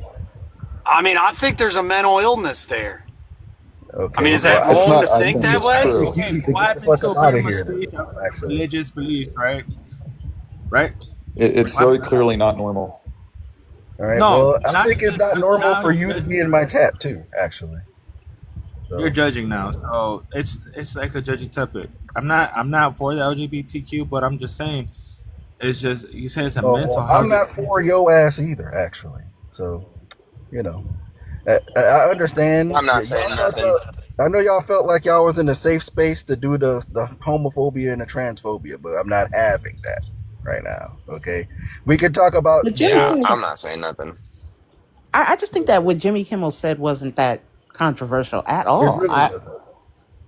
S8: I mean, I think there's a mental illness there.
S1: Okay.
S8: I mean, is that
S10: It's
S8: wrong
S10: not.
S8: to
S10: I
S8: think
S10: think
S8: that
S10: it's
S8: way?
S10: true.
S9: Okay,
S1: You need to
S9: what
S1: get the
S9: happened
S1: fuck
S9: to
S1: up out of
S9: freedom of
S1: here,
S9: speech
S1: then,
S9: of
S1: actually.
S9: religious belief, right? Right?
S10: It's very clearly not normal.
S1: All right.
S9: No,
S1: Well, I think it's not normal
S9: now
S1: for you to be in my tattoo, actually.
S9: you're
S1: So,
S9: judging now, so it's like a judging topic. I'm not for the LGBTQ, but I'm just saying it's just you say it's a mental
S1: well, I'm
S9: health.
S1: not for your ass either, actually. So, you know, I understand.
S7: I'm not
S1: that
S7: saying
S1: y'all
S7: nothing.
S1: I know y'all felt like y'all was in a safe space to do the homophobia and the transphobia, but I'm not having that right now. Okay, we could talk about
S11: But Jimmy
S7: Yeah,
S11: Kimmel,
S7: I'm not saying nothing.
S11: I just think that what Jimmy Kimmel said wasn't that controversial at
S1: it
S11: all.
S1: really wasn't.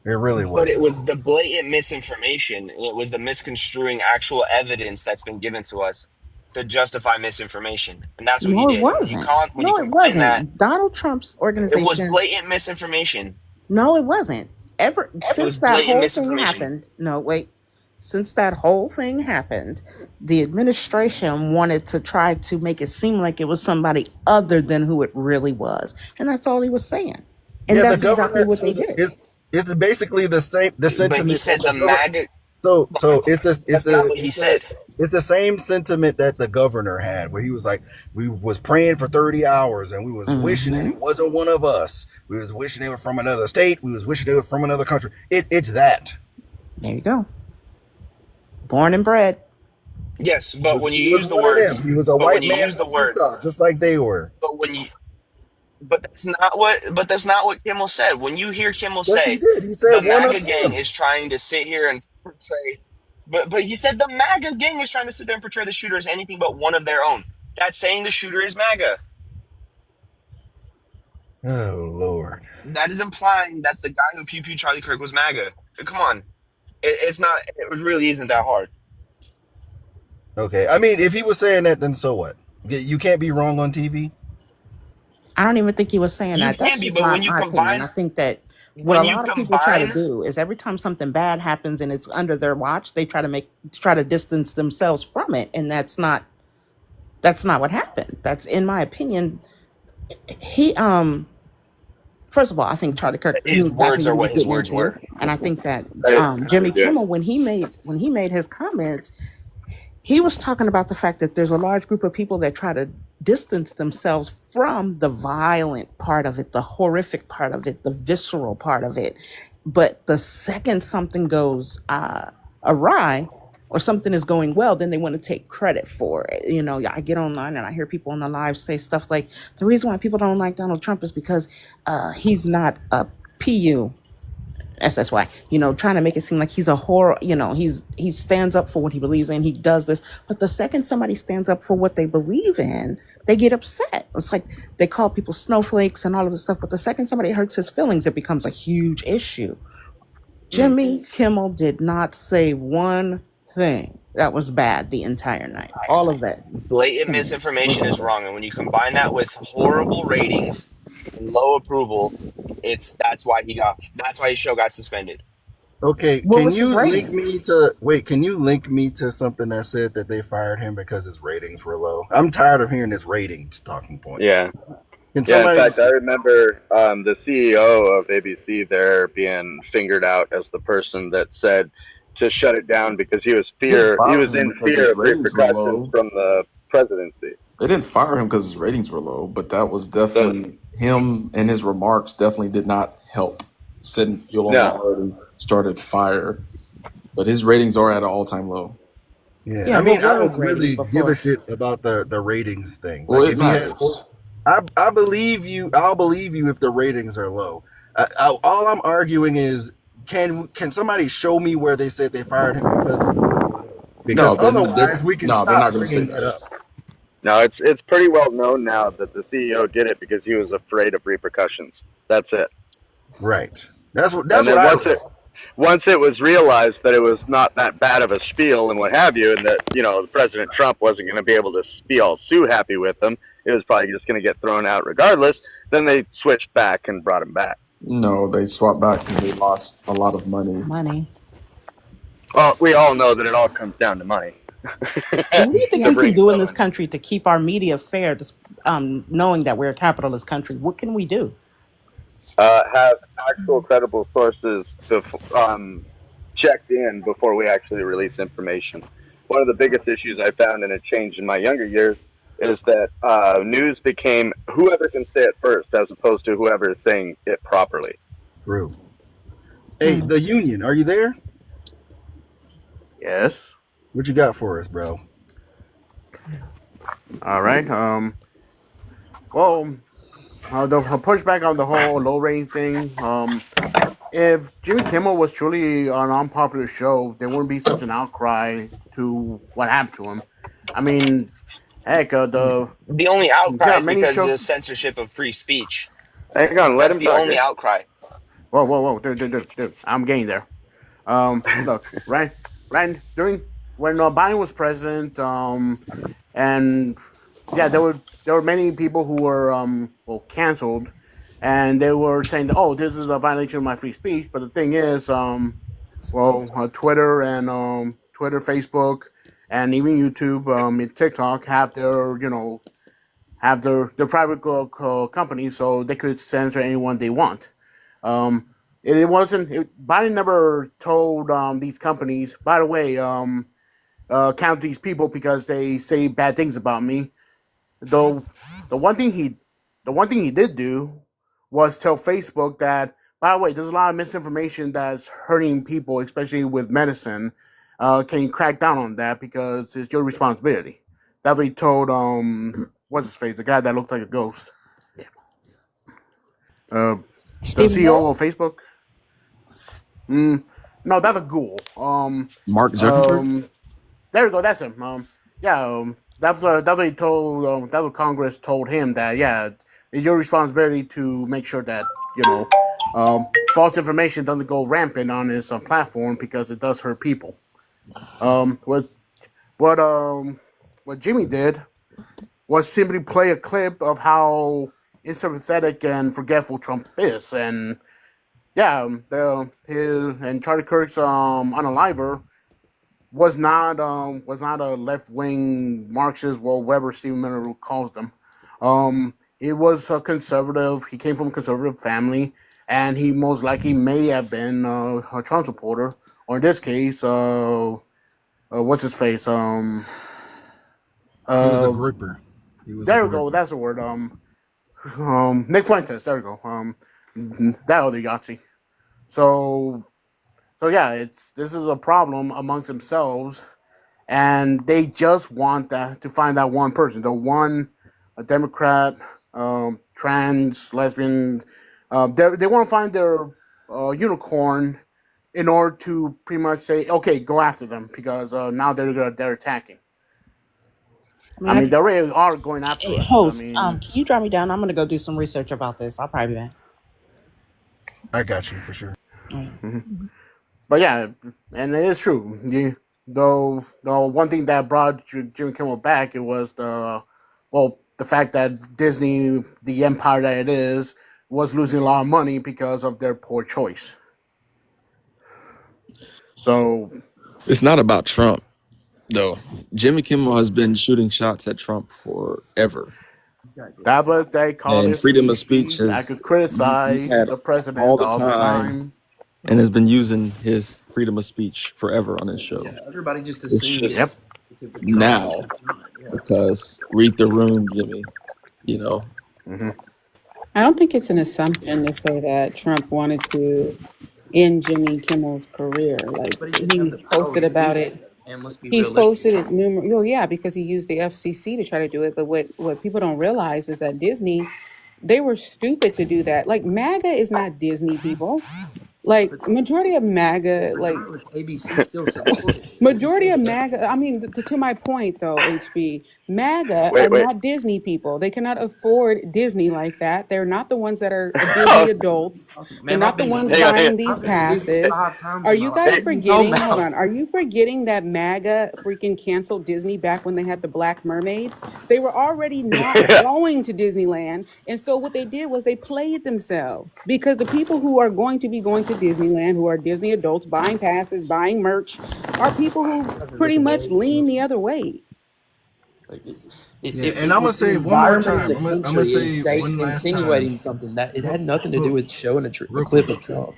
S1: It really
S7: But it
S1: wasn't.
S7: was the blatant misinformation. And it was the misconstruing actual evidence that's been given to us to justify misinformation, and that's what he
S11: No, it
S7: did.
S11: wasn't.
S7: When you
S11: No, it
S7: combine that,
S11: wasn't. Donald Trump's
S7: it was
S11: organization.
S7: blatant misinformation.
S11: No, it wasn't. Ever
S7: It
S11: since
S7: was
S11: that
S7: blatant
S11: whole thing
S7: misinformation.
S11: happened. No, wait. Since that whole thing happened, the administration wanted to try to make it seem like it was somebody other than who it really was, and that's all he was saying. And
S1: Yeah, the
S11: that's exactly
S1: government
S11: what they did.
S1: is basically the same. The
S7: But he
S1: sentiment.
S7: said the MAGA.
S1: So
S7: But that's not what he said.
S1: it's the same sentiment that the governor had, where he was like, we was praying for 30 hours and we was wishing that it wasn't one of us. We was wishing it was from another state. We was wishing it was from another country. It's that.
S11: There you go. Born and bred.
S7: Yes, but when you
S1: He was
S7: use the
S1: one of
S7: words,
S1: them. He was a
S7: but
S1: white
S7: when you
S1: man
S7: use the
S1: from
S7: words,
S1: Utah, just like they were.
S7: but when you, but that's not what Kimmel said. When you hear Kimmel
S1: Yes, he
S7: say
S1: did. He
S7: the
S1: said one
S7: MAGA
S1: of
S7: gang
S1: them.
S7: is trying to sit here and portray, but he said the MAGA gang is trying to sit there and portray the shooter as anything but one of their own. That's saying the shooter is MAGA.
S1: Oh Lord.
S7: That is implying that the guy who pew pew Charlie Kirk was MAGA. Come on, it's not. It really isn't that hard.
S1: Okay. I mean, if he was saying that, then so what? You can't be wrong on TV.
S11: I don't even think he was saying
S7: You
S11: that.
S7: can
S11: That's
S7: be,
S11: just
S7: but
S11: my opinion. I think that what a
S7: when you
S11: lot of people try to
S7: combine,
S11: do is every time something bad happens and it's under their watch, they try to distance themselves from it, and that's not what happened. That's in my opinion. He First of all, I think Charlie Kirk knew
S7: his
S11: exactly
S7: words
S11: what
S7: are
S11: he was
S7: what his
S11: getting
S7: words
S11: into,
S7: were.
S11: and I think that
S12: I
S11: Jimmy
S12: yeah.
S11: Kimmel, when he made his comments, he was talking about the fact that there's a large group of people that try to distance themselves from the violent part of it, the horrific part of it, the visceral part of it. But the second something goes awry or something is going well, then they want to take credit for it. You know, I get online and I hear people on the live say stuff like, the reason why people don't like Donald Trump is because he's not a PU. SSY, you know, trying to make it seem like he's a horror, you know, he stands up for what he believes in, he does this. But the second somebody stands up for what they believe in, they get upset. It's like they call people snowflakes and all of this stuff, but the second somebody hurts his feelings, it becomes a huge issue. Jimmy Kimmel did not say one thing that was bad the entire night. All of that
S7: Blatant
S11: was
S7: misinformation is
S11: okay.
S7: wrong, and when you combine that with horrible ratings and low approval, that's why his show got suspended.
S1: Okay,
S11: What
S1: can
S11: was his
S1: you link me
S11: ratings?
S1: to Can you link me to something that said that they fired him because his ratings were low? I'm tired of hearing this ratings talking point.
S12: Yeah.
S1: Can
S12: Yeah, in
S1: somebody?
S12: fact, I remember the CEO of ABC there being fingered out as the person that said to shut it down because he was
S13: They didn't fire
S12: in
S13: him because
S12: fear
S13: his
S12: of
S13: ratings were
S12: repercussions
S13: low.
S12: from the presidency.
S13: They didn't fire him because his ratings were low, but that was
S12: So,
S13: definitely him, and his remarks definitely did not help setting fuel on the
S12: no,
S13: fire and started fire. But his ratings are at an all-time low.
S1: Yeah,
S11: Yeah,
S1: I
S11: what
S1: mean, I
S11: were his
S1: don't
S11: ratings
S1: really give a
S11: before?
S1: shit about the ratings thing.
S13: Well,
S1: Like,
S13: it
S1: if he had,
S13: matters.
S1: I believe you. I'll believe you if the ratings are low. All I'm arguing is, can somebody show me where they said they fired him because the ratings were low?
S13: No,
S1: Because otherwise, we can
S13: they're not
S1: stop
S13: going to say
S1: bringing that
S13: that.
S1: up.
S12: no, it's pretty well known now that the CEO did it because he was afraid of repercussions. That's it.
S1: Right. That's what
S12: And then
S1: I read.
S12: once it was realized that it was not that bad of a spiel and what have you, and that President Trump wasn't going to be able to be all Sue happy with him, it was probably just going to get thrown out regardless. Then they switched back and brought him back.
S13: No, they swapped back because they lost a lot of money.
S11: Money.
S12: Well, we all know that it all comes down to money.
S11: What do you think
S12: To
S11: we can
S12: bring
S11: do in this
S12: someone,
S11: country to keep our media fair, knowing that we're a capitalist country? What can we do?
S12: have actual credible sources checked in before we actually release information. One of the biggest issues I found, and it changed in my younger years, is that news became whoever can say it first as opposed to whoever is saying it properly.
S1: True. Hey, the union, are you there?
S14: Yes.
S1: What you got for us, bro?
S14: All right. Well, the pushback on the whole low rating thing. If Jimmy Kimmel was truly an unpopular show, there wouldn't be such an outcry to what happened to him. I mean, heck,
S7: The only outcry
S14: yeah,
S7: is
S14: many
S7: because of
S14: shows.
S7: the censorship of free speech.
S12: Hang on, let
S7: That's
S12: him
S7: the
S12: talk
S7: only
S12: here.
S7: outcry.
S14: Whoa, dude, I'm getting there. Look, right, during when Biden was president, and yeah, there were many people who were canceled, and they were saying that, oh, this is a violation of my free speech. But the thing is, Twitter and Facebook, and even YouTube, and TikTok have their private companies, so they could censor anyone they want. It wasn't. Biden never told these companies, by the way, count these people because they say bad things about me. Though the one thing he did do was tell Facebook that, by the way, there's a lot of misinformation that's hurting people, especially with medicine. Can you crack down on that because it's your responsibility? That what he told what's his face, the guy that looked like a ghost. The
S11: Stephen
S14: CEO
S11: Bull?
S14: of Facebook. No, that's a ghoul.
S13: Mark Zuckerberg?
S14: There you go. That's him. That's what he told. That's what Congress told him, that yeah, it's your responsibility to make sure that false information doesn't go rampant on his platform because it does hurt people. What what Jimmy did was simply play a clip of how unsympathetic and forgetful Trump is, and yeah, and Charlie Kirk's Unaliver was not a left wing Marxist, well, whatever Stephen Miller calls them. It was a conservative. He came from a conservative family, and he most likely may have been a Trump supporter, or in this case, what's his face?
S13: He was a grouper.
S14: There we go. That's the word. Nick Fuentes. There we go. That other Yahtzee. So yeah, this is a problem amongst themselves, and they just want that to find that one person, a Democrat, trans, lesbian. They want to find their unicorn in order to pretty much say, okay, go after them, because now they're attacking. I mean, they already are going after us.
S11: Host,
S14: I mean,
S11: can you drop me down? I'm gonna go do some research about this. I'll probably be back.
S13: I got you for sure.
S14: But yeah, and it is true. The one thing that brought Jimmy Kimmel back, it was the fact that Disney, the empire that it is, was losing a lot of money because of their poor choice. So
S15: it's not about Trump, though. Jimmy Kimmel has been shooting shots at Trump forever.
S14: Exactly. That's what they call
S15: and
S14: it.
S15: Freedom of speech is
S14: I could criticize the president
S15: all the time, and has been using his freedom of speech forever on his show.
S16: Yeah, everybody just assumes.
S14: Yep.
S15: Now, because read the room, Jimmy. You know.
S14: Mm-hmm.
S17: I don't think it's an assumption to say that Trump wanted to end Jimmy Kimmel's career. Like
S16: But he didn't have
S17: he's
S16: the power
S17: posted
S16: to
S17: about
S16: do
S17: it.
S16: that, and let's be
S17: He's
S16: realistic.
S17: posted it numerous. Well, yeah, because he used the FCC to try to do it. But what people don't realize is that Disney, they were stupid to do that. Like MAGA is not Disney, people. Like majority of MAGA, like
S16: ABC still supported it.
S17: majority of MAGA. I mean, to my point though, HB, MAGA are
S12: Wait.
S17: not Disney people. They cannot afford Disney like that. They're not the ones that are Disney adults. They're
S16: Ma'am,
S17: not
S16: I've
S17: the
S16: been
S17: ones
S12: Hang on,
S17: buying these
S16: I've been to Disney
S17: passes.
S16: 5 times
S17: Are
S16: in my
S17: you
S16: life.
S17: guys
S16: What do you know
S17: forgetting? Hold
S16: about?
S17: on. Are you forgetting that MAGA freaking canceled Disney back when they had the Black Mermaid? They were already not going to Disneyland, and so what they did was they played themselves, because the people who are going to be going to Disneyland, who are Disney adults buying passes, buying merch, are people who pretty much lean the other way.
S16: Like
S13: And I'm gonna say
S16: the
S13: one more
S16: environment
S13: time.
S16: in the
S13: I'm gonna
S16: country is
S13: say one last
S16: insinuating
S13: time.
S16: something that it had nothing to do with showing a clip of Trump.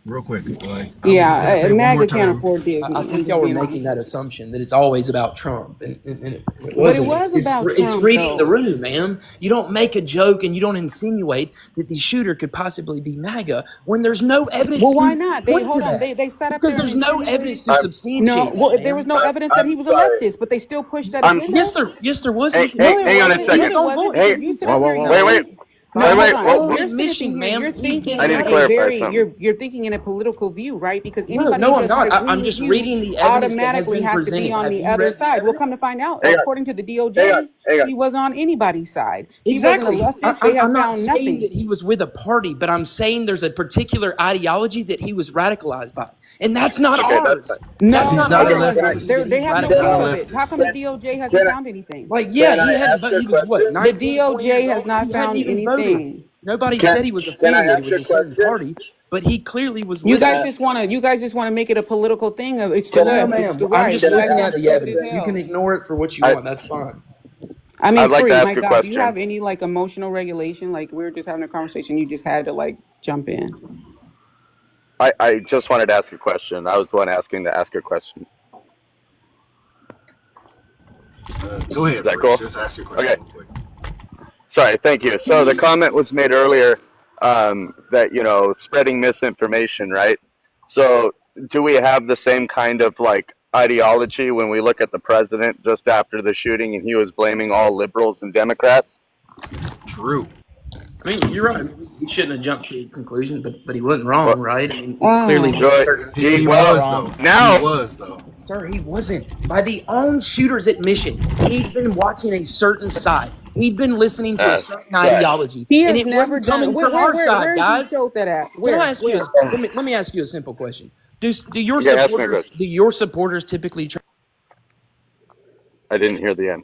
S13: Real quick. Like, I'm just gonna
S17: Yeah,
S13: say one more
S17: MAGA can't
S13: time.
S17: afford
S16: I
S17: Disney. I'm
S16: think
S17: just
S16: y'all were
S17: being honest
S16: making that
S17: with you.
S16: assumption that it's always about Trump, and it
S17: But it
S16: wasn't.
S17: was about
S16: It's
S17: Trump,
S16: reading the
S17: though.
S16: room, ma'am. You don't make a joke and you don't insinuate that the shooter could possibly be MAGA when there's no evidence
S17: Well, why
S16: to
S17: not?
S16: point to that.
S17: They sat up
S16: Because
S17: there and
S16: there's no
S17: insinuated.
S16: evidence to
S12: I'm
S17: No,
S16: substantiate
S17: well,
S16: that,
S17: there was
S16: ma'am.
S17: no evidence that
S12: I'm
S17: he was a
S12: sorry.
S17: leftist, but they still pushed that
S12: I'm
S17: agenda.
S16: Yes, there was.
S12: Hey,
S16: He
S17: No, there
S12: hang on a
S17: wasn't.
S16: in
S17: No,
S12: second.
S16: his
S17: there
S16: own
S17: wasn't,
S16: voice.
S12: Hey,
S17: because you sit up here.
S14: whoa.
S17: You're
S12: wait.
S17: No,
S16: By
S12: Wait,
S17: hold
S16: his
S12: wait.
S17: on.
S12: Whoa.
S17: You're
S16: own
S17: sitting up
S16: admission,
S17: here.
S16: ma'am,
S17: You're
S16: he
S17: thinking
S12: I need
S17: in
S12: to
S16: had
S17: a
S12: clarify
S17: very.
S12: something.
S17: You're thinking in a political view, right? Because
S16: no,
S17: anybody who
S16: I'm
S17: does not
S16: not.
S17: agree
S16: I'm
S17: with
S16: just
S17: you
S16: reading the evidence that has
S17: automatically
S16: been
S17: have to be
S16: presented.
S17: on
S16: Have
S17: the
S16: you
S17: other
S16: read the
S17: side. We'll come to
S16: evidence?
S17: find out,
S12: Hang on.
S17: according to the
S12: Hang on.
S17: DOJ,
S12: Hang on.
S17: he wasn't on anybody's side. He wasn't a
S16: Exactly.
S17: leftist. They have
S16: I'm not
S17: found
S16: saying that
S17: nothing.
S16: he was with a party, but I'm saying there's a particular ideology that he was radicalized by, and that's not
S12: Okay, that's fine.
S16: ours. That's
S17: No,
S13: He's
S16: not
S17: no,
S13: not a
S17: he
S16: our
S17: wasn't.
S16: ideology
S13: leftist.
S16: that
S17: They
S16: he's
S17: have no
S13: He's not
S17: proof
S13: a
S17: of
S16: radicalized
S17: it.
S16: by.
S17: How come the
S13: leftist.
S17: DOJ hasn't
S12: Can I,
S17: found anything?
S16: Like, yeah,
S12: can I
S16: he had,
S12: ask
S16: but
S12: a
S16: he was what,
S12: question?
S17: The
S16: 19, 20 years
S17: DOJ has
S16: old?
S17: not
S16: He hadn't
S17: found
S16: even voted.
S17: anything.
S16: Nobody
S12: Can
S16: said he was
S12: Can I
S16: affiliated
S12: ask
S16: with
S12: a
S16: a certain
S12: question?
S16: party, but he clearly was
S17: You guys
S16: listening.
S17: just want to. You guys just want to make it a political thing of it's the
S12: Can I?
S16: No,
S17: left, it's
S16: ma'am.
S17: the
S16: I'm
S17: right.
S16: just
S17: You
S12: Can I
S17: guys
S16: looking
S12: ask
S16: at
S17: sound
S12: a
S16: the
S17: stupid as
S16: evidence. You
S12: question?
S16: can
S17: hell.
S16: ignore it for what you
S12: I
S16: want. That's fine.
S17: I mean,
S12: I'd like to
S17: free. My
S12: ask a
S17: God, do you
S12: question.
S17: have any like emotional regulation? Like we were just having a conversation. You just had to like jump in.
S12: I just wanted to ask a question. I was the one asking to ask a question.
S13: Go
S12: Is
S13: ahead,
S12: that
S13: Free.
S12: cool?
S13: Just ask your
S12: Okay.
S13: question real quick.
S12: Sorry. Thank you. So the comment was made earlier that spreading misinformation, right? So do we have the same kind of like ideology when we look at the president just after the shooting and he was blaming all liberals and Democrats?
S13: True.
S16: I mean, you're right. I mean, he shouldn't have jumped to a conclusion, but he wasn't
S12: Well,
S16: wrong, right? I mean, he clearly
S17: Oh,
S16: made
S12: good.
S16: certain
S13: He
S12: Well,
S16: opinions
S13: was
S16: wrong.
S13: though. He
S12: now,
S13: was though.
S16: Sir, he wasn't. By the own shooter's admission, he'd been watching a certain side. He'd been listening to a certain
S12: sorry.
S16: ideology,
S17: he
S16: and
S17: has
S16: it
S17: never
S16: wasn't
S17: done.
S16: coming from our side,
S17: Where has he
S16: guys.
S17: showed that at?
S16: Can I
S17: Where?
S16: ask you?
S17: Where?
S16: Let me ask you a simple question. Do your
S12: You can ask me a
S16: supporters
S12: question.
S16: do your supporters typically try?
S12: I didn't hear the end.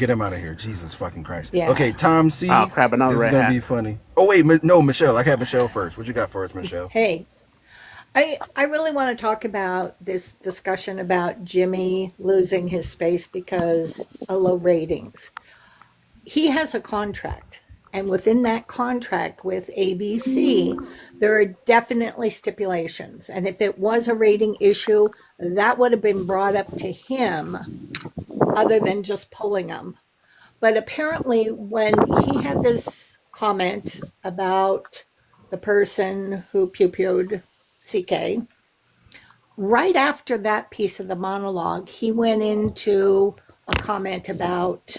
S18: get him out of here. Jesus fucking Christ.
S17: Yeah.
S18: Okay, Tom C.
S14: Oh crap! Another
S18: This is
S14: red
S18: gonna
S14: hat.
S18: be funny. Oh wait, no, Michelle. I got Michelle first. What you got for us, Michelle?
S19: Hey, I really want to talk about this discussion about Jimmy losing his space because of low ratings. He has a contract, and within that contract with ABC, there are definitely stipulations. And if it was a rating issue, that would have been brought up to him other than just pulling them. But apparently, when he had this comment about the person who pew-pewed CK, right after that piece of the monologue, he went into a comment about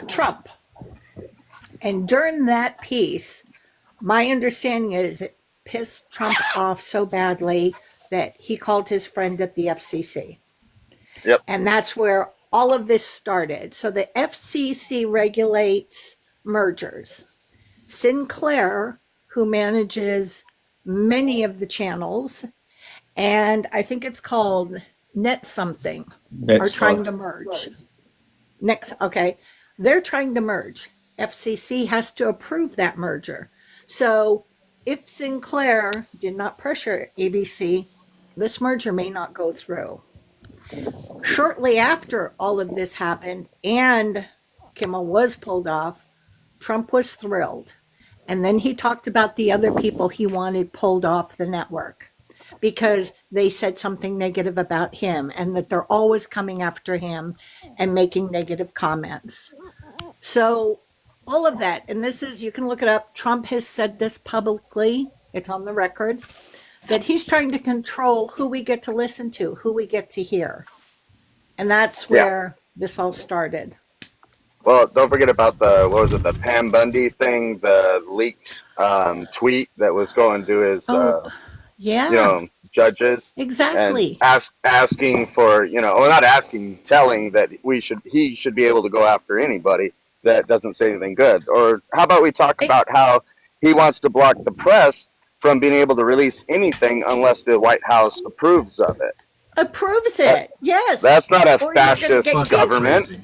S19: Trump. And during that piece, my understanding is it pissed Trump off so badly that he called his friend at the FCC.
S12: Yep.
S19: And that's where all of this started. So the FCC regulates mergers. Sinclair, who manages many of the channels, and I think it's called Net something, are trying to merge. Next, okay. They're trying to merge. FCC has to approve that merger. So if Sinclair did not pressure ABC, this merger may not go through. Shortly after all of this happened and Kimmel was pulled off, Trump was thrilled. And then he talked about the other people he wanted pulled off the network because they said something negative about him and that they're always coming after him and making negative comments. So all of that, and this is, you can look it up. Trump has said this publicly. It's on the record that he's trying to control who we get to listen to, who we get to hear. And that's where this all started.
S12: Well, don't forget about the Pam Bundy thing, the leaked tweet that was going to his, judges.
S19: Exactly.
S12: And asking for, or not asking, telling that he should be able to go after anybody that doesn't say anything good. Or how about we talk about how he wants to block the press from being able to release anything unless the White House approves of it.
S19: Approves it, yes.
S12: That's not a fascist government.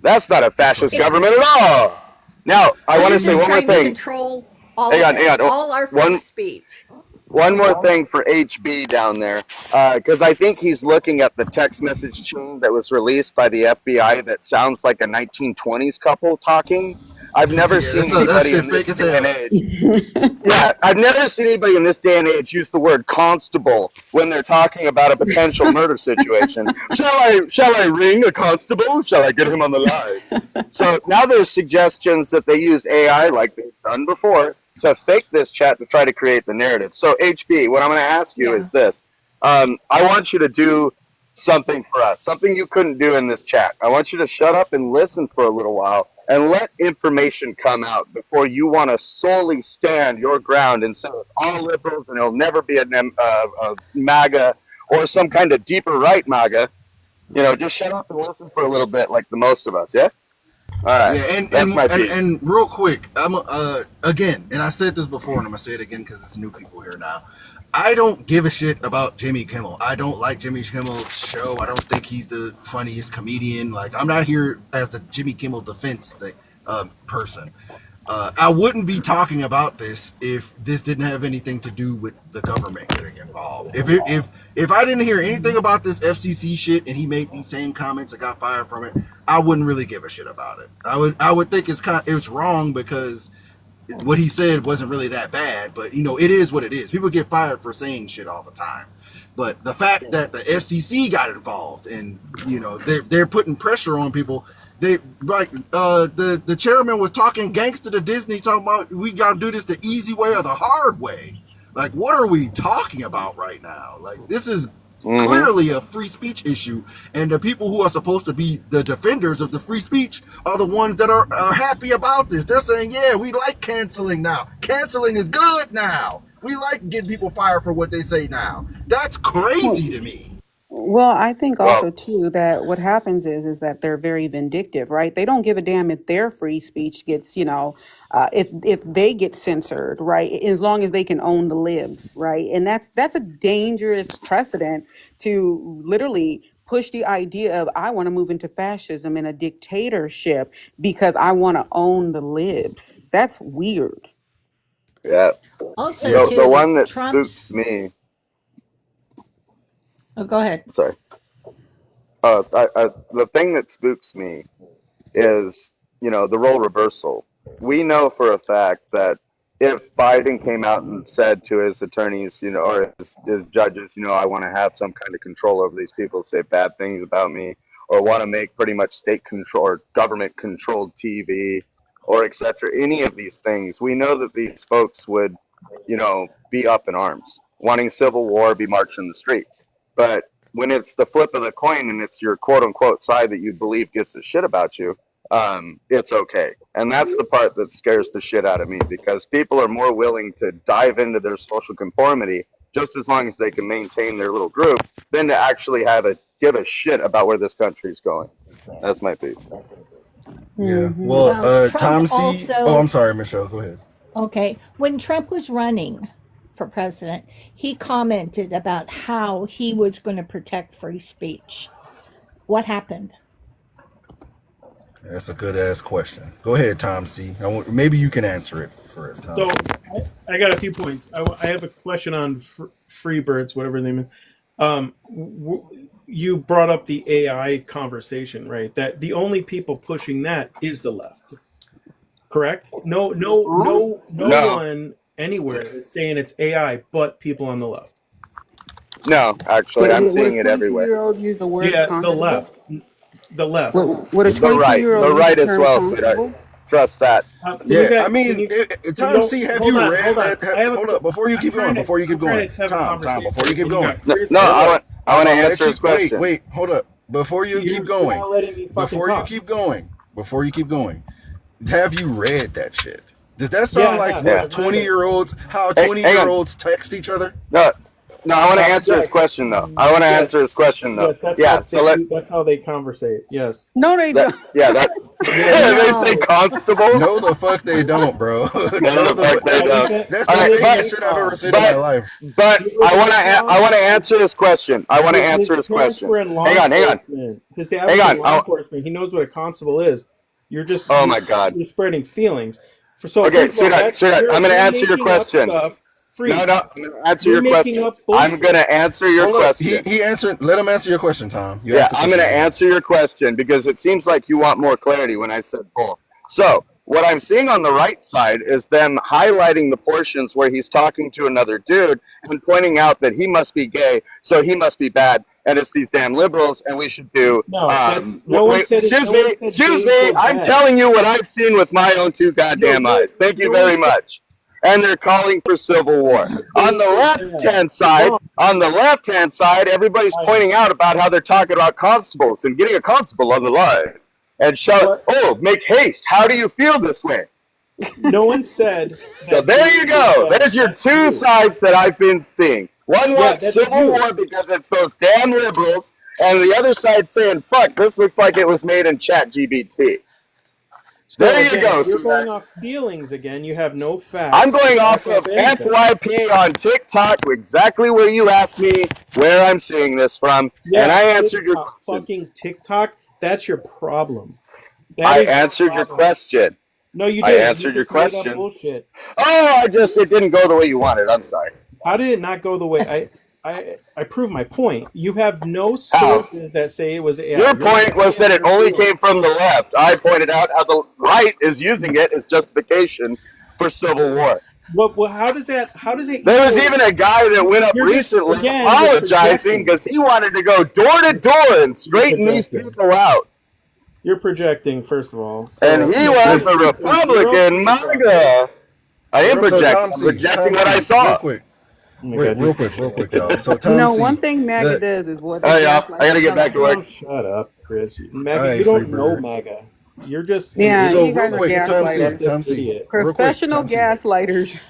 S12: That's not a fascist government at all. Now, I want to say one more thing.
S19: Control all our free speech.
S12: One more thing for HB down there, because I think he's looking at the text message chain that was released by the FBI that sounds like a 1920s couple talking. I've never seen anybody in this day and age. I've never seen anybody in this day and age use the word constable when they're talking about a potential murder situation. Shall I ring a constable? Shall I get him on the line? So now there's suggestions that they use AI like they've done before to fake this chat to try to create the narrative. So HB, what I'm going to ask you is this. I want you to do something for us, something you couldn't do in this chat. I want you to shut up and listen for a little while and let information come out before you want to solely stand your ground and say it's all liberals and it'll never be a MAGA or some kind of deeper right MAGA. Just shut up and listen for a little bit like the most of us, yeah? All right.
S18: Yeah,
S12: that's my piece.
S18: And real quick, I'm again, and I said this before, and I'm gonna say it again because it's new people here now. I don't give a shit about Jimmy Kimmel. I don't like Jimmy Kimmel's show. I don't think he's the funniest comedian. Like, I'm not here as the Jimmy Kimmel defense person. I wouldn't be talking about this if this didn't have anything to do with the government getting involved. If I didn't hear anything about this FCC shit and he made these same comments and got fired from it, I wouldn't really give a shit about it. I would think it's wrong because what he said wasn't really that bad, but it is what it is. People get fired for saying shit all the time. But the fact that the FCC got involved and they're putting pressure on people. They the chairman was talking gangster to Disney, talking about we gotta do this the easy way or the hard way. Like, what are we talking about right now? Like, this is clearly a free speech issue, and the people who are supposed to be the defenders of the free speech are the ones that are happy about this. They're saying, yeah, we like canceling now. Canceling is good now. We like getting people fired for what they say now. That's crazy to me.
S17: Well, I think also too that what happens is that they're very vindictive, right? They don't give a damn if their free speech gets, if they get censored, right? As long as they can own the libs, right? And that's a dangerous precedent to literally push the idea of I want to move into fascism and a dictatorship because I want to own the libs. That's weird.
S12: Yeah.
S19: Also,
S12: the one that spooks me.
S19: Oh, go ahead.
S12: Sorry. The thing that spooks me is, the role reversal. We know for a fact that if Biden came out and said to his attorneys, or his judges, I want to have some kind of control over these people, say bad things about me, or want to make pretty much state control or government controlled TV or etc. Any of these things, we know that these folks would, be up in arms, wanting civil war, be marching the streets. But when it's the flip of the coin and it's your quote unquote side that you believe gives a shit about you, it's okay. And that's the part that scares the shit out of me, because people are more willing to dive into their social conformity just as long as they can maintain their little group than to actually give a shit about where this country is going. That's my piece.
S1: Yeah.
S19: Well,
S1: Well,
S19: Trump
S1: Tom C.
S19: also.
S1: Oh, I'm sorry, Michelle. Go ahead.
S19: Okay. When Trump was running for president, he commented about how he was going to protect free speech. What happened?
S1: That's a good ass question. Go ahead, Tom C. Maybe you can answer it for us, Tom
S20: So
S1: C.
S20: I got a few points. I have a question on Freebirds, whatever their name is. You brought up the AI conversation, right? That the only people pushing that is the left, correct? No one anywhere is saying it's AI, but people on the left.
S12: No, actually, I'm
S17: Would
S12: seeing
S17: a
S12: it everywhere.
S17: 22-year-old use the word
S20: Yeah,
S17: constable?
S20: the left.
S17: Would a
S12: The right
S17: 22-year-old use
S12: right
S17: the
S12: as
S17: term
S12: well,
S17: constable?
S12: sweetheart. Trust that.
S1: Yeah, I mean, Tom C. Have
S20: hold
S1: you
S20: on,
S1: read
S20: hold on.
S1: that? Hold up, before you
S20: I'm
S1: keep
S20: trying
S1: going. Before you keep going,
S20: to have a
S1: Tom.
S20: conversation.
S1: Before you keep going.
S12: No, I want to
S1: I'll let
S12: answer his question.
S1: Wait, hold up. Before you
S20: You're
S1: keep going.
S20: not letting me fucking
S1: Before you
S20: talk.
S1: keep going. Have you read that shit? Does that
S20: Yeah,
S1: sound
S20: I
S1: like
S20: have.
S1: what
S20: I've read it.
S1: 20-year-olds? How
S12: Hang
S1: 20-year-olds text each other?
S12: No, I want to answer his
S20: Yes.
S12: question though. I want to
S20: Yes.
S12: answer his question though.
S20: Yes, that's
S12: Yeah,
S20: that's how they conversate. Yes.
S17: No, they don't.
S12: they say constable.
S1: No, the fuck they don't, bro.
S12: No, the fuck they don't.
S1: That's the
S12: All right,
S1: biggest shit I've ever seen in my life.
S12: But I want to answer his question. I want to answer his
S20: parents
S12: question.
S20: were in law
S12: Hang on.
S20: enforcement. His dad was in law enforcement. He knows what a constable is. You're just
S12: Oh my God.
S20: You're spreading feelings.
S12: Okay, sweetheart, I'm going to answer your question. No, I'm going to answer your question. I'm going to answer your question.
S1: He answered. Let him answer your question, Tom.
S12: I'm going to answer your question because it seems like you want more clarity when I said bull. So what I'm seeing on the right side is them highlighting the portions where he's talking to another dude and pointing out that he must be gay, so he must be bad, and it's these damn liberals, and we should do. Excuse me. I'm telling you what I've seen with my own two goddamn eyes. Thank you very much. And they're calling for civil war. On the left-hand side, everybody's pointing out about how they're talking about constables and getting a constable on the line. And shout, "Oh, make haste! How do you feel this way?"
S20: No one said.
S12: So there you go. There's your two sides that I've been seeing. One wants civil war because it's those damn liberals, and the other side saying, "Fuck, this looks like it was made in ChatGPT."
S20: So
S12: there
S20: again,
S12: you go.
S20: You're going off feelings again. You have no facts.
S12: I'm going off of FYP on TikTok, exactly where you asked me where I'm seeing this from, and I answered your question.
S20: Fucking TikTok. That's your problem.
S12: I answered your question.
S20: No, you didn't.
S12: I answered your question.
S20: Bullshit.
S12: Oh, it didn't go the way you wanted. I'm sorry.
S20: How did it not go the way I proved my point? You have no sources that say it was AI.
S12: Your point was that it only came from the left. I pointed out how the right is using it as justification for civil war.
S20: Well, how does it?
S12: There was even a guy that went up recently apologizing because he wanted to go door to door and straighten these people out.
S20: You're projecting, first of all.
S12: And he was a Republican MAGA. I am projecting. I'm projecting what I saw.
S1: Real quick. Real quick, y'all. So Tom C.
S17: One thing MAGA does is what.
S12: I got to get back to work.
S20: Oh, shut up, Chris. MAGA, you don't know MAGA. You're just
S17: you guys are
S1: gaslighters. Tom C.
S17: Professional gaslighters.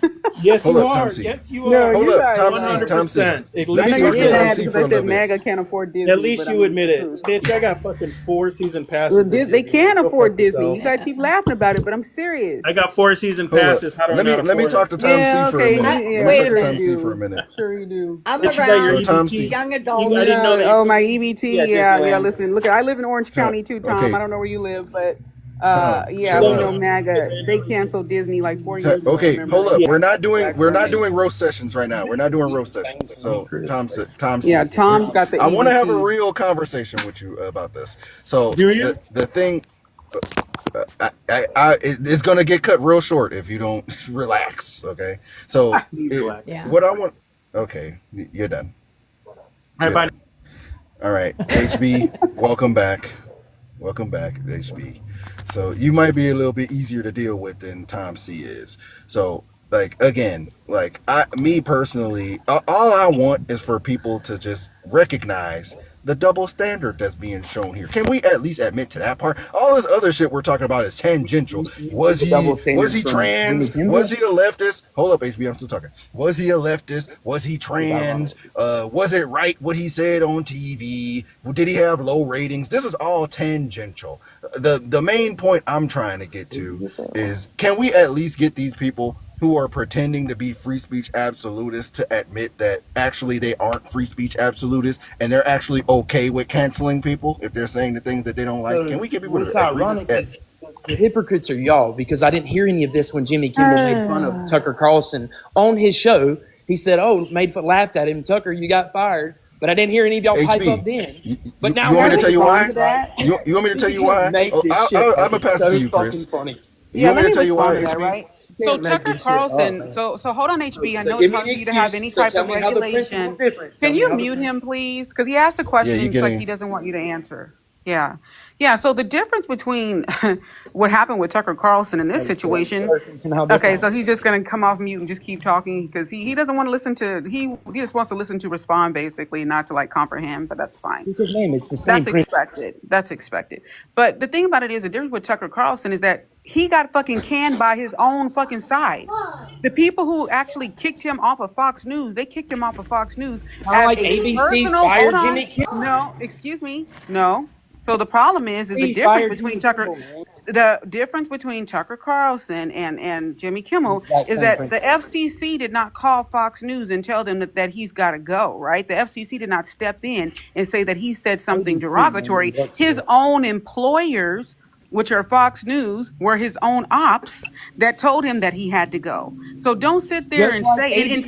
S20: Yes, you are.
S1: Tom C.
S20: Yes, you are.
S1: Hold up, Tom C.
S20: 100%.
S1: Let me talk to Tom C for a little bit.
S17: MAGA can't afford Disney.
S20: At least you admit it. Bitch, I got fucking 4 season passes.
S17: They can't afford Disney. You guys keep laughing about it, but I'm serious.
S20: I got 4 season passes. How do
S1: Let me talk to Tom C for a minute.
S19: Wait a
S1: minute. Tom C for a minute.
S17: Sure you do.
S19: I'm around
S1: Tom C.
S19: young adults.
S17: Oh, my EBT. Yeah. Listen, look, I live in Orange County too, Tom. I don't know where you live, but we know MAGA. They canceled Disney like 4 years ago.
S1: Okay, hold up. We're not doing roast sessions right now. We're not doing roast sessions. So Tom C.
S17: Yeah, Tom's got the.
S1: I want to have a real conversation with you about this. So the thing, it's gonna get cut real short if you don't relax. Okay, so what I want. Okay, you're done.
S20: All right, bye.
S18: All right, HB, welcome back. Welcome back, HB. So you might be a little bit easier to deal with than Tom C is. So, like, again, like me personally, all I want is for people to just recognize the double standard that's being shown here. Can we at least admit to that part? All this other shit we're talking about is tangential. Was
S16: The double
S18: he
S16: standards from Jimmy
S18: trans?
S16: Kimmel?
S18: Was he a leftist? Hold up, HB, I'm still talking. Was he a leftist? Was he trans? Was it right what he said on TV? Did he have low ratings? This is all tangential. The main point I'm trying to get to is, can we at least get these people who are pretending to be free speech absolutists to admit that actually they aren't free speech absolutists and they're actually okay with canceling people if they're saying the things that they don't like? Can we get people
S16: What's
S18: to agree
S16: ironic
S18: with
S16: is the hypocrites are y'all, because I didn't hear any of this when Jimmy Kimmel made fun of Tucker Carlson on his show. He said, laughed at him. Tucker, you got fired. But I didn't hear any of y'all pipe up then. But now
S18: you want me to tell you why?
S16: That?
S18: You want me to tell you why?
S16: Make this shit
S18: I'm gonna pass it to you,
S16: fucking
S18: Chris.
S16: funny.
S18: You want me to tell you why,
S17: respond to that,
S18: HB?
S17: right? So Tucker Carlson, so hold on, HB. I know it's hard for you to have any type of regulation. Can you mute him, please? Because he asked a question it's like he doesn't want you to answer. Yeah. So the difference between what happened with Tucker Carlson in this situation. Okay, so he's just going to come off mute and just keep talking because he doesn't want to listen to. He just wants to listen to respond, basically, not to like comprehend. But that's fine.
S16: Because it's the same.
S17: That's expected. That's expected. But the thing about it is, the difference with Tucker Carlson is that he got fucking canned by his own fucking side. The people who actually kicked him off of Fox News, they kicked him off of Fox News.
S16: Like ABC fired Jimmy Kimmel.
S17: No, excuse me. No. So the problem is the difference between Tucker Carlson and Jimmy Kimmel is that the FCC did not call Fox News and tell them that he's got to go, right? The FCC did not step in and say that he said something derogatory. His own employers, which are Fox News, were his own ops that told him that he had to go. So don't sit there and say, and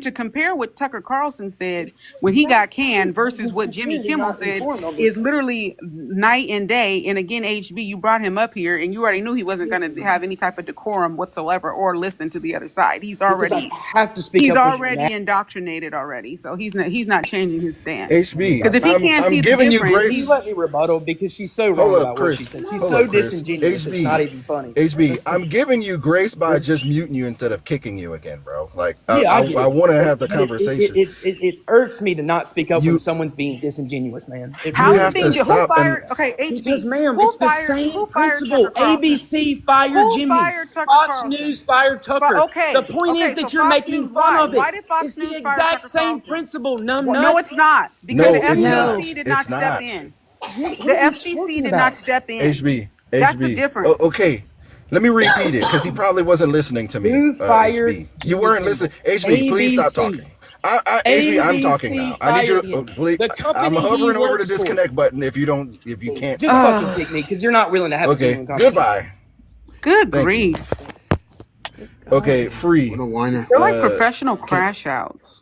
S17: to compare what Tucker Carlson said when he got canned versus what Jimmy Kimmel said is literally night and day. And again, HB, you brought him up here and you already knew he wasn't going to have any type of decorum whatsoever or listen to the other side. He's already indoctrinated already. So he's not changing his stance.
S18: HB,
S17: because if he can't see the difference,
S16: Grace. You let me rebuttal because she's so wrong about what she said. She's so disingenuous.
S18: HB,
S16: it's not even funny.
S18: HB, I'm giving you grace by just muting you instead of kicking you again, bro. Like, I want to have the conversation.
S16: It irks me to not speak up when someo's being disingenuous, man.
S17: How do you think who fired? Okay, HB.
S16: Because, ma'am, it's the same principle. ABC fired Jimmy. Fox News fired Tucker. The point is that you're making fun of it.
S17: Why did Fox
S16: It's
S17: News
S16: the exact same principle.
S17: No, it's not. Because the FCC did not step in. The FCC did not step in.
S18: HB.
S17: That's the difference.
S18: Okay. Let me repeat it because he probably wasn't listening to me. HB. You weren't listening. HB, please stop talking. HB, I'm talking now. I need you to please. I'm hovering over the disconnect button if you can't.
S16: Just fucking kick me because you're not willing to have a genuine conversation.
S18: Goodbye.
S17: Good grief.
S18: Okay, free.
S14: What a whiner.
S17: They're like professional crash outs.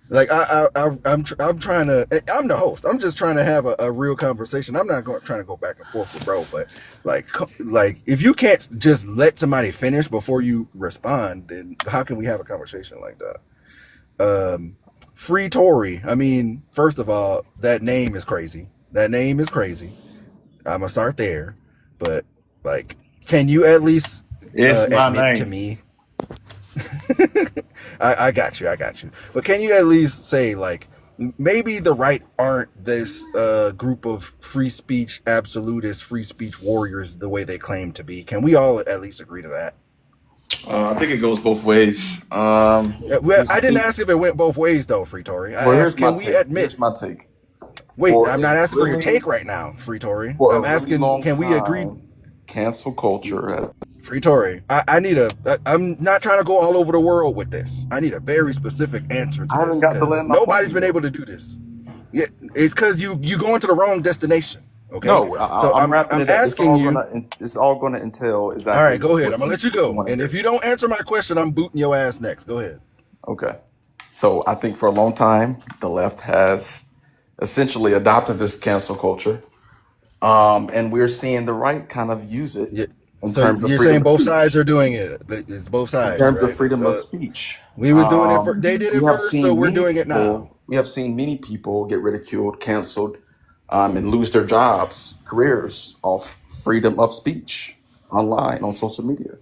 S18: Like I'm trying to. I'm the host. I'm just trying to have a real conversation. I'm not trying to go back and forth with bro. But like if you can't just let somebody finish before you respond, then how can we have a conversation like that? Free Tory. I mean, first of all, that name is crazy. I'm gonna start there. But like, can you at least admit to me? I got you. But can you at least say, like, maybe the right aren't this group of free speech absolutists, free speech warriors the way they claim to be? Can we all at least agree to that?
S13: I think it goes both ways.
S18: I didn't ask if it went both ways, though, Free Tory. I asked, can we admit?
S13: Here's my take.
S18: Wait, I'm not asking for your take right now, Free Tory. I'm asking, can we agree?
S13: Cancel culture.
S18: Free Tory, I'm not trying to go all over the world with this. I need a very specific answer to this. Nobody's been able to do this. Yeah, it's because you going to the wrong destination. Okay.
S13: No, I'm wrapping it up. Asking it's all going to entail exactly.
S18: All right, go ahead. I'm gonna let you go. And if you don't answer my question, I'm booting your ass next. Go ahead.
S13: Okay. So I think for a long time, the left has essentially adopted this cancel culture, and we're seeing the right kind of use it.
S18: Yeah. So you're saying both sides are doing it. It's both sides.
S13: In terms of freedom of speech.
S18: We were doing it. They did it first, so we're doing it now.
S13: we have seen many people get ridiculed, canceled, and lose their jobs, careers off freedom of speech online on social media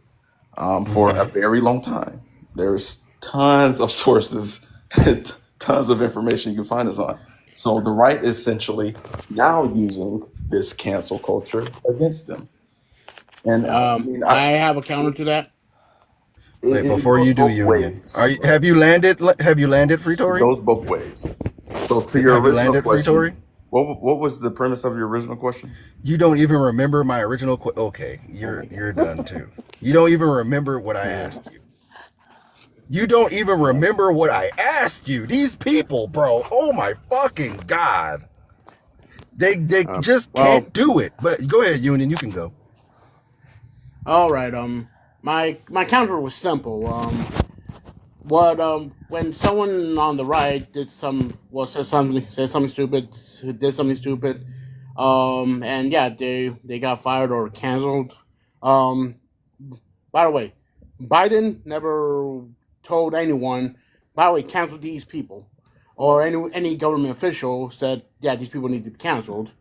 S13: for a very long time. There's tons of sources, tons of information you can find us on. So the right is essentially now using this cancel culture against them. And
S14: I have a counter to that.
S1: Wait,
S13: it
S1: before
S13: goes
S1: you do,
S13: both
S1: Union,
S13: ways.
S1: are you, have you landed? Have you landed, Free
S13: It
S1: Tory?
S13: goes both ways. So to your
S1: Have you
S13: original
S1: landed, Free Tory?
S13: question, what was the premise of your original question?
S1: You don't even remember my original. Okay, you're done too. You don't even remember what I asked you. You don't even remember what I asked you. These people, bro. Oh my fucking god. They just can't do it. But go ahead, Union. You can go.
S14: All right. My counter was simple. When someone on the right said something stupid, did something stupid, and yeah, they got fired or canceled. By the way, Biden never told anyone, by the way, cancel these people, or any government official said, yeah, these people need to be canceled.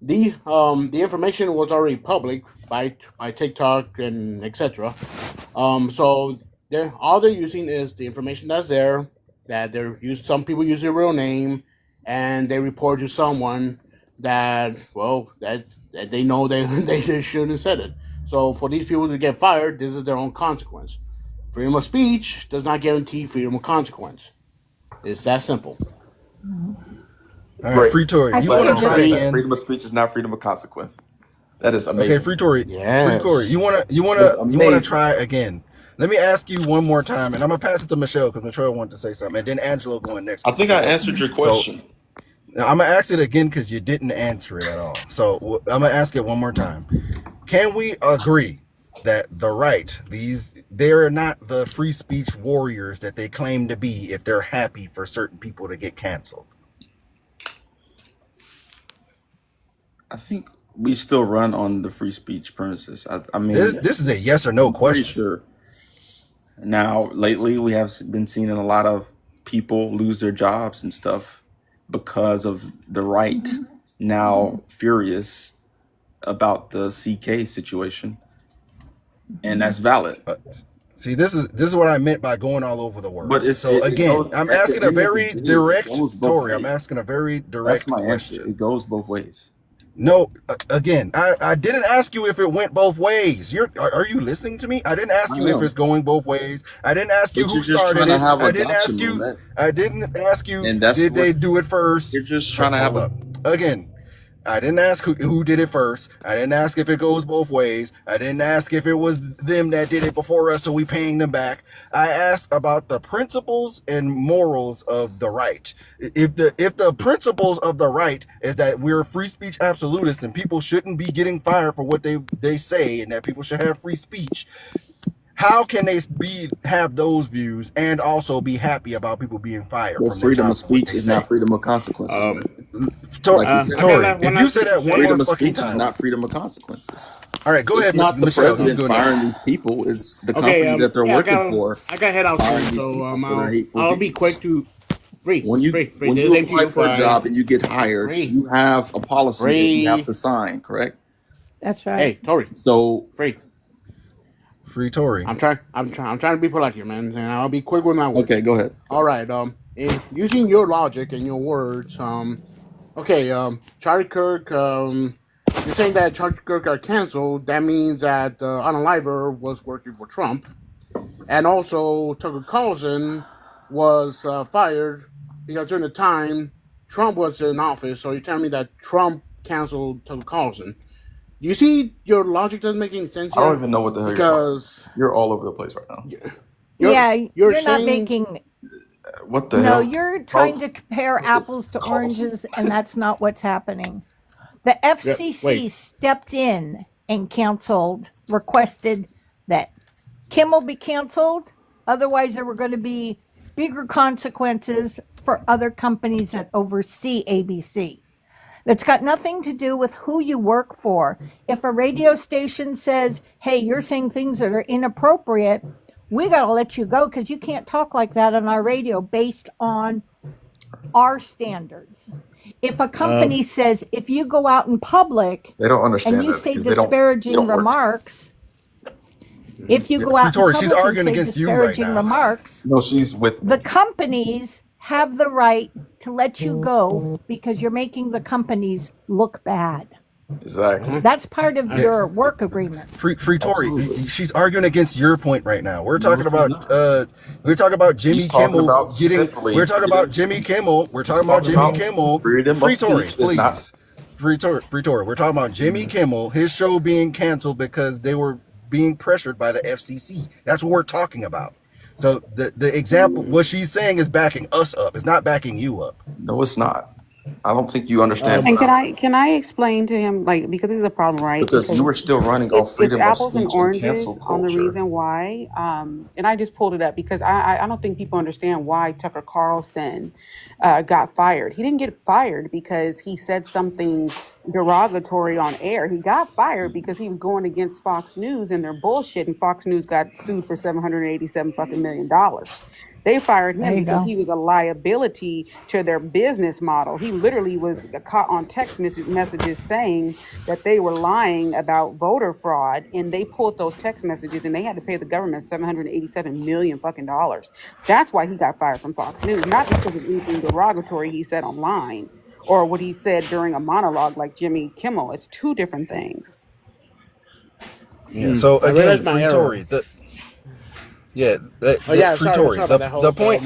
S14: The information was already public by TikTok and etc. So all they're using is the information that's there. That some people use their real name, and they report to someone that they know they shouldn't have said it. So for these people to get fired, this is their own consequence. Freedom of speech does not guarantee freedom of consequence. It's that simple.
S1: All right, Free Tory, you want to try again?
S13: Freedom of speech is not freedom of consequence. That is amazing.
S1: Okay, Free Tory.
S14: Yes.
S1: Free Tory, you want to try again? Let me ask you one more time, and I'm gonna pass it to Michelle because Michelle wanted to say something, and then Angelo going next.
S13: I think I answered your question.
S1: So, I'm gonna ask it again because you didn't answer it at all. So I'm gonna ask it one more time. Can we agree that the right, they're not the free speech warriors that they claim to be if they're happy for certain people to get canceled?
S13: I think we still run on the free speech premises. I mean,
S1: this is a yes or no question.
S13: Sure. Now, lately, we have been seeing a lot of people lose their jobs and stuff because of the right now furious about the CK situation, and that's valid.
S1: See, this is what I meant by going all over the world.
S13: But
S1: I'm asking a very direct story. I'm asking a very direct
S13: That's my
S1: question.
S13: answer. It goes both ways.
S1: No, again, I didn't ask you if it went both ways. Are you listening to me? I didn't ask you if it's going both ways. I didn't ask you who started it. I didn't ask you. Did they do it first?
S13: You're just trying to have
S1: again. I didn't ask who did it first. I didn't ask if it goes both ways. I didn't ask if it was them that did it before us, so we paying them back. I asked about the principles and morals of the right. If the principles of the right is that we're free speech absolutists and people shouldn't be getting fired for what they say, and that people should have free speech, how can they have those views and also be happy about people being fired?
S13: Well, freedom of speech is not freedom of consequence.
S1: Tory, if you say that one
S13: freedom
S1: more
S13: of
S1: fucking
S13: speech is
S1: time,
S13: not freedom of consequences.
S1: all right, go
S13: It's
S1: ahead,
S13: not the
S1: Michelle.
S13: president firing these people. It's the company that they're working for.
S14: I got head out
S13: firing
S14: soon,
S13: these
S14: so
S13: people for their hateful
S14: I'll be
S13: views.
S14: quick to
S13: When you apply for a job and you get hired, you have a policy that you have to sign, correct?
S17: That's right.
S14: Hey, Tory.
S13: So
S1: Free Tory.
S14: I'm trying to be polite here, man, and I'll be quick with my words.
S13: Okay, go ahead.
S14: All right. Using your logic and your words, Charlie Kirk, you're saying that Charlie Kirk got canceled. That means that Unaliver was working for Trump, and also Tucker Carlson was fired because during the time Trump was in office. So you're telling me that Trump canceled Tucker Carlson? Do you see your logic doesn't make any sense here?
S13: I don't even know what the hell you're all over the place right now.
S19: You're not making.
S13: What the hell?
S19: No, you're trying to compare apples to oranges, and that's not what's happening. The FCC stepped in and requested that Kimmel be canceled. Otherwise, there were going to be bigger consequences for other companies that oversee ABC. It's got nothing to do with who you work for. If a radio station says, hey, you're saying things that are inappropriate, we got to let you go because you can't talk like that on our radio based on our standards. If a company says, if you go out in public
S10: They don't
S19: and
S10: understand
S19: you
S10: that
S19: say
S10: because they don't
S19: disparaging
S10: work.
S19: remarks, if you
S1: Yeah,
S19: go
S1: Free
S19: out in
S1: Tori, she's
S19: public and
S1: arguing
S19: say
S1: against you right
S19: disparaging
S1: now.
S19: remarks,
S10: No, she's with me.
S19: the companies have the right to let you go because you're making the companies look bad.
S10: Exactly.
S19: That's part of
S1: Yeah.
S19: your work agreement.
S1: Free Tori,
S9: Absolutely.
S1: she's arguing against your point right now. We're
S9: No,
S1: talking
S9: she's
S1: about
S9: not.
S1: Jimmy
S10: He's talking
S1: Kimmel
S10: about
S1: getting.
S10: simply
S1: We're talking about
S10: freedom.
S1: Jimmy Kimmel. We're
S10: He's
S1: talking about
S10: talking
S1: Jimmy
S10: about
S1: Kimmel.
S10: freedom of
S1: Free Tori,
S10: speech is not.
S1: please. Free Tori. We're talking about Jimmy Kimmel, his show being canceled because they were being pressured by the FCC. That's what we're talking about. So the example, what she's saying is backing us up. It's not backing you up.
S10: No, it's not. I don't think you understand
S11: And
S10: what I'm saying.
S11: can I explain to him, like, because this is a problem, right?
S10: Because you
S11: Because
S10: were still running off
S11: it's
S10: freedom of
S11: apples and
S10: speech and cancel
S11: oranges on the
S10: culture.
S11: reason why. And I just pulled it up because I don't think people understand why Tucker Carlson got fired. He didn't get fired because he said something derogatory on air. He got fired because he was going against Fox News and their bullshit, and Fox News got sued for $787 fucking million. They fired
S19: There
S11: him
S19: you
S11: because
S19: go.
S11: he was a liability to their business model. He literally was caught on text messages saying that they were lying about voter fraud, and they pulled those text messages and they had to pay the government $787 million fucking dollars. That's why he got fired from Fox News, not because of anything derogatory he said online or what he said during a monologue like Jimmy Kimmel. It's two different things.
S1: Yeah. So
S14: I
S1: again,
S14: realized my
S1: Free
S14: error.
S1: Tori.
S14: Oh yeah,
S1: Free
S14: sorry
S1: Tori.
S14: about that
S1: The
S14: host.
S1: point.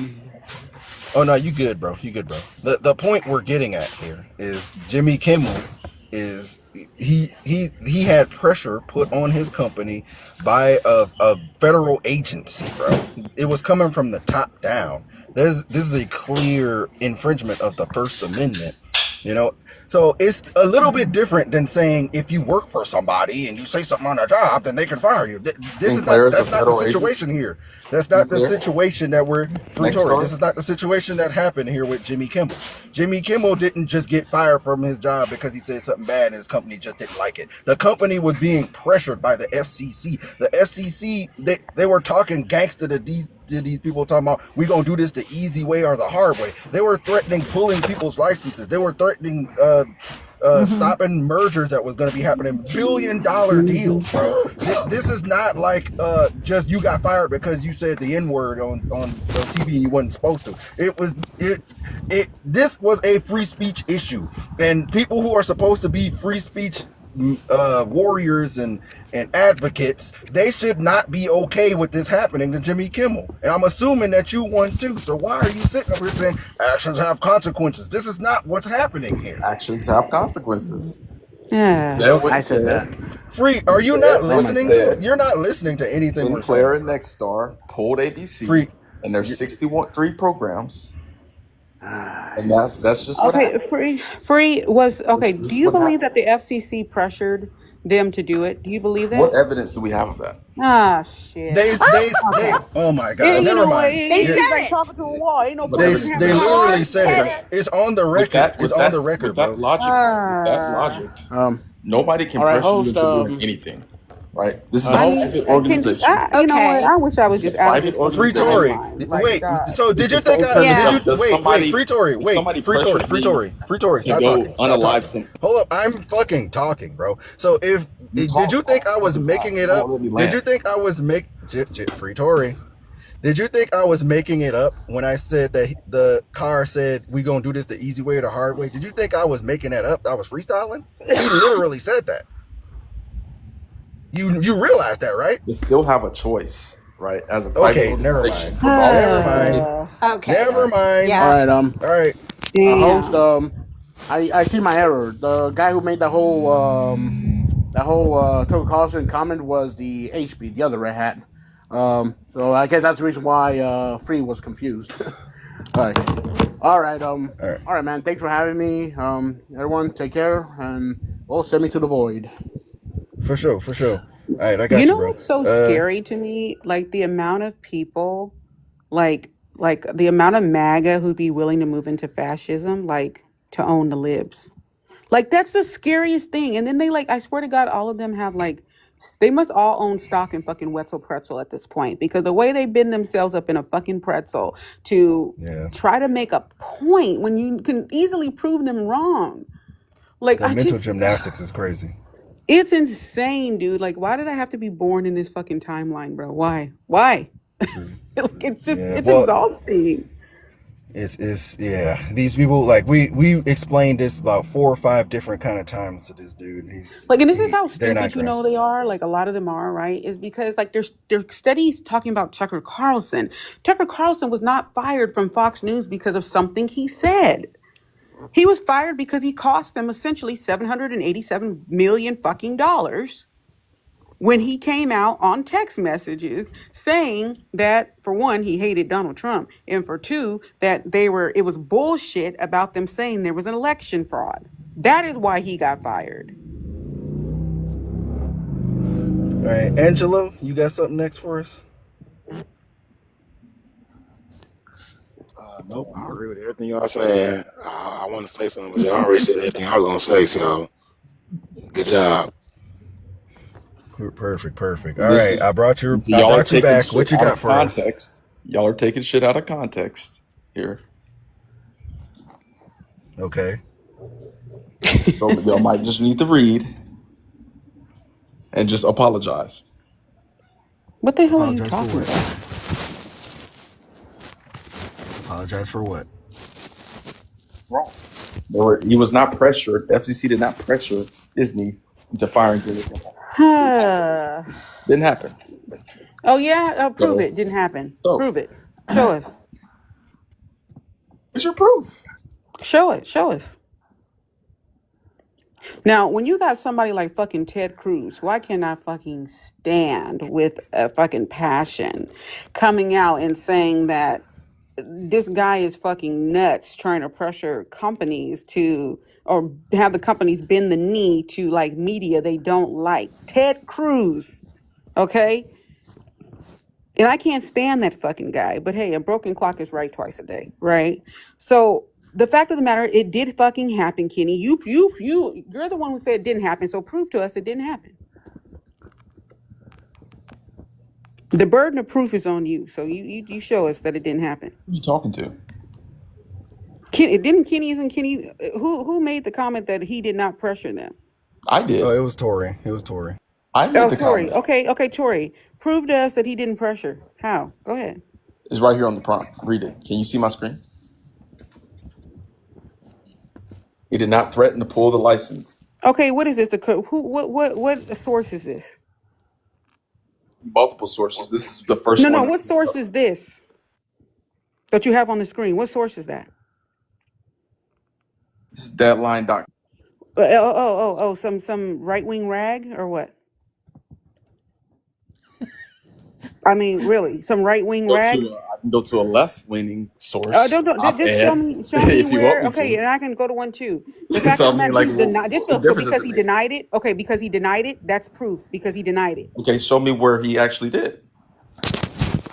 S1: Oh no, you good, bro. You good, bro. The point we're getting at here is Jimmy Kimmel is he had pressure put on his company by a federal agency, bro. It was coming from the top down. This is a clear infringement of the First Amendment. You know, so it's a little bit different than saying if you work for somebody and you say something on a job, then they can fire you. This is
S10: Sinclair
S1: not
S10: is a
S1: that's not the
S10: federal agent.
S1: situation here. That's not the
S10: Sinclair,
S1: situation that we're Free
S10: next
S1: Tory.
S10: door.
S1: This is not the situation that happened here with Jimmy Kimmel. Jimmy Kimmel didn't just get fired from his job because he said something bad and his company just didn't like it. The company was being pressured by the FCC. The FCC, they were talking gangster to these people, talking about we gonna do this the easy way or the hard way. They were threatening pulling people's licenses. They were threatening stopping mergers that was going to be happening, $1 billion deals, bro. This is not like just you got fired because you said the N-word on TV and you wasn't supposed to. This was a free speech issue, and people who are supposed to be free speech warriors and advocates, they should not be okay with this happening to Jimmy Kimmel. And I'm assuming that you want too. So why are you sitting up here saying actions have consequences? This is not what's happening here.
S10: Actions have consequences.
S11: Yeah,
S10: That
S14: I
S10: what
S14: said that.
S1: Free, are you not listening to
S10: said.
S1: it? You're not listening to anything we're
S10: Sinclair
S1: saying.
S10: and Nexstar pulled ABC,
S1: Free,
S10: and there's 63 programs, and that's just what
S11: Okay,
S10: happened.
S11: free was okay.
S10: This
S11: Do
S10: is
S11: you
S10: what
S11: believe
S10: happened.
S11: that the FCC pressured them to do it? Do you believe
S10: What
S11: that?
S10: evidence do we have of that?
S11: Ah, shit.
S1: they, oh my
S11: Yeah,
S1: God,
S11: you
S1: never
S11: know what?
S1: mind.
S19: They
S11: It's
S19: said
S11: like
S19: it.
S11: talking to a wall. Ain't no
S10: What
S1: They
S11: fucking
S10: evidence do we
S11: having
S10: have?
S11: a
S1: literally
S19: Lord
S1: said
S19: said
S1: it.
S19: it.
S1: It's on the
S10: With
S1: record.
S10: that,
S1: It's
S10: with
S1: on the
S10: that,
S1: record,
S10: with that
S1: bro.
S10: logic, with that logic, nobody can
S14: All right,
S10: pressure you
S14: host.
S10: into doing anything, right? This is a
S11: I
S14: Host.
S11: mean,
S10: private
S11: can
S10: organization.
S11: you know what?
S19: Okay.
S11: I wish I
S10: This
S11: was
S10: is a
S11: just out of
S10: private
S11: this fucking
S1: Free
S10: organization.
S1: Tory.
S11: timeline. Like,
S1: Wait.
S11: God.
S1: So
S10: It's
S1: did
S10: the
S1: you think
S10: sole
S1: I?
S10: purpose
S1: Did
S19: Yeah.
S1: you
S10: of does
S1: wait?
S10: somebody
S1: Free Tory.
S10: if
S1: Wait.
S10: somebody
S1: Free Tory.
S10: pressures
S1: Free
S10: me
S1: Tory. Free Tory.
S10: and
S1: Stop
S10: go
S1: talking. Stop
S10: unalive
S1: talking.
S10: some,
S1: Hold up. I'm fucking talking, bro. So if
S10: you
S1: did you
S10: talk
S1: think I
S10: all
S1: was
S10: the
S1: making
S10: time.
S1: it
S10: You
S1: up?
S10: won't let me
S1: Did you
S10: land.
S1: think I was Free Tory? Did you think I was making it up when I said that the car said we gonna do this the easy way or the hard way? Did you think I was making that up? I was freestyling. He literally said that. You realize that, right?
S10: They still have a choice, right? As a private
S1: Okay, never
S10: organization,
S1: mind.
S10: regardless of
S1: Never
S10: the
S1: mind.
S10: opinion.
S19: Okay.
S1: Never mind.
S14: All
S19: Yeah.
S14: right.
S1: All right.
S14: Host.
S11: Damn.
S14: I see my error. The guy who made that whole Tucker Carlson comment was the HB, the other red hat. So I guess that's the reason why Free was confused. All right.
S1: All right.
S14: All right, man. Thanks for having me. Everyone, take care, and send me to the void.
S1: For sure. All right, I
S11: You
S1: got you,
S11: know
S1: bro.
S11: what's so scary to me? Like the amount of people, like the amount of MAGA who'd be willing to move into fascism, like to own the libs. Like that's the scariest thing. And then they I swear to God, all of them have like
S17: They must all own stock in fucking Wetzel Pretzel at this point, because the way they bend themselves up in a fucking pretzel to try to make a point when you can easily prove them wrong. Like,
S1: Their mental gymnastics is crazy.
S17: It's insane, dude. Like, why did I have to be born in this fucking timeline, bro? Why? Like, it's just, it's exhausting.
S1: It's these people, like, we explained this about 4 or 5 different kind of times to this dude.
S17: And this is how stupid they are. Like, a lot of them are, right? Is because, like, there's studies talking about Tucker Carlson. Tucker Carlson was not fired from Fox News because of something he said. He was fired because he cost them essentially $787 million fucking dollars when he came out on text messages saying that, for one, he hated Donald Trump, and for two, that it was bullshit about them saying there was an election fraud. That is why he got fired.
S1: All right, Angelo, you got something next for us?
S21: Nope, I agree with everything y'all saying. I want to say something, but y'all already said everything I was going to say, so good job.
S1: Perfect. All right, I brought you back. What you got for us?
S13: Y'all are taking shit out of context here.
S1: Okay.
S13: So y'all might just need to read and just apologize.
S17: What the hell are you talking about?
S1: Apologize for what?
S13: Wrong. He was not pressured. The FCC did not pressure Disney into firing Jimmy Kimmel. Didn't happen.
S17: Oh yeah, prove it. Didn't happen. Prove it. Show us.
S13: What's your proof?
S17: Show us. Now, when you got somebody like fucking Ted Cruz, who I cannot fucking stand with a fucking passion, coming out and saying that this guy is fucking nuts, trying to pressure companies to, or have the companies bend the knee to, like, media they don't like. Ted Cruz, okay? And I can't stand that fucking guy, but hey, a broken clock is right twice a day, right? So the fact of the matter, it did fucking happen, Kenny. You're the one who said it didn't happen, so prove to us it didn't happen. The burden of proof is on you, so you show us that it didn't happen.
S13: Who are you talking to?
S17: Who made the comment that he did not pressure them?
S13: I did.
S1: Oh, it was Tory.
S13: I made the
S17: Tory.
S13: comment.
S17: Okay, Tory. Prove to us that he didn't pressure. How? Go ahead.
S13: It's right here on the prompt. Read it. Can you see my screen? He did not threaten to pull the license.
S17: Okay, what is this? What source is this?
S13: Multiple sources. This is the first one.
S17: No. What source is this that you have on the screen? What source is that?
S13: This is Deadline.com.
S17: Some right-wing rag or what? I mean, really, some right-wing rag?
S13: I can go to a left-wing source.
S17: Just show me
S13: if you
S17: where.
S13: want me to.
S17: And I can go to one too. The fact of the matter, he's denied. Because he denied it. Okay, because he denied it. That's proof. Because he denied it.
S13: Okay, show me where he actually did.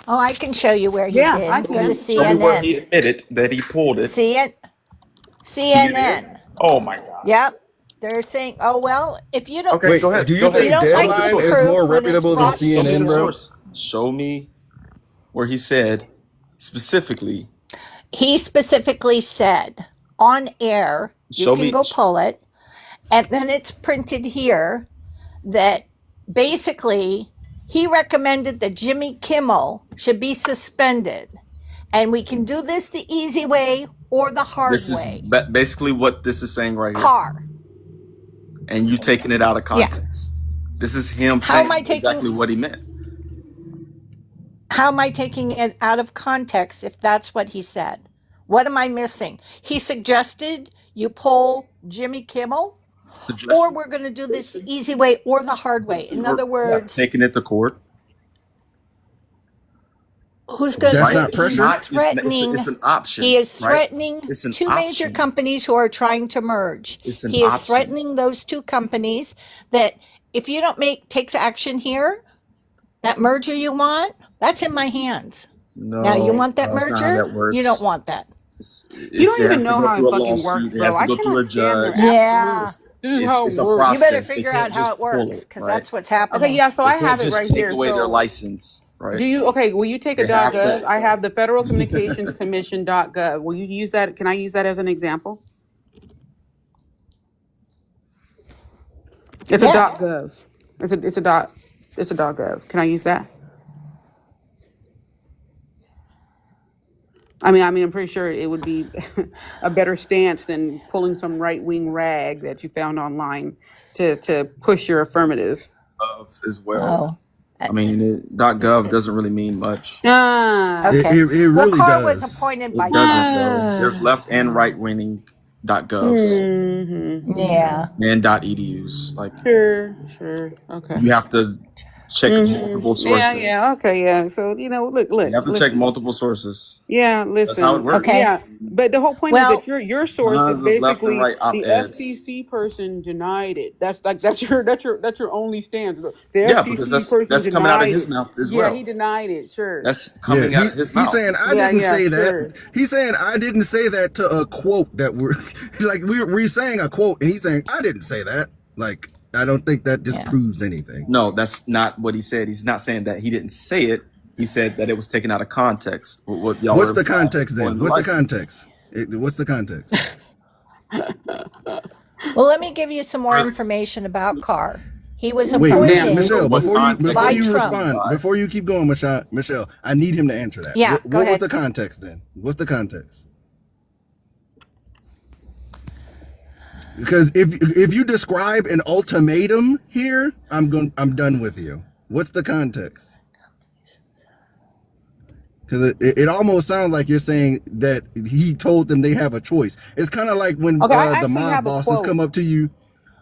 S19: Oh, I can show you where he did.
S17: I
S19: Go
S17: can.
S19: to
S13: Show me where he admitted that he pulled it.
S19: See it? CNN.
S13: Oh my God.
S19: Yep. They're saying, oh, well, if you don't.
S13: Okay, go ahead.
S1: Do you think Deadline is more reputable than CNN, bro?
S13: Show me where he said specifically.
S19: He specifically said on air, you can go pull it, and then it's printed here that basically he recommended that Jimmy Kimmel should be suspended. And we can do this the easy way or the hard way.
S13: This is basically what this is saying right here. And you taking it out of context. Yeah. This is him saying exactly what he meant.
S19: How am I taking it out of context if that's what he said? What am I missing? He suggested you pull Jimmy Kimmel, or we're going to do this the easy way or the hard way. In other words,
S13: taking it to court.
S19: Who's going to?
S1: That's not pressure.
S13: It's an option.
S19: He is threatening two major companies who are trying to merge. He is threatening those two companies that if you don't takes action here, that merger you want, that's in my hands.
S13: No,
S19: now you want that merger? You don't want that.
S17: You don't even know how it fucking works, bro. I cannot stand their This is how it
S9: it's a
S17: works.
S19: You better
S9: process. They
S19: figure out
S9: can't
S19: how
S9: just
S19: it
S9: pull
S19: works
S9: it,
S19: because
S9: right?
S19: that's what's
S17: Okay,
S19: happening.
S17: yeah, so
S9: They
S17: I
S9: can't
S17: have it
S9: just
S17: right
S9: take
S17: here.
S9: away their
S17: So
S9: license, right?
S17: will you take a
S9: They have
S17: .gov?
S9: to.
S17: I have the Federal Communications Commission .gov. Will you use that? Can I use that as an example? It's a
S19: Yeah.
S17: .gov. It's a .gov. Can I use that? I'm pretty sure it would be a better stance than pulling some right wing rag that you found online to push your affirmative.
S15: As well.
S19: Oh.
S15: I mean, .gov doesn't really mean much.
S17: Ah,
S19: Okay.
S1: It
S19: Well,
S1: really
S19: Carr was
S1: does.
S19: appointed by
S15: It doesn't
S19: Trump.
S15: though. There's left and right wing .govs
S19: Yeah.
S15: and .edus. Like
S17: sure, okay.
S15: you have to check multiple sources.
S17: Okay, yeah. So look,
S15: You have to check
S17: listen.
S15: multiple sources.
S17: Yeah,
S15: That's how it
S17: listen.
S15: works.
S19: Okay.
S17: Yeah, but the whole point is
S19: Well,
S17: that your source is
S15: Tons of left and
S17: basically
S15: right
S17: the
S15: op-eds.
S17: FCC person denied it. That's your only stance. The
S15: Yeah, because
S17: FCC person
S15: that's coming out of
S17: denied
S15: his
S17: it.
S15: mouth as
S17: Yeah,
S15: well.
S17: he denied it. Sure.
S15: That's
S1: Yeah,
S15: coming out of his
S1: he's
S15: mouth.
S1: saying I
S17: Yeah,
S1: didn't
S17: yeah,
S1: say that.
S17: sure.
S1: He's saying I didn't say that to a quote that we're like we're saying a quote and he's saying I didn't say that. Like I don't think that disproves anything.
S15: No, that's not what he said. He's not saying that he didn't say it. He said that it was taken out of context. What y'all
S1: What's
S15: were
S1: the context
S15: on
S1: then?
S15: the
S1: What's the
S15: license.
S1: context? What's the context?
S19: well, let me give you some more information about Carr. He was
S1: Wait,
S19: appointed
S1: Michelle,
S15: What context
S19: by
S1: before you
S19: Trump.
S1: respond, before you keep going, Michelle, I need him to answer that.
S19: Yeah,
S1: What
S19: go
S1: was
S19: ahead.
S1: the context then? What's the context? Because if you describe an ultimatum here, I'm done with you. What's the context? Because it almost sounds like you're saying that he told them they have a choice. It's kind of like when
S17: Okay, I
S1: the
S17: actually
S1: mob
S17: have a
S1: bosses
S17: quote.
S1: come up to you.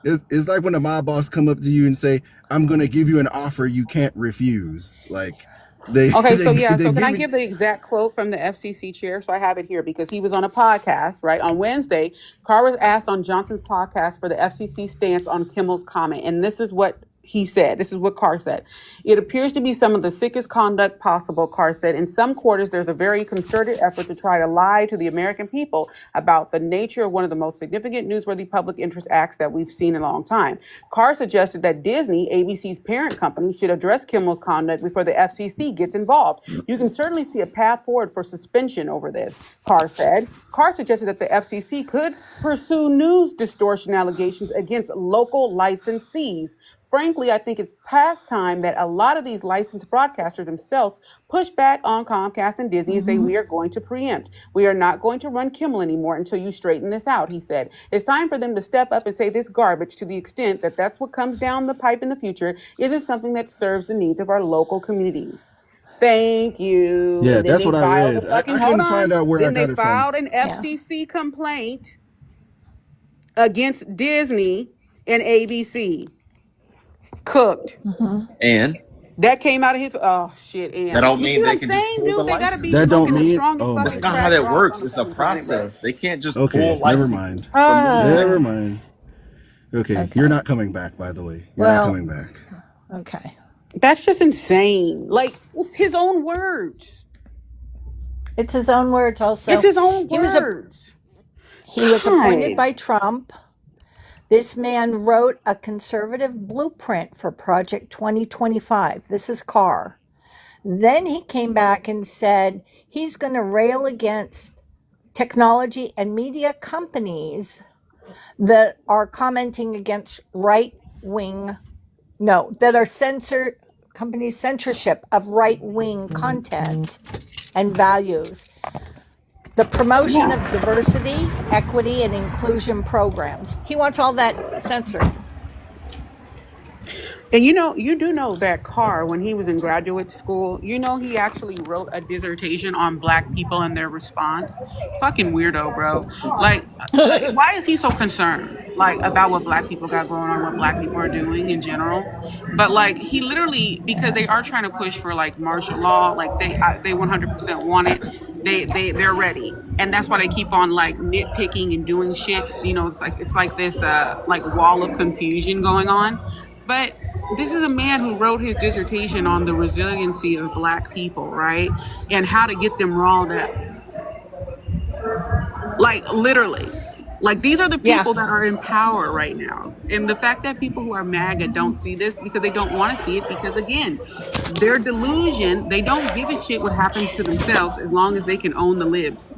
S1: It's like when the mob boss come up to you and say, "I'm going to give you an offer you can't refuse." Like they.
S17: Okay, so
S1: they
S17: can I
S1: give
S17: give the exact quote from the FCC chair? So I have it here because he was on a podcast, right? On Wednesday, Carr was asked on Johnson's podcast for the FCC stance on Kimmel's comment. And this is what he said. This is what Carr said. It appears to be some of the sickest conduct possible, Carr said. In some quarters, there's a very concerted effort to try to lie to the American people about the nature of one of the most significant newsworthy public interest acts that we've seen in a long time. Carr suggested that Disney, ABC's parent company, should address Kimmel's conduct before the FCC gets involved. You can certainly see a path forward for suspension over this, Carr said. Carr suggested that the FCC could pursue news distortion allegations against local licensees. Frankly, I think it's past time that a lot of these licensed broadcasters themselves push back on Comcast and Disney and say, we are going to preempt. We are not going to run Kimmel anymore until you straighten this out, he said. It's time for them to step up and say this garbage to the extent that that's what comes down the pipe in the future isn't something that serves the needs of our local communities. Thank you.
S1: Yeah,
S17: And then
S1: that's
S17: they
S1: what I
S17: filed
S1: read.
S17: a fucking,
S1: I
S17: hold
S1: couldn't
S17: on.
S1: find out where I
S17: Then they
S1: got it from.
S17: filed an FCC complaint against Disney and ABC. Cooked.
S15: And
S17: That came out of his shit. And
S15: that don't
S17: you
S15: mean
S17: see what
S15: they
S17: I'm
S15: can just
S17: saying,
S15: pull the
S17: dude? They gotta
S15: license.
S17: be
S1: That don't
S17: smoking the
S1: mean.
S17: strongest
S1: Oh my
S17: fucking
S15: That's not
S17: crack
S15: how that
S17: rock
S15: works.
S17: on the
S15: It's a
S17: fucking planet, bro.
S15: process. They can't just pull
S1: Okay, never
S15: licenses
S1: mind.
S15: from news.
S1: Never mind. Okay, you're not coming back. By the way, you're not
S19: Well,
S1: coming back.
S19: okay.
S17: That's just insane. Like, it's his own words.
S19: It's his own words also.
S17: It's his own
S19: He was
S17: words.
S19: appointed
S17: God.
S19: by Trump. This man wrote a conservative blueprint for Project 2025. This is Carr. Then he came back and said he's going to rail against technology and media companies that are commenting against that are censorship of right-wing content and values. The promotion of diversity, equity, and inclusion programs. He wants all that censored.
S17: And you do know that Carr, when he was in graduate school, he actually wrote a dissertation on Black people and their response. Fucking weirdo, bro. Like, why is he so concerned, like, about what Black people got going on, what Black people are doing in general? But like, he literally, because they are trying to push for like martial law, like they 100% want it. They're ready, and that's why they keep on like nitpicking and doing shit. It's like this like wall of confusion going on. But this is a man who wrote his dissertation on the resiliency of Black people, right? And how to get them riled up. Like, literally. Like, these are the
S19: Yeah.
S17: people that are in power right now. And the fact that people who are MAGA don't see this because they don't want to see it, because again, their delusion, they don't give a shit what happens to themselves as long as they can own the libs.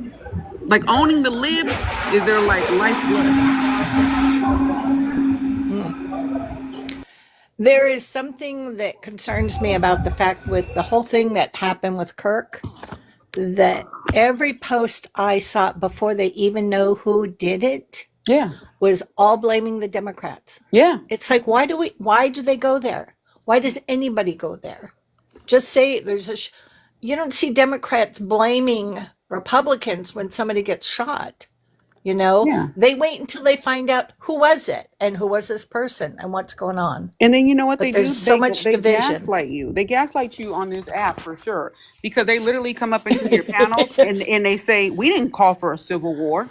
S17: Like, owning the libs is their like lifeblood.
S19: There is something that concerns me about the fact with the whole thing that happened with Kirk, that every post I saw before they even know who did it
S17: Yeah.
S19: was all blaming the Democrats.
S17: Yeah.
S19: It's like, why do they go there? Why does anybody go there? Just say you don't see Democrats blaming Republicans when somebody gets shot. You know,
S17: Yeah.
S19: they wait until they find out who was it and who was this person and what's going on.
S17: And then you know what
S19: But
S17: they
S19: there's
S17: do?
S19: so much
S17: They
S19: division.
S17: gaslight you. They gaslight you on this app for sure. Because they literally come up into your panels and they say, we didn't call for a civil war.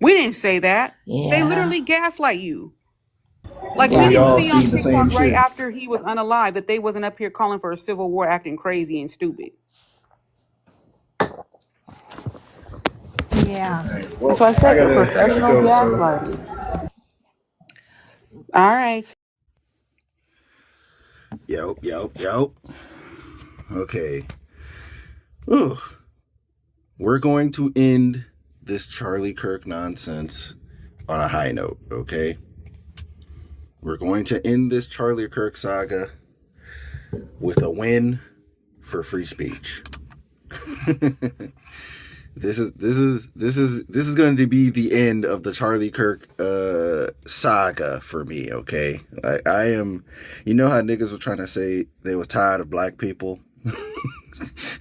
S17: We didn't say that. They
S19: Yeah.
S17: literally gaslight you. Like,
S1: Well,
S17: we
S1: we
S17: didn't
S1: all
S17: see on
S1: see the same
S17: TikTok right
S1: shit.
S17: after he was unalive that they wasn't up here calling for a civil war acting crazy and stupid.
S19: Yeah.
S1: Well,
S17: That's why I
S1: I
S17: said they're
S1: gotta
S17: professional
S1: go. So
S17: gaslighters. All right.
S1: Yep. Okay. Ooh. We're going to end this Charlie Kirk nonsense on a high note, okay? We're going to end this Charlie Kirk saga with a win for free speech. This is going to be the end of the Charlie Kirk saga for me, okay? I am, you know how niggas were trying to say they was tired of black people?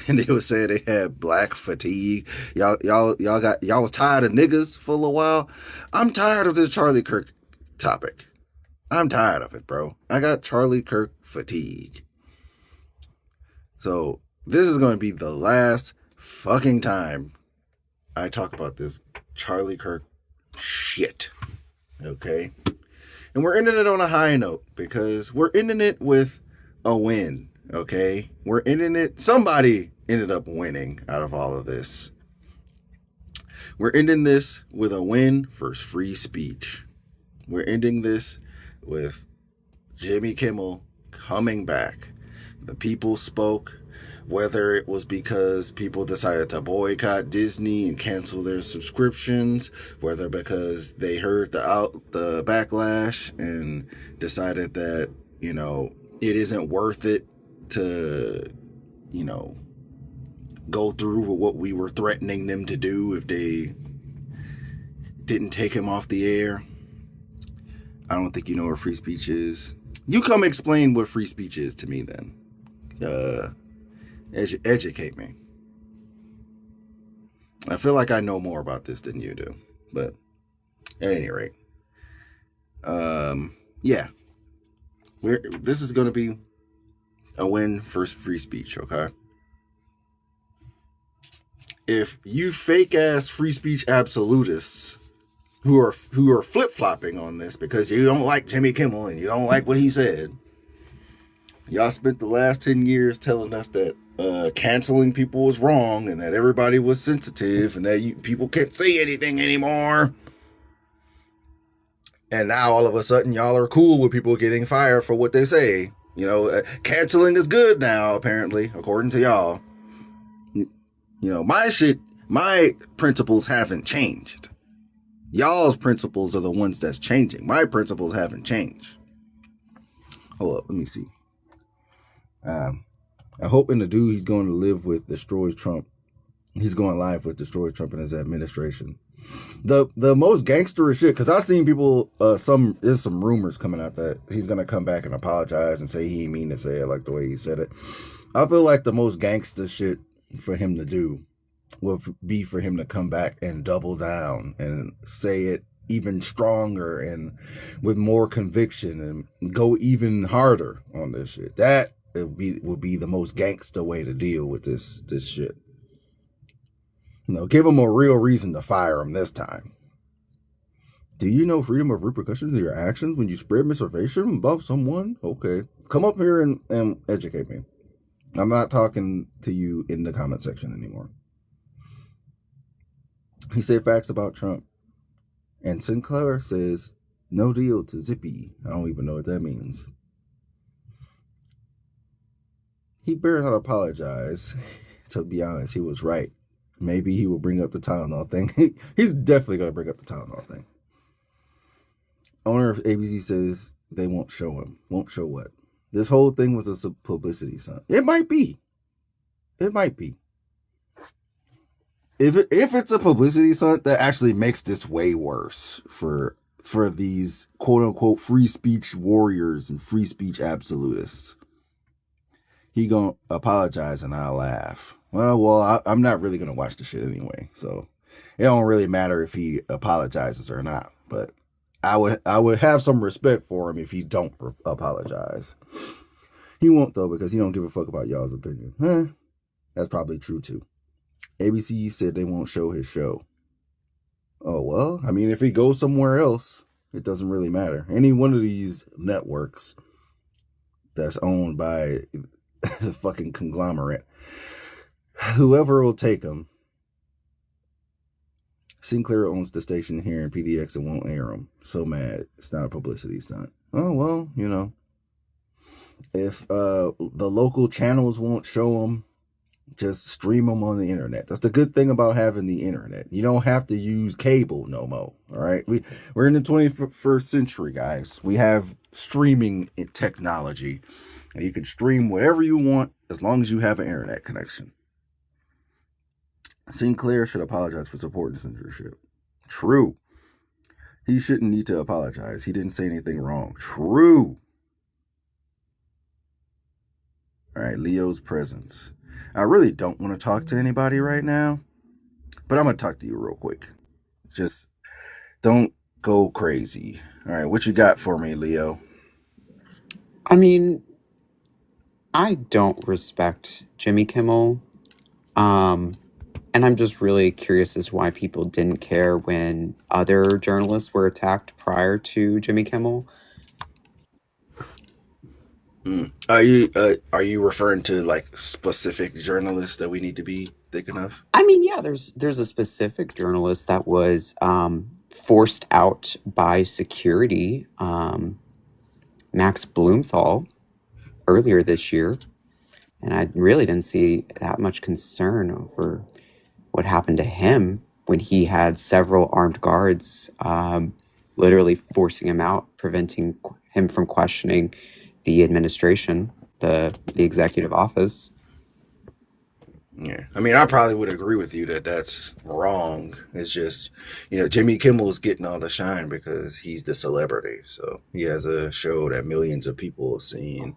S1: And they would say they had black fatigue. Y'all was tired of niggas for a little while. I'm tired of this Charlie Kirk topic. I'm tired of it, bro. I got Charlie Kirk fatigue. So this is going to be the last fucking time I talk about this Charlie Kirk shit. Okay? And we're ending it on a high note because we're ending it with a win. Okay? We're ending it. Somebody ended up winning out of all of this. We're ending this with a win for free speech. We're ending this with Jimmy Kimmel coming back. The people spoke, whether it was because people decided to boycott Disney and cancel their subscriptions, whether because they heard the backlash and decided that, you know, it isn't worth it to, you know, go through with what we were threatening them to do if they didn't take him off the air. I don't think you know what free speech is. You come explain what free speech is to me then. Educate me. I feel like I know more about this than you do. But at any rate. Yeah. This is going to be a win for free speech, okay? If you fake ass free speech absolutists who are flip-flopping on this because you don't like Jimmy Kimmel and you don't like what he said, y'all spent the last 10 years telling us that canceling people was wrong and that everybody was sensitive and that people can't say anything anymore. And now all of a sudden y'all are cool with people getting fired for what they say. You know, canceling is good now, apparently, according to y'all. You know, my principles haven't changed. Y'all's principles are the ones that's changing. My principles haven't changed. Hold up, let me see. I hope in the dude he's going to live with destroys Trump. He's going live with destroys Trump and his administration. The most gangsterish shit, because I've seen people, there's some rumors coming out that he's going to come back and apologize and say he didn't mean to say it like the way he said it. I feel like the most gangster shit for him to do would be for him to come back and double down and say it even stronger and with more conviction and go even harder on this shit. That would be the most gangster way to deal with this shit. You know, give him a real reason to fire him this time. Do you know freedom of repercussions of your actions when you spread misinformation about someone? Okay. Come up here and educate me. I'm not talking to you in the comment section anymore. He said facts about Trump. And Sinclair says, no deal to Zippy. I don't even know what that means. He better not apologize. To be honest, he was right. Maybe he will bring up the Tylenol thing. He's definitely going to bring up the Tylenol thing. Owner of ABC says they won't show him. Won't show what? This whole thing was a publicity stunt. It might be. It might be. If it's a publicity stunt, that actually makes this way worse for these quote unquote free speech warriors and free speech absolutists. He gonna apologize and I'll laugh. I'm not really gonna watch the shit anyway, so it don't really matter if he apologizes or not. But I would have some respect for him if he don't apologize. He won't though, because he don't give a fuck about y'all's opinion. That's probably true too. ABC said they won't show his show. Oh well, I mean, if he goes somewhere else, it doesn't really matter. Any one of these networks that's owned by the fucking conglomerate, whoever will take him. Sinclair owns the station here in PDX and won't air them. So mad. It's not a publicity stunt. Oh well, you know. If the local channels won't show them, just stream them on the internet. That's the good thing about having the internet. You don't have to use cable no more. All right, we're in the 21st century, guys. We have streaming technology, and you can stream whatever you want as long as you have an internet connection. Sinclair should apologize for supporting censorship. True. He shouldn't need to apologize. He didn't say anything wrong. True. All right, Leo's presence. I really don't want to talk to anybody right now, but I'm going to talk to you real quick. Just don't go crazy. All right, what you got for me, Leo?
S2: I mean, I don't respect Jimmy Kimmel. And I'm just really curious as to why people didn't care when other journalists were attacked prior to Jimmy Kimmel.
S1: Are you referring to like specific journalists that we need to be thinking of?
S2: I mean, yeah, there's a specific journalist that was forced out by security, Max Blumenthal, earlier this year, and I really didn't see that much concern over what happened to him when he had several armed guards literally forcing him out, preventing him from questioning the administration, the executive office.
S1: Yeah, I mean, I probably would agree with you that that's wrong. It's just, Jimmy Kimmel is getting all the shine because he's the celebrity. So he has a show that millions of people have seen.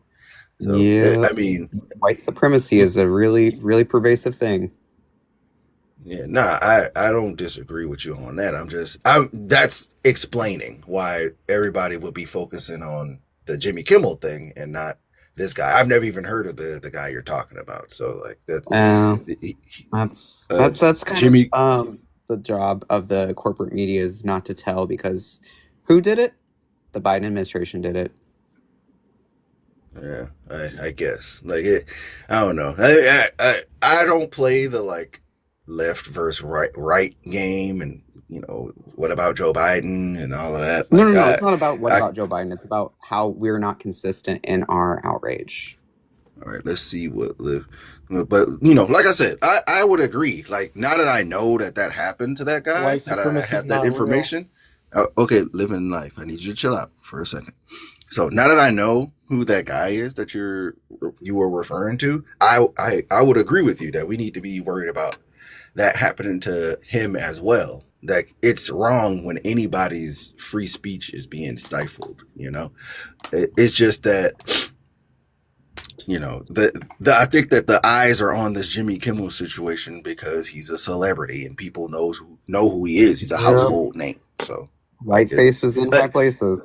S1: So,
S2: yeah,
S1: I mean,
S2: white supremacy is a really, really pervasive thing.
S1: Yeah, nah, I don't disagree with you on that. That's explaining why everybody would be focusing on the Jimmy Kimmel thing and not this guy. I've never even heard of the guy you're talking about. So like that's
S2: kind
S1: Jimmy.
S2: of the job of the corporate media is not to tell, because who did it? The Biden administration did it.
S1: Yeah, I guess I don't know. I don't play the like left versus right game, and what about Joe Biden and all of that.
S2: No, it's not about about Joe Biden. It's about how we're not consistent in our outrage.
S1: All right, let's see but like I said, I would agree. Like, now that I know that happened to that guy, now that I have that information, okay, living life. I need you to chill out for a second. So now that I know who that guy is that you were referring to, I would agree with you that we need to be worried about that happening to him as well. That it's wrong when anybody's free speech is being stifled. It's just that I think that the eyes are on this Jimmy Kimmel situation because he's a celebrity and people know who he is. He's a household name. So
S2: white faces in high places.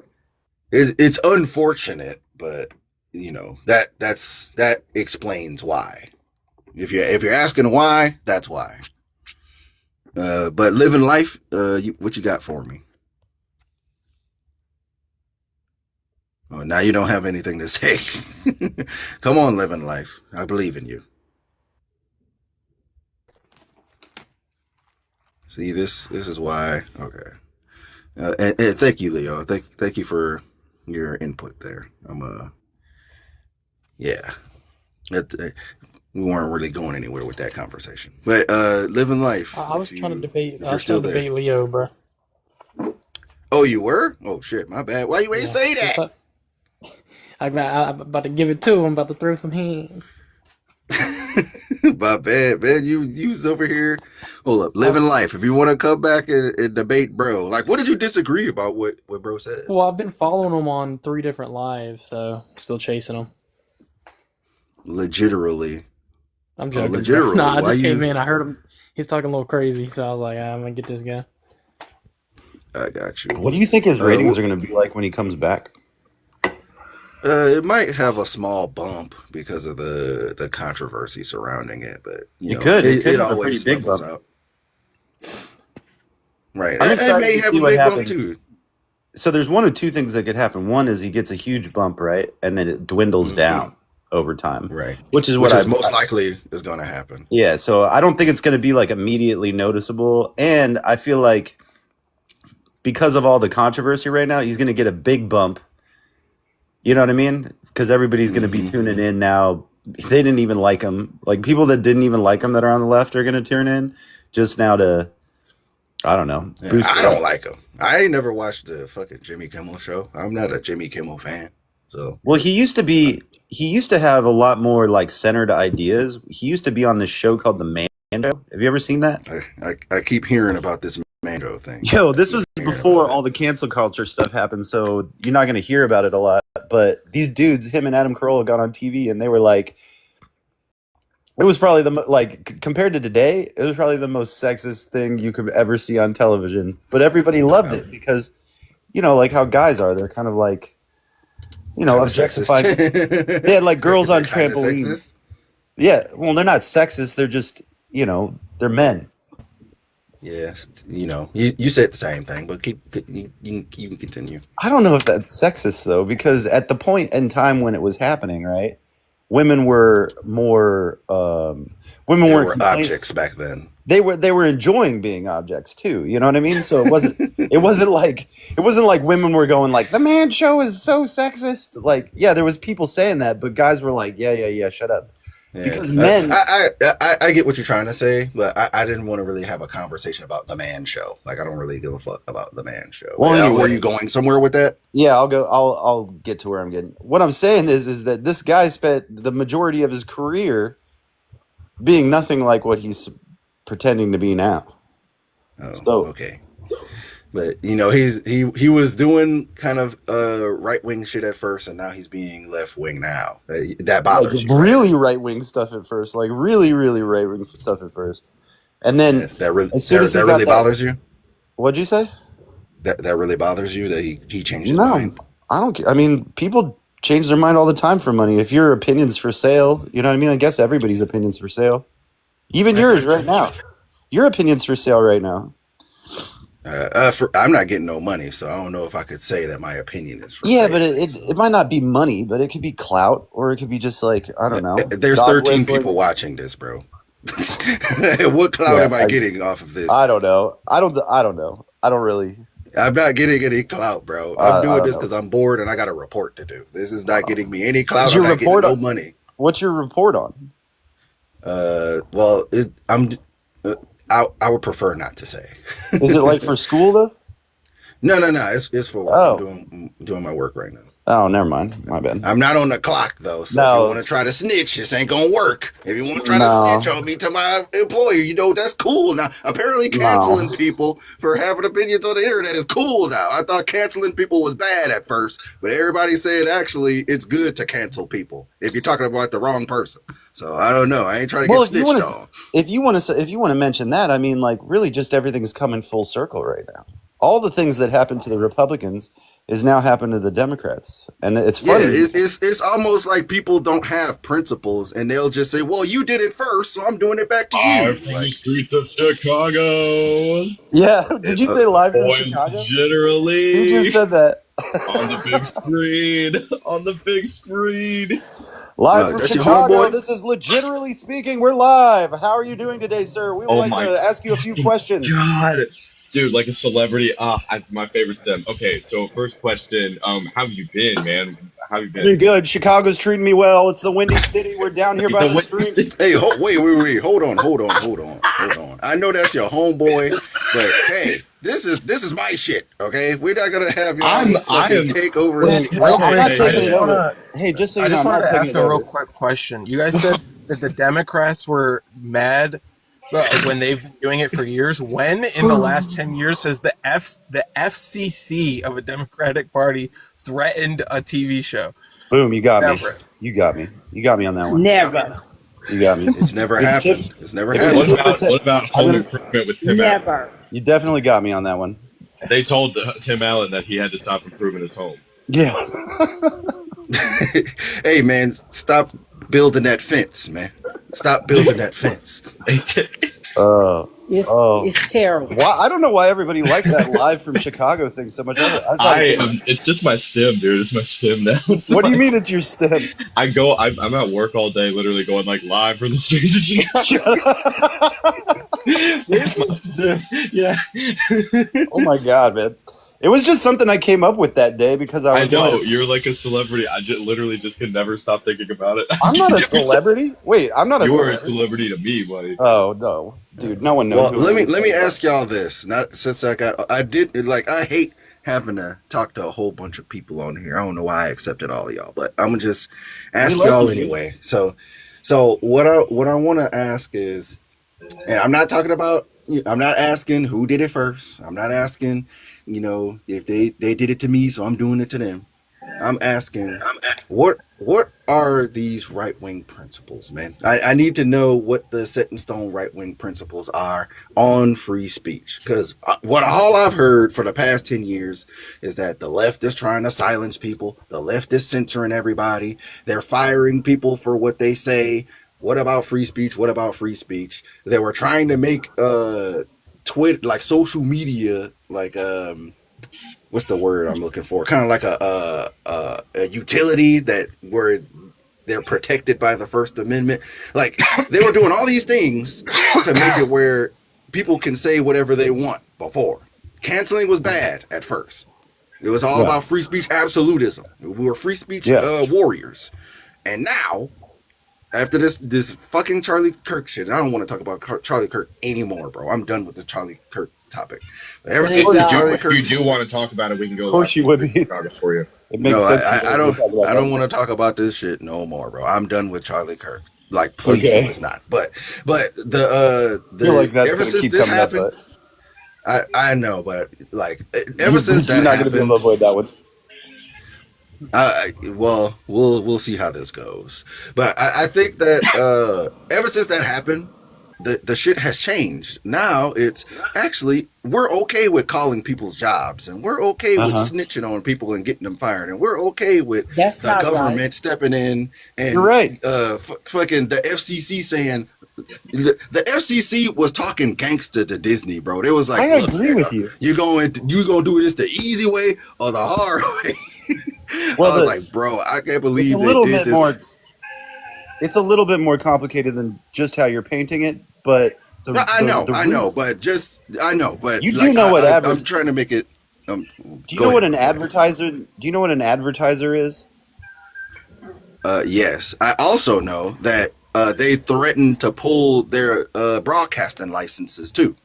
S1: It's unfortunate, but that explains why. If you're asking why, that's why. But living life, what you got for me? Oh, now you don't have anything to say. Come on, living life. I believe in you. See, this is why. Okay.
S18: And thank you, Leo. Thank you for your input there. Yeah. We weren't really going anywhere with that conversation. But living life.
S16: I was trying to debate.
S18: If
S16: I
S18: you're
S16: was trying
S18: still
S16: to
S18: there.
S16: debate Leo, bro.
S18: Oh, you were? Oh shit, my bad. Why you ain't say that?
S16: I'm about to give it to him. I'm about to throw some hands.
S18: My bad, man. You was over here. Hold up, living life. If you want to come back and debate, bro, like, what did you disagree about? What bro said?
S16: Well, I've been following him on 3 different lives, so still chasing him.
S18: Legitimately.
S16: I'm joking.
S18: Legitimately.
S16: No, I just came in. I heard him. He's talking a little crazy, so I was like, I'm gonna get this guy.
S18: I got you.
S2: What do you think his ratings are going to be like when he comes back?
S18: It might have a small bump because of the controversy surrounding it, but
S2: It could have
S18: always
S2: a pretty big
S18: levels
S2: bump.
S18: out. Right.
S2: I'm
S18: It
S2: excited
S18: may
S2: to
S18: have
S2: see
S18: a
S2: what
S18: big bump
S2: happens.
S18: too.
S2: So there's one of two things that could happen. One is he gets a huge bump, right, and then it dwindles down over time,
S18: right?
S2: Which is
S18: most likely is going to happen.
S2: Yeah. So I don't think it's going to be like immediately noticeable, and I feel like because of all the controversy right now, he's going to get a big bump. You know what I mean? Because everybody's going to be tuning in now. They didn't even like him. Like people that didn't even like him that are on the left are going to tune in just now to, I don't know.
S18: Yeah, I don't like him. I ain't never watched the fucking Jimmy Kimmel show. I'm not a Jimmy Kimmel fan. So
S2: Well, he used to have a lot more like centered ideas. He used to be on this show called The Man Show. Have you ever seen that?
S18: I keep hearing about this Mango thing.
S2: Yo, this was before all the cancel culture stuff happened, so you're not going to hear about it a lot. But these dudes, him and Adam Carolla, got on TV, and they were like, it was probably compared to today, it was probably the most sexist thing you could ever see on television. But everybody loved it because, like how guys are, they're kind of like, objectifying. They had like girls on trampolines. Yeah, well, they're not sexist. They're just, they're men.
S18: Yes, you said the same thing, but you can continue.
S2: I don't know if that's sexist though, because at the point in time when it was happening, right, women were more women weren't
S18: objects back then.
S2: They were enjoying being objects too. You know what I mean? So it wasn't like women were going like the man show is so sexist. Like, yeah, there was people saying that, but guys were like, yeah, shut up.
S18: Yeah.
S2: Because men,
S18: I get what you're trying to say, but I didn't want to really have a conversation about the man show. Like, I don't really give a fuck about the man show. Well, anyway, were you going somewhere with that?
S2: Yeah, I'll get to where I'm getting. What I'm saying is that this guy spent the majority of his career being nothing like what he's pretending to be now.
S18: Oh, so, okay. But he was doing kind of right wing shit at first, and now he's being left wing now. That bothers you.
S2: Really right wing stuff at first, like really right wing stuff at first, and then
S18: that really bothers you.
S2: What'd you say?
S18: That really bothers you that he changed his mind?
S2: I don't care. I mean, people change their mind all the time for money. If your opinion's for sale, you know what I mean. I guess everybody's opinion's for sale, even yours right now. Your opinion's for sale right now.
S18: I'm not getting no money, so I don't know if I could say that my opinion is for
S2: sale. Yeah, but it might not be money, but it could be clout, or it could be just like, I don't know.
S18: There's 13 people watching this, bro. What clout am I getting off of this?
S2: I don't know. I don't know. I don't really.
S18: I'm not getting any clout, bro. I'm doing this because I'm bored and I got a report to do. This is not getting me any clout. I'm not getting no money.
S2: What's your report on?
S18: Well, I would prefer not to say.
S2: Is it like for school though?
S18: No. It's for work. I'm doing my work right now.
S2: Oh, never mind. My bad.
S18: I'm not on the clock though, so if you want to try to snitch, this ain't gonna work. If you want to try to snitch on me to my employer, that's cool. Now, apparently canceling people for having opinions on the internet is cool now. I thought canceling people was bad at first, but everybody said actually it's good to cancel people if you're talking about the wrong person. So I don't know. I ain't trying to get snitched on.
S2: If you want to mention that, I mean, like really, just everything's coming full circle right now. All the things that happened to the Republicans is now happening to the Democrats, and it's funny.
S18: Yeah, it's almost like people don't have principles, and they'll just say, "Well, you did it first, so I'm doing it back to you."
S3: I'm from the streets of Chicago.
S2: Yeah, did you say live from Chicago?
S3: Generally,
S2: who just said that?
S3: On the big screen. On the big screen.
S2: Live from Chicago. This is Legitimately Speaking. We're live. How are you doing today, sir? We would like to ask you a few questions.
S3: God. Dude, like a celebrity. My favorite stem. Okay, so first question. How have you been, man? How have you been?
S4: Been good. Chicago's treating me well. It's the Windy City. We're down here by the stream.
S18: Hey, wait. Hold on. I know that's your homeboy, but hey, this is my shit. Okay, we're not gonna have y'all fucking take over.
S4: Wait,
S18: shit.
S4: I'm not taking
S22: just
S4: it over.
S22: wanna,
S4: Hey, just so you
S22: I
S4: know,
S22: just
S4: I'm
S22: wanted
S4: not
S22: to
S4: taking
S22: ask
S4: it
S22: a real
S4: over.
S22: quick question. You guys said that the Democrats were mad when they've been doing it for years. When in the last 10 years has the FCC of a Democratic Party threatened a TV show?
S4: Boom, you got me.
S22: Never.
S4: You got me. You got me on that one.
S23: Never.
S4: You got me.
S18: It's never happened. It's never
S4: If
S18: happened.
S3: What about Home Improvement with Tim Allen?
S23: Never.
S4: You definitely got me on that one.
S3: They told Tim Allen that he had to stop improving his home.
S4: Yeah.
S18: Hey, man, stop building that fence, man. Stop building that fence.
S23: It's terrible.
S4: Why? I don't know why everybody liked that live from Chicago thing so much.
S3: It's just my stem, dude. It's my stem now.
S4: What do you mean it's your stem?
S3: I'm at work all day, literally going like live from the streets of Chicago. It's my stem. Yeah.
S4: Oh my god, man. It was just something I came up with that day because I was
S3: know
S4: like,
S3: you're like a celebrity. I literally just could never stop thinking about it.
S4: I'm not a celebrity. Wait, I'm not a
S3: You are
S4: celebrity.
S3: a celebrity to me, buddy.
S4: Oh no, dude, no one knows.
S18: Well, let me ask y'all this. Not since I hate having to talk to a whole bunch of people on here. I don't know why I accepted all of y'all, but I'm gonna just ask y'all anyway. So what I want to ask is, and I'm not asking who did it first. I'm not asking, if they did it to me, so I'm doing it to them. I'm asking, what are these right-wing principles, man? I need to know what the set in stone right-wing principles are on free speech. Because all I've heard for the past 10 years is that the left is trying to silence people. The left is censoring everybody. They're firing people for what they say. What about free speech? What about free speech? They were trying to make Twitter, like social media, like what's the word I'm looking for? Kind of like a utility that where they're protected by the First Amendment. Like they were doing all these things to make it where people can say whatever they want. Before canceling was bad at first. It was all about free speech absolutism. We were free speech warriors, and now. After this fucking Charlie Kirk shit, I don't want to talk about Charlie Kirk anymore, bro. I'm done with this Charlie Kirk topic. But ever since this Charlie Kirk,
S3: if you do want to talk about it, we can go.
S4: Of course, you would be.
S3: For you.
S4: It makes
S18: no,
S4: sense.
S18: I don't want to talk about this shit no more, bro. I'm done with Charlie Kirk. Like, please, let's not. But the
S4: I feel like that's
S18: ever since
S4: keep
S18: this
S4: coming
S18: happened, I know, but like ever since that
S4: you're not
S18: happened,
S4: gonna be able to avoid that one.
S18: Well, we'll see how this goes. But I think that ever since that happened, the shit has changed. Now it's actually we're okay with calling people's jobs, and we're okay with snitching on people and getting them fired, and we're okay with the government stepping in and
S4: you're right.
S18: Fucking the FCC saying. The FCC was talking gangster to Disney, bro. They was like,
S4: I agree with you.
S18: You gonna do this the easy way or the hard way?
S4: Well,
S18: I was like, bro, I can't believe
S4: they did this. It's a little bit more complicated than just how you're painting it, but
S18: I know, but
S4: you do know what
S18: I'm trying to make it.
S4: Do you know what an advertiser? Do you know what an advertiser is?
S18: Yes, I also know that they threatened to pull their broadcasting licenses too.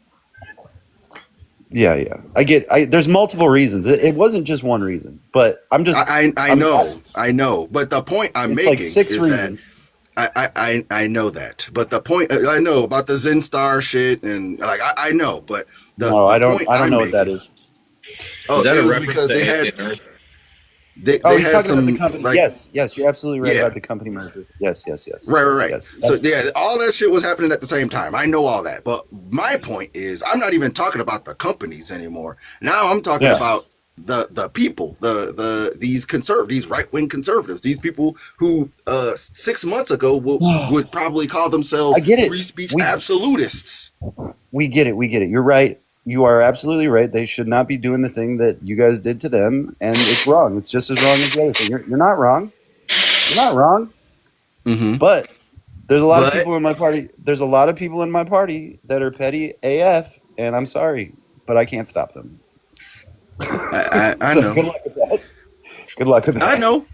S4: Yeah. There's multiple reasons. It wasn't just one reason, but I'm just.
S18: I know. But the point I'm making
S4: like 6
S18: is
S4: reasons.
S18: that I know that. But the point I know about the ZenStar shit and like I know, but
S4: I don't know what that is.
S18: Oh,
S3: is that
S18: it
S3: a
S18: was
S3: reference
S18: because
S3: to
S18: they had.
S3: Earth?
S18: They
S4: he's
S18: had
S4: talking
S18: some,
S4: about the company.
S18: like,
S4: Yes, you're absolutely right about the company merger. Yes.
S18: Right.
S4: Yes.
S18: So yeah, all that shit was happening at the same time. I know all that, but my point is, I'm not even talking about the companies anymore. Now I'm talking about the people, these right wing conservatives, these people who 6 months ago would probably call themselves free speech absolutists.
S4: We get it. You're right. You are absolutely right. They should not be doing the thing that you guys did to them, and it's wrong. It's just as wrong as the other thing. You're not wrong. You're not wrong.
S18: Mm-hmm.
S4: But there's a lot of people in my party. There's a lot of people in my party that are petty AF, and I'm sorry. but I can't stop them.
S1: I
S4: So
S1: know.
S4: good luck with that. Good luck with that.
S1: I know.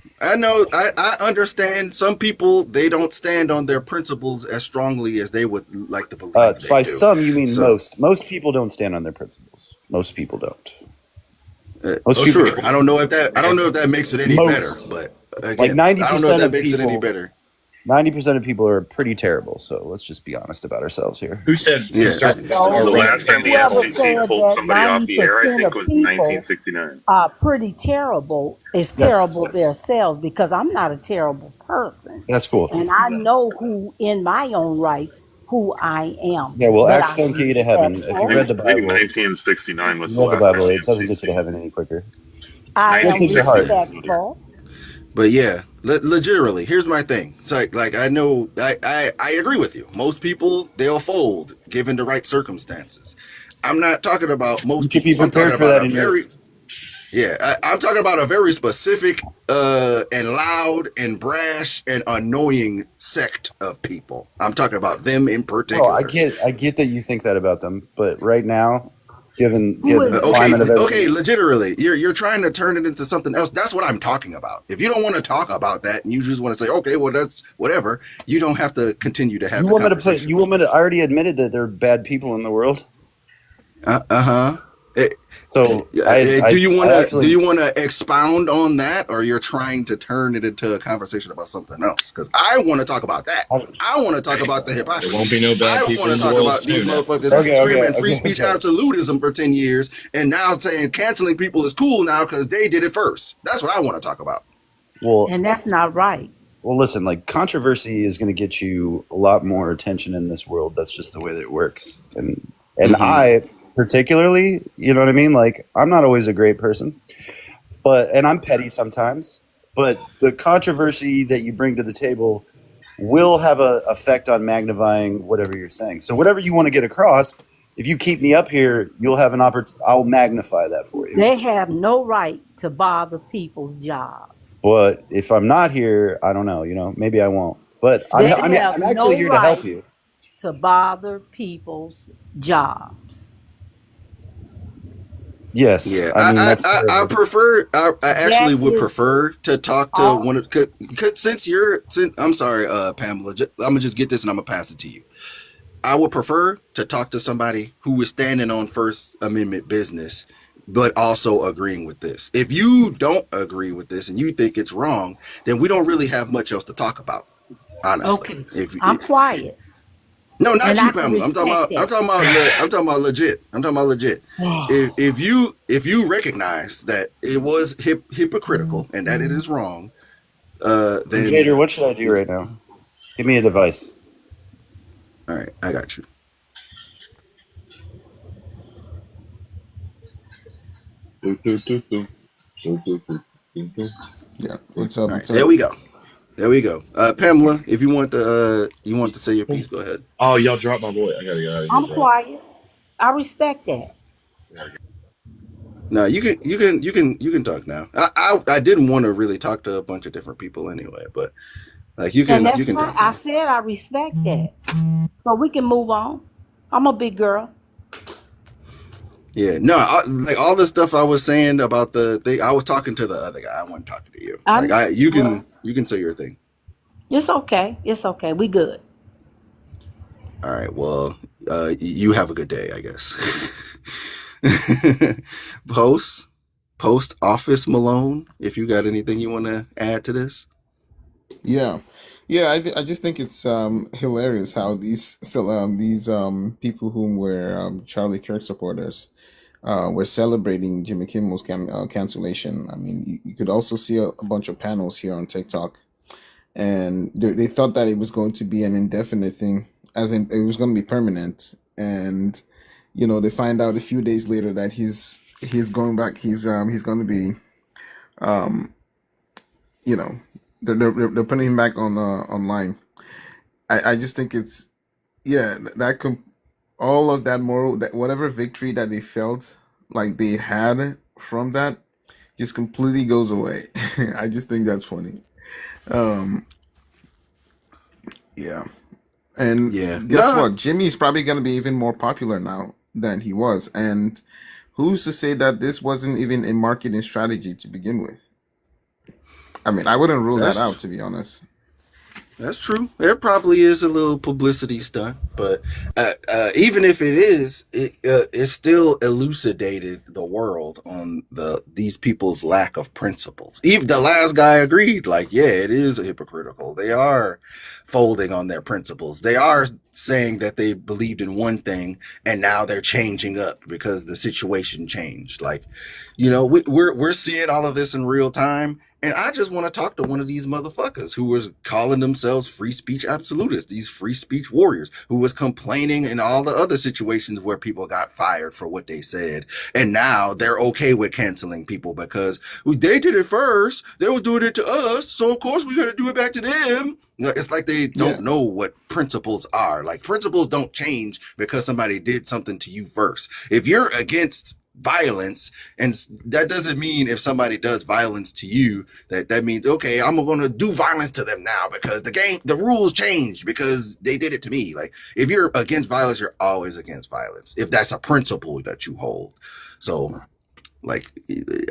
S1: I understand. Some people, they don't stand on their principles as strongly as they would like to believe they
S4: By
S1: do.
S4: some, you mean
S1: So,
S4: most. Most people don't stand on their principles. Most people don't. Most
S1: oh
S4: people.
S1: sure. I don't know if that makes it any better,
S4: Most.
S1: but
S4: Like
S1: again, I don't know if
S4: 90%
S1: that
S4: of
S1: makes it any
S4: people.
S1: better.
S4: 90% of people are pretty terrible. So let's just be honest about ourselves here.
S3: Who said?
S1: Yeah.
S3: Our
S6: The
S3: reign
S6: last time the
S3: terminal?
S6: FCC
S8: Whoever said
S6: pulled
S8: that
S6: somebody off the air, I
S8: 90%
S6: think,
S8: of
S6: was
S8: people
S6: 1969.
S8: are pretty terrible is
S4: Yes.
S8: terrible themselves, because I'm not a terrible person.
S4: That's cool.
S8: And I know who, in my own rights, who I am.
S4: Yeah, well,
S8: But
S4: acts don't
S8: I'm
S4: get you to heaven. If you
S8: respectful.
S4: read the
S6: I think
S4: Bible,
S6: 1969 was the
S4: it
S6: last time the
S4: doesn't get you to
S6: FCC.
S4: heaven any quicker.
S8: I
S4: It's
S8: am
S4: in your heart.
S6: 1969.
S8: respectful.
S1: But yeah, legitimately, here's my thing. It's like I know I agree with you. Most people, they'll fold given the right circumstances. I'm not talking about
S4: You
S1: most
S4: should be
S1: people. I'm talking
S4: prepared for
S1: about
S4: that
S1: a
S4: in your.
S1: very I'm talking about a very specific and loud and brash and annoying sect of people. I'm talking about them in
S4: Oh,
S1: particular.
S4: I get that you think that about them, but right now, given
S8: Who
S4: the
S8: is
S4: climate of
S1: Okay,
S4: everything,
S1: legitimately, you're trying to turn it into something else. That's what I'm talking about. If you don't want to talk about that and you just want to say, okay, well, that's whatever, you don't have to continue to have
S4: you
S1: the
S4: want me to put.
S1: conversation.
S4: You want me to. I already admitted that there are bad people in the world. So
S1: Do you want
S4: actually,
S1: to expound on that, or you're trying to turn it into a conversation about something else? Because I want to talk about that. I want to talk about the hypocrisy.
S3: There won't be no bad
S1: I
S3: people
S1: want
S3: in
S1: to
S3: the
S1: talk
S3: world
S1: about these
S3: soon.
S1: motherfuckers screaming free speech absolutism for 10 years and now saying canceling people is cool now because they did it first. That's what I want to talk about.
S4: well,
S8: And that's not right.
S4: well, listen. Like controversy is going to get you a lot more attention in this world. That's just the way that it works. And I particularly, you know what I mean. Like I'm not always a great person, and I'm petty sometimes. But the controversy that you bring to the table will have an effect on magnifying whatever you're saying. So whatever you want to get across, if you keep me up here, you'll have an opportunity. I'll magnify that for you.
S8: They have no right to bother people's jobs.
S4: But if I'm not here, I don't know. Maybe I won't. But I'm actually here to help you.
S8: To bother people's jobs.
S4: Yes.
S1: Yeah,
S4: I mean, that's
S1: I prefer. I actually
S8: That
S1: would
S8: is
S1: prefer to talk to one of. Since I'm sorry, Pamela. I'm gonna just get this and I'm gonna pass it to you. I would prefer to talk to somebody who is standing on First Amendment business, but also agreeing with this. If you don't agree with this and you think it's wrong, then we don't really have much else to talk about. Honestly,
S8: okay. I'm quiet.
S1: No, not
S8: And
S1: you,
S8: I can
S1: Pamela. I'm talking
S8: respect
S1: about.
S8: that.
S1: I'm talking about legit. I'm talking about legit. If you recognize that it was hypocritical and that it is wrong, then
S4: Gator, what should I do right now? Give me a device.
S1: All right, I got you.
S21: Yeah. What's up?
S1: All right, there we go. There we go. Pamela, if you want to say your piece, go ahead.
S3: Oh, y'all dropped my boy. I gotta get out of
S8: I'm
S3: here.
S8: quiet. I respect that.
S1: No, you can talk now. I didn't want to really talk to a bunch of different people anyway, but like you
S8: And
S1: can
S8: that's fine.
S1: talk
S8: I
S1: now.
S8: said I respect that. So we can move on. I'm a big girl.
S1: Yeah, no, like all the stuff I was saying about the thing, I was talking to the other guy. I wasn't talking to you. You can say your thing.
S8: It's okay. It's okay. We good.
S1: All right. Well, you have a good day, I guess. Post office Malone. If you got anything you want to add to this.
S21: Yeah, I just think it's hilarious how these people whom were Charlie Kirk supporters were celebrating Jimmy Kimmel's cancellation. I mean, you could also see a bunch of panels here on TikTok, and they thought that it was going to be an indefinite thing, as in it was going to be permanent. And they find out a few days later that he's going back. He's going to be you know they're putting him back on online. I just think it's all of that moral, that whatever victory that they felt like they had from that just completely goes away. I just think that's funny. um yeah and
S1: Yeah.
S21: guess
S1: No.
S21: what, Jimmy's probably going to be even more popular now than he was. And who's to say that this wasn't even a marketing strategy to begin with? I mean, I wouldn't rule that out,
S18: That's
S21: to be honest.
S18: That's true. There probably is a little publicity stunt, but even if it is, it still elucidated the world on these people's lack of principles. Even the last guy agreed, like, yeah, it is hypocritical. They are folding on their principles. They are saying that they believed in one thing and now they're changing up because the situation changed. Like, we're seeing all of this in real time. And I just want to talk to one of these motherfuckers who was calling themselves free speech absolutists, these free speech warriors, who was complaining in all the other situations where people got fired for what they said. And now they're okay with canceling people because they did it first. They were doing it to us. So, of course, we're going to do it back to them. It's like they don't know what principles are. Like, principles don't change because somebody did something to you first. If you're against violence, and that doesn't mean if somebody does violence to you that means, okay, I'm going to do violence to them now because the rules changed because they did it to me. Like, if you're against violence, you're always against violence if that's a principle that you hold. So, like,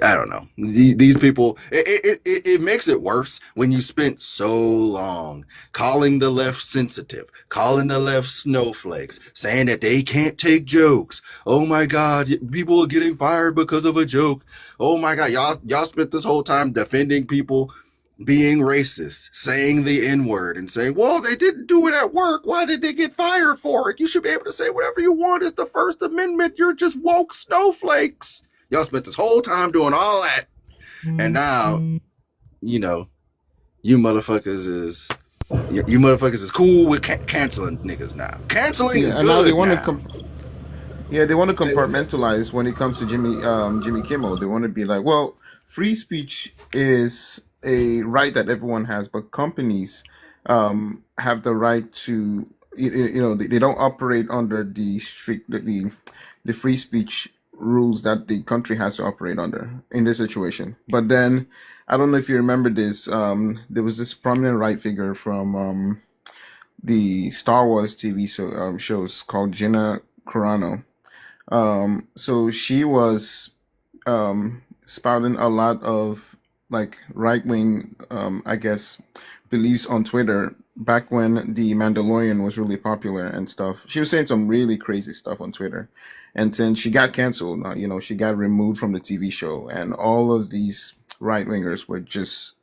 S18: I don't know, these people, it makes it worse when you spent so long calling the left sensitive, calling the left snowflakes, saying that they can't take jokes. Oh my God, people are getting fired because of a joke. Oh my God, y'all spent this whole time defending people being racist, saying the N-word, and saying, well, they didn't do it at work. Why did they get fired for it? You should be able to say whatever you want. It's the First Amendment. You're just woke snowflakes. Y'all spent this whole time doing all that, and now, you motherfuckers is cool with canceling niggas now. Canceling is
S21: And now they
S18: good
S21: want
S18: now.
S21: to they want to compartmentalize when it comes to Jimmy Kimmel. They want to be like, well, free speech is a right that everyone has, but companies have the right to, they don't operate under the strict the free speech rules that the country has to operate under in this situation. But then I don't know if you remember this. There was this prominent right figure from the Star Wars TV shows called Gina Carano. So she was spouting a lot of like right wing, I guess, beliefs on Twitter back when The Mandalorian was really popular and stuff. She was saying some really crazy stuff on Twitter, and then she got canceled. She got removed from the TV show, and all of these right wingers were just,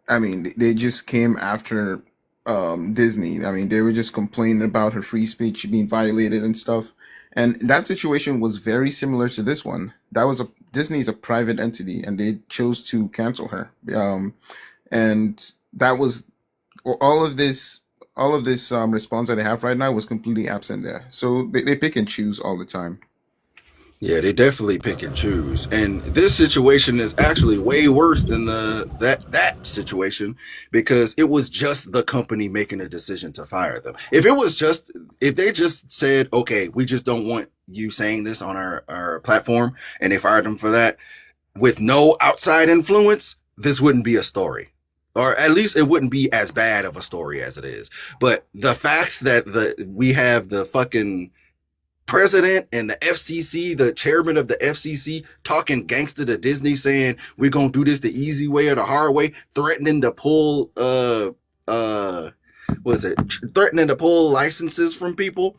S21: I mean, they just came after Disney. I mean, they were just complaining about her free speech being violated and stuff. And that situation was very similar to this one. Disney is a private entity, and they chose to cancel her. And that was all of this. All of this response that they have right now was completely absent there. So they pick and choose all the time.
S18: Yeah, they definitely pick and choose. And this situation is actually way worse than that situation because it was just the company making a decision to fire them. If they just said, okay, we just don't want you saying this on our platform, and they fired them for that with no outside influence, this wouldn't be a story. Or at least it wouldn't be as bad of a story as it is. But the fact that we have the fucking president and the FCC, the chairman of the FCC, talking gangster to Disney, saying we're gonna do this the easy way or the hard way, threatening to pull threatening to pull licenses from people.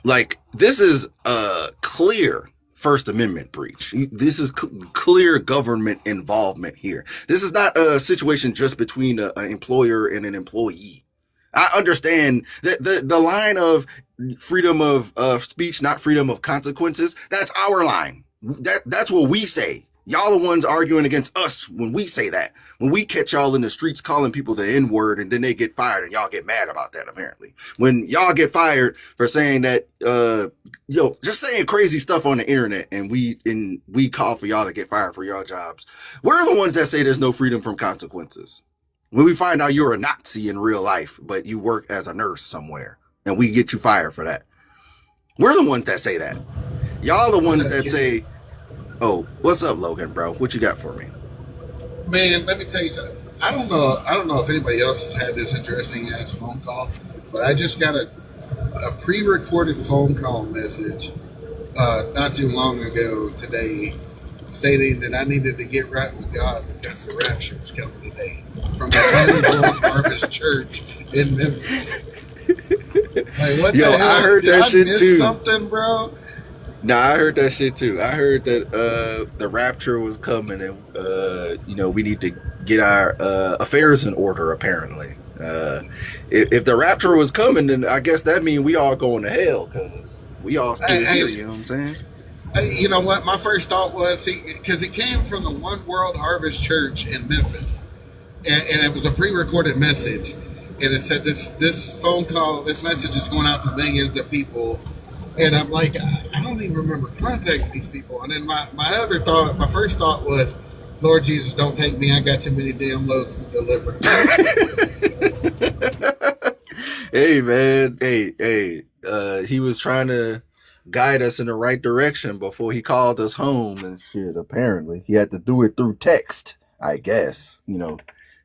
S18: Like, this is a clear First Amendment breach. This is clear government involvement here. This is not a situation just between an employer and an employee. I understand that the line of freedom of speech, not freedom of consequences, that's our line. That's what we say. Y'all the ones arguing against us when we say that. When we catch y'all in the streets calling people the N-word and then they get fired and y'all get mad about that, apparently. When y'all get fired for saying that, just saying crazy stuff on the internet and we call for y'all to get fired for y'all jobs. We're the ones that say there's no freedom from consequences. When we find out you're a Nazi in real life, but you work as a nurse somewhere, and we get you fired for that. We're the ones that say that. Y'all the ones that say, oh, what's up, Logan, bro? What you got for me?
S5: Man, let me tell you something. I don't know if anybody else has had this interesting ass phone call, but I just got a a pre-recorded phone call message not too long ago today stating that I needed to get right with God because the rapture was coming today from the One World Harvest Church in Memphis. Like, what
S1: Yo,
S5: the hell?
S1: I heard
S5: Did
S1: that
S5: I
S1: shit
S5: miss
S1: too.
S5: something, bro?
S1: Nah, I heard that shit too. I heard that the rapture was coming, and we need to get our affairs in order. Apparently, if the rapture was coming, then I guess that means we all going to hell because we all still here. You know what I'm saying?
S5: You know what? My first thought was, because it came from the One World Harvest Church in Memphis, and it was a pre-recorded message, and it said this phone call, this message is going out to millions of people, and I'm like, I don't even remember contacting these people. And then my first thought was, Lord Jesus, don't take me. I got too many damn loads to deliver.
S1: Hey man, hey, he was trying to guide us in the right direction before he called us home and shit. Apparently, he had to do it through text. I guess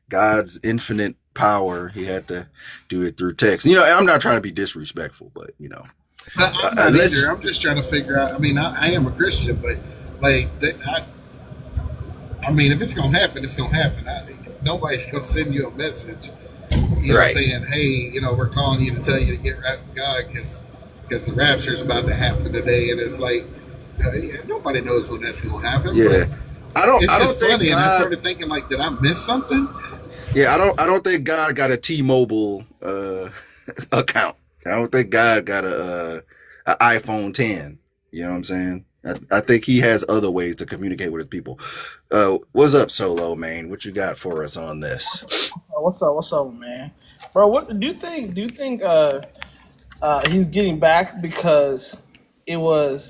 S1: God's infinite power. He had to do it through text. I'm not trying to be disrespectful, but
S5: I'm not either. I'm just trying to figure out. I mean, I am a Christian, but like I mean, if it's gonna happen, it's gonna happen. Nobody's gonna send you a message,
S1: Right.
S5: saying, "Hey, we're calling you to tell you to get right with God because the rapture is about to happen today." And it's like, nobody knows when that's gonna happen.
S1: Yeah,
S5: but it's just
S1: think
S5: funny, and I
S1: God-
S5: started thinking, like, did I miss something?
S1: Yeah, I don't think God got a T-Mobile account. I don't think God got a iPhone 10. You know what I'm saying? I think he has other ways to communicate with his people. What's up, Solo, man? What you got for us on this?
S7: What's up, man? Bro, what do you think? Do you think he's getting back because it was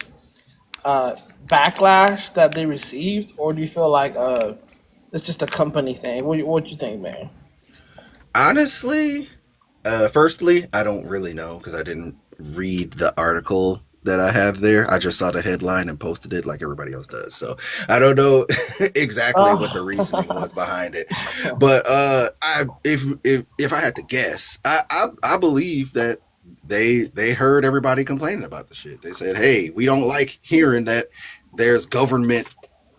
S7: backlash that they received, or do you feel like it's just a company thing? What you think, man?
S1: Honestly, firstly, I don't really know because I didn't read the article that I have there. I just saw the headline and posted it like everybody else does. So I don't know exactly what the reasoning was behind it. But if I had to guess, I believe that they heard everybody complaining about the shit. They said, "Hey, we don't like hearing that there's government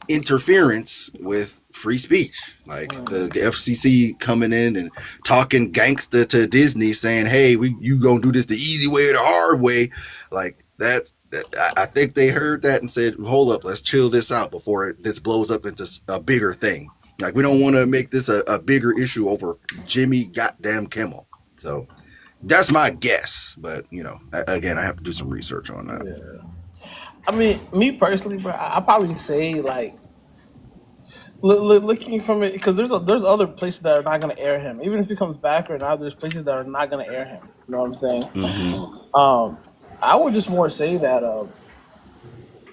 S1: interference with free speech, like the FCC coming in and talking gangster to Disney, saying, "Hey, you gonna do this the easy way or the hard way," like that. I think they heard that and said, "Hold up, let's chill this out before this blows up into a bigger thing. Like we don't want to make this a bigger issue over Jimmy goddamn Kimmel." So that's my guess, but again, I have to do some research on that.
S7: Yeah. I mean, me personally, bro, I probably say like looking from it because there's other places that are not going to air him. Even if he comes back or not, there's places that are not going to air him. You know what I'm saying?
S1: Mm-hmm.
S7: I would just more say that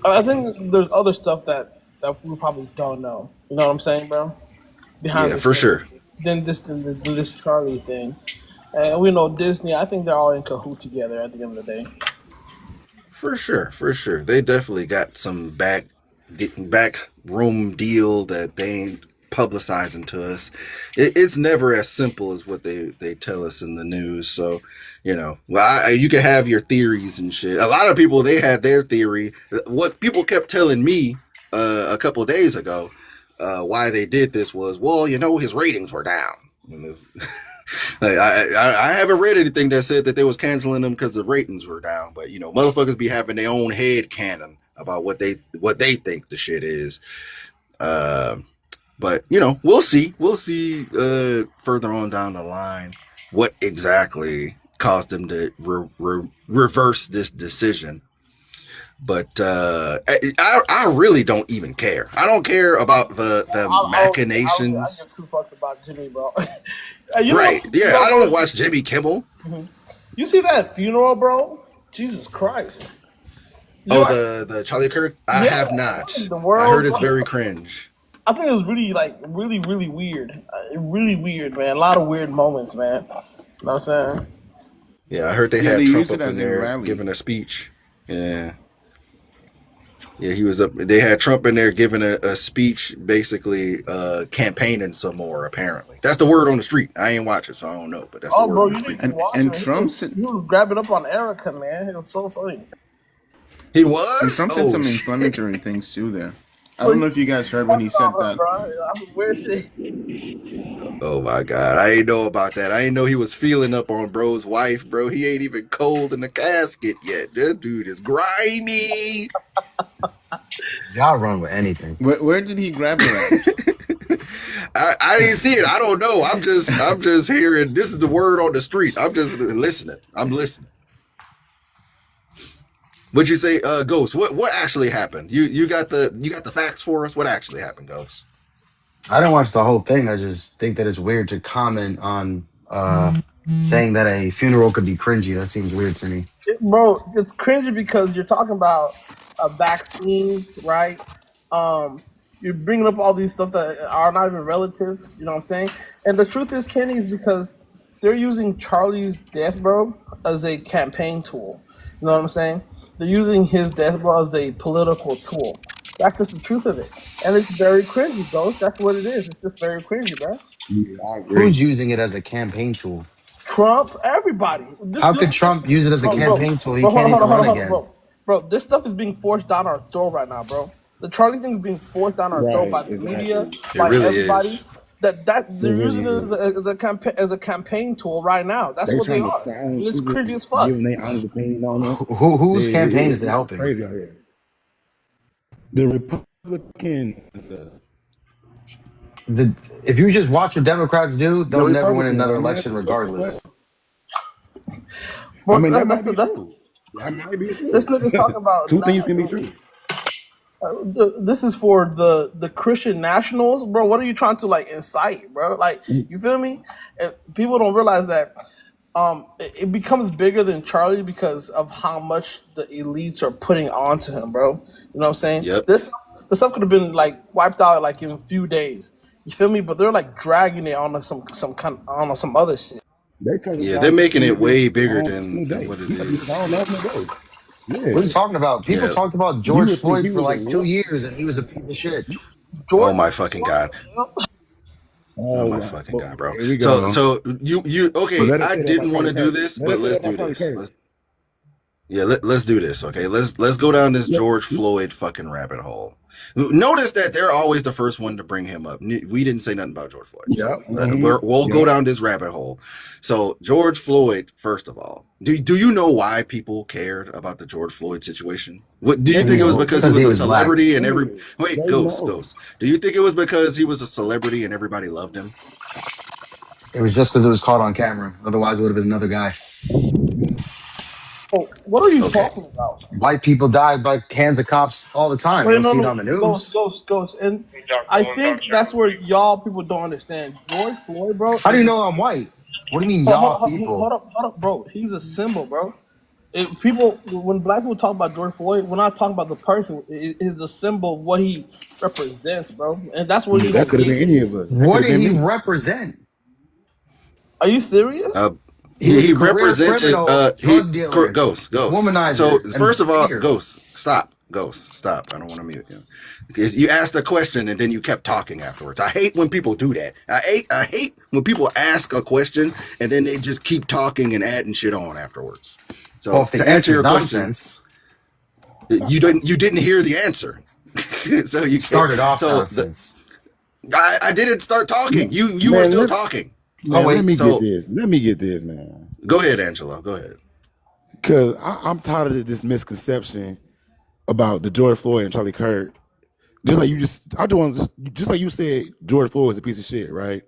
S7: I think there's other stuff that we probably don't know. You know what I'm saying, bro? Behind the
S1: for
S7: scenes.
S1: sure.
S7: Than this Charlie thing, and we know Disney. I think they're all in cahoots together at the end of the day.
S1: For sure. They definitely got some back room deal that they ain't publicizing to us. It's never as simple as what they tell us in the news. So, you can have your theories and shit. A lot of people, they had their theory. What people kept telling me a couple of days ago, why they did this was, well, his ratings were down. Like, I haven't read anything that said that they was canceling them because the ratings were down, but motherfuckers be having their own head canon about what they think the shit is. But we'll see further on down the line what exactly caused them to reverse this decision. But I really don't even care. I don't care about the machinations.
S7: I give two fucks about Jimmy, bro.
S1: Right? Yeah, I don't watch Jimmy Kimmel.
S7: You see that funeral, bro? Jesus Christ!
S1: The Charlie Kirk? I have not. I heard it's very cringe.
S7: I think it was really really weird. Really weird, man. A lot of weird moments, man. You know what I'm saying?
S1: Yeah, I heard they had Trump up in there giving a speech. Yeah. Yeah, he was up. They had Trump in there giving a speech, basically campaigning some more. Apparently, that's the word on the street. I ain't watching, so I don't know, but that's the
S7: Oh,
S1: word
S7: bro,
S1: on the
S7: you need
S1: street.
S7: to watch
S21: And
S7: it.
S21: Trump sent
S7: He was grabbing up on Erica, man. It was so funny.
S1: He
S21: and
S1: was.
S21: Trump said
S1: Oh
S21: some
S1: shit.
S21: inflammatory things too there. I
S7: So
S21: don't
S7: he
S21: know if you guys heard when he
S7: talking on
S21: said
S7: her,
S21: that.
S7: bro. I was weird shit.
S1: Oh my god, I ain't know about that. I ain't know he was feeling up on bro's wife, bro. He ain't even cold in the casket yet. This dude is grimy.
S12: Y'all run with anything.
S21: Where did he grab her at?
S1: I didn't see it. I don't know. I'm just hearing. This is the word on the street. I'm just listening. I'm listening. What'd you say, Ghost? What actually happened? You got the facts for us? What actually happened, Ghost?
S12: I didn't watch the whole thing. I just think that it's weird to comment on saying that a funeral could be cringy. That seems weird to me.
S7: Bro, it's cringy because you're talking about vaccines, right? You're bringing up all these stuff that are not even relative. You know what I'm saying? And the truth is, Kenny, is because they're using Charlie's death, bro, as a campaign tool. You know what I'm saying? They're using his death, bro, as a political tool. That's just the truth of it, and it's very cringy, Ghost. That's what it is. It's just very cringy, bro.
S12: Yeah, I agree. Who's using it as a campaign tool?
S7: Trump, everybody.
S12: How could Trump use it as a campaign tool? He
S7: Bro,
S12: can't even run again.
S7: bro. This stuff is being forced down our throat right now, bro. The Charlie thing is being forced down our throat
S21: Right,
S7: by the media,
S21: exactly.
S1: It
S7: by
S1: really
S7: everybody.
S1: is.
S7: That
S21: It
S7: they're
S21: really
S7: using it
S21: is.
S7: as a campaign tool right now. That's
S21: They
S7: what they
S21: trying to
S7: are, and
S21: silence
S7: it's
S21: people,
S7: cringy as fuck.
S21: giving their honest opinion on us.
S12: Whose campaign is it
S21: It's
S12: helping?
S21: crazy out here. The Republican,
S12: If you just watch what Democrats do,
S21: the
S12: they'll never win
S21: Republican.
S12: another
S21: I mean,
S12: election regardless.
S21: I
S7: Bro,
S21: mean, that
S7: that's
S21: might be true. That might be
S7: this
S21: true.
S7: nigga's talking about.
S21: Two things can be true.
S7: This is for the Christian nationals, bro. What are you trying to like incite, bro? Like, you feel me? And people don't realize that it becomes bigger than Charlie because of how much the elites are putting onto him, bro. You know what I'm saying?
S1: Yep.
S7: This stuff could have been like wiped out like in a few days. You feel me? But they're like dragging it on to some kind on some other shit.
S21: They trying to
S1: Yeah, they're
S21: silence
S1: making
S21: this
S1: it
S21: nigga
S1: way bigger
S21: on
S1: than
S21: the day.
S1: what it
S21: He got to be
S1: is.
S21: gone last day.
S12: What are you
S21: Yeah.
S12: talking about? People
S1: Yeah.
S12: talked about
S21: You
S12: George
S21: would think
S12: Floyd
S21: he
S12: for
S21: was a
S12: like 2
S21: what?
S12: years and he was a piece of shit.
S1: Oh
S7: George,
S1: my fucking god. Oh
S21: Oh,
S1: my
S21: wow.
S1: fucking
S21: But
S1: god, bro.
S21: here we
S1: So
S21: go.
S1: so you
S21: But
S1: okay?
S21: let us
S1: I
S21: say that about
S1: didn't want
S21: Charlie
S1: to do
S21: Kirk.
S1: this,
S21: Let
S1: but
S21: us say
S1: let's
S21: that
S1: do
S21: about Charlie
S1: this.
S21: Kirk.
S1: Let's do this, okay? Let's go down this George Floyd fucking rabbit hole. Notice that they're always the first one to bring him up. We didn't say nothing about George Floyd,
S21: Yeah.
S1: so we'll go down this rabbit hole. So George Floyd, first of all, do you know why people cared about the George Floyd situation? What do you think it was because he
S12: Because
S1: was
S12: he
S1: a
S12: was black.
S1: celebrity and wait,
S21: They know.
S1: Ghost. Do you think it was because he was a celebrity and everybody loved him?
S12: It was just because it was caught on camera. Otherwise, it would have been another guy.
S7: Oh, what are you
S1: Okay.
S7: talking about?
S12: White people die by hands of cops all the time. You
S7: Wait,
S12: don't
S7: no,
S12: see it
S7: no,
S12: on the news.
S7: ghost, and I think that's where y'all people don't understand. George Floyd, bro,
S12: How do
S7: is
S12: you
S7: a
S12: know I'm white? What do you mean,
S7: hold,
S12: y'all
S7: hold, hold,
S12: people?
S7: hold up, bro. He's a symbol, bro. People, when black people talk about George Floyd, we're not talking about the person. It is the symbol of what he represents, bro, and that's what he
S21: That
S7: has
S21: could have been
S7: gained.
S21: any of us. That could
S12: What
S21: have
S12: did
S21: been
S12: he
S21: me.
S12: represent?
S7: Are you serious?
S12: He was a
S1: He
S12: career
S1: represented
S12: criminal, drug dealer,
S1: Ghost. So
S12: womanizer,
S1: first
S12: and
S1: of all,
S12: beater.
S1: stop. I don't want to mute you because you asked a question and then you kept talking afterwards. I hate when people do that. I hate when people ask a question and then they just keep talking and adding shit on afterwards.
S12: Well,
S1: So
S12: if the
S1: to answer
S12: answer is
S1: your question,
S12: nonsense,
S1: you didn't hear the answer. So you
S12: it
S1: can't.
S12: started off
S1: So
S12: nonsense.
S1: I didn't start talking. You were
S21: Man,
S1: still talking.
S12: Oh,
S21: let
S12: wait.
S21: me get
S1: So
S21: this. Let me get this, man.
S1: go ahead, Angelo. Go ahead.
S21: Because I'm tired of this misconception about the George Floyd and Charlie Kirk. Just like just like you said, George Floyd was a piece of shit, right?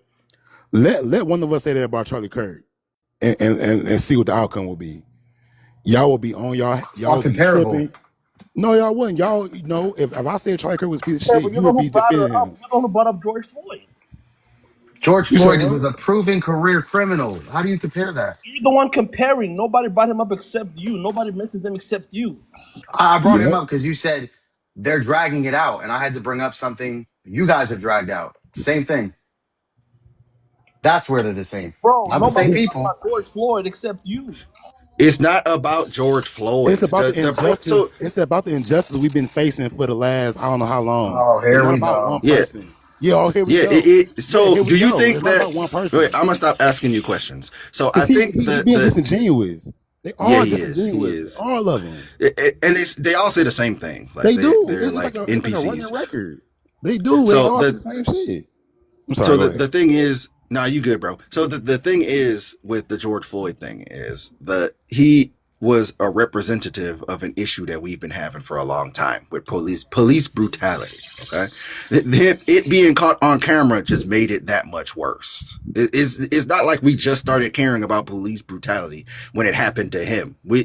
S21: Let one of us say that about Charlie Kirk, and see what the outcome will be. Y'all will be on
S12: It's
S21: y'all
S12: not
S21: will be
S12: comparable.
S21: tripping. No, y'all wouldn't. Y'all, if I said Charlie Kirk was a piece of
S7: Yeah,
S21: shit,
S7: but
S21: you
S7: you're the
S21: would
S7: one
S21: be
S7: who brought it
S21: defending
S7: up.
S21: him.
S7: You're the one who brought up George Floyd.
S12: George
S21: You said
S12: Floyd
S21: what?
S12: was a proven career criminal. How do you compare that?
S7: You're the one comparing. Nobody brought him up except you. Nobody mentions him except you.
S12: I brought him
S21: Yep.
S12: up because you said they're dragging it out, and I had to bring up something you guys have dragged out. Same thing. That's where they're the same.
S7: Bro,
S12: Not the same
S7: nobody's talking
S12: people.
S7: about George Floyd except you.
S1: It's not about George Floyd.
S10: It's about the injustice. It's about the injustice we've been facing for the last I don't know how long.
S4: Oh,
S10: It's
S4: here
S10: not
S4: we
S10: about one
S4: go.
S1: Yeah.
S10: person. Yeah, here we
S1: Yeah,
S10: go.
S1: so
S10: Here we
S1: do you
S10: go.
S1: think
S10: It's not
S1: that?
S10: about one
S1: Wait,
S10: person.
S1: I'm gonna stop asking you questions. So I
S10: Because
S1: think
S10: he
S1: the
S10: being disingenuous. They
S1: yeah,
S10: are
S1: he is.
S10: disingenuous. All of them.
S1: And they all say the same thing. Like
S10: They do.
S1: they're
S10: It's
S1: like
S10: like a running
S1: NPCs.
S10: record. They do. They
S1: So
S10: all say
S1: the
S10: the same shit. I'm sorry.
S1: so
S10: Go ahead.
S1: the thing is, nah, you good, bro. So the thing is with the George Floyd thing is he was a representative of an issue that we've been having for a long time with police brutality. Okay, it being caught on camera just made it that much worse. It's not like we just started caring about police brutality when it happened to him. We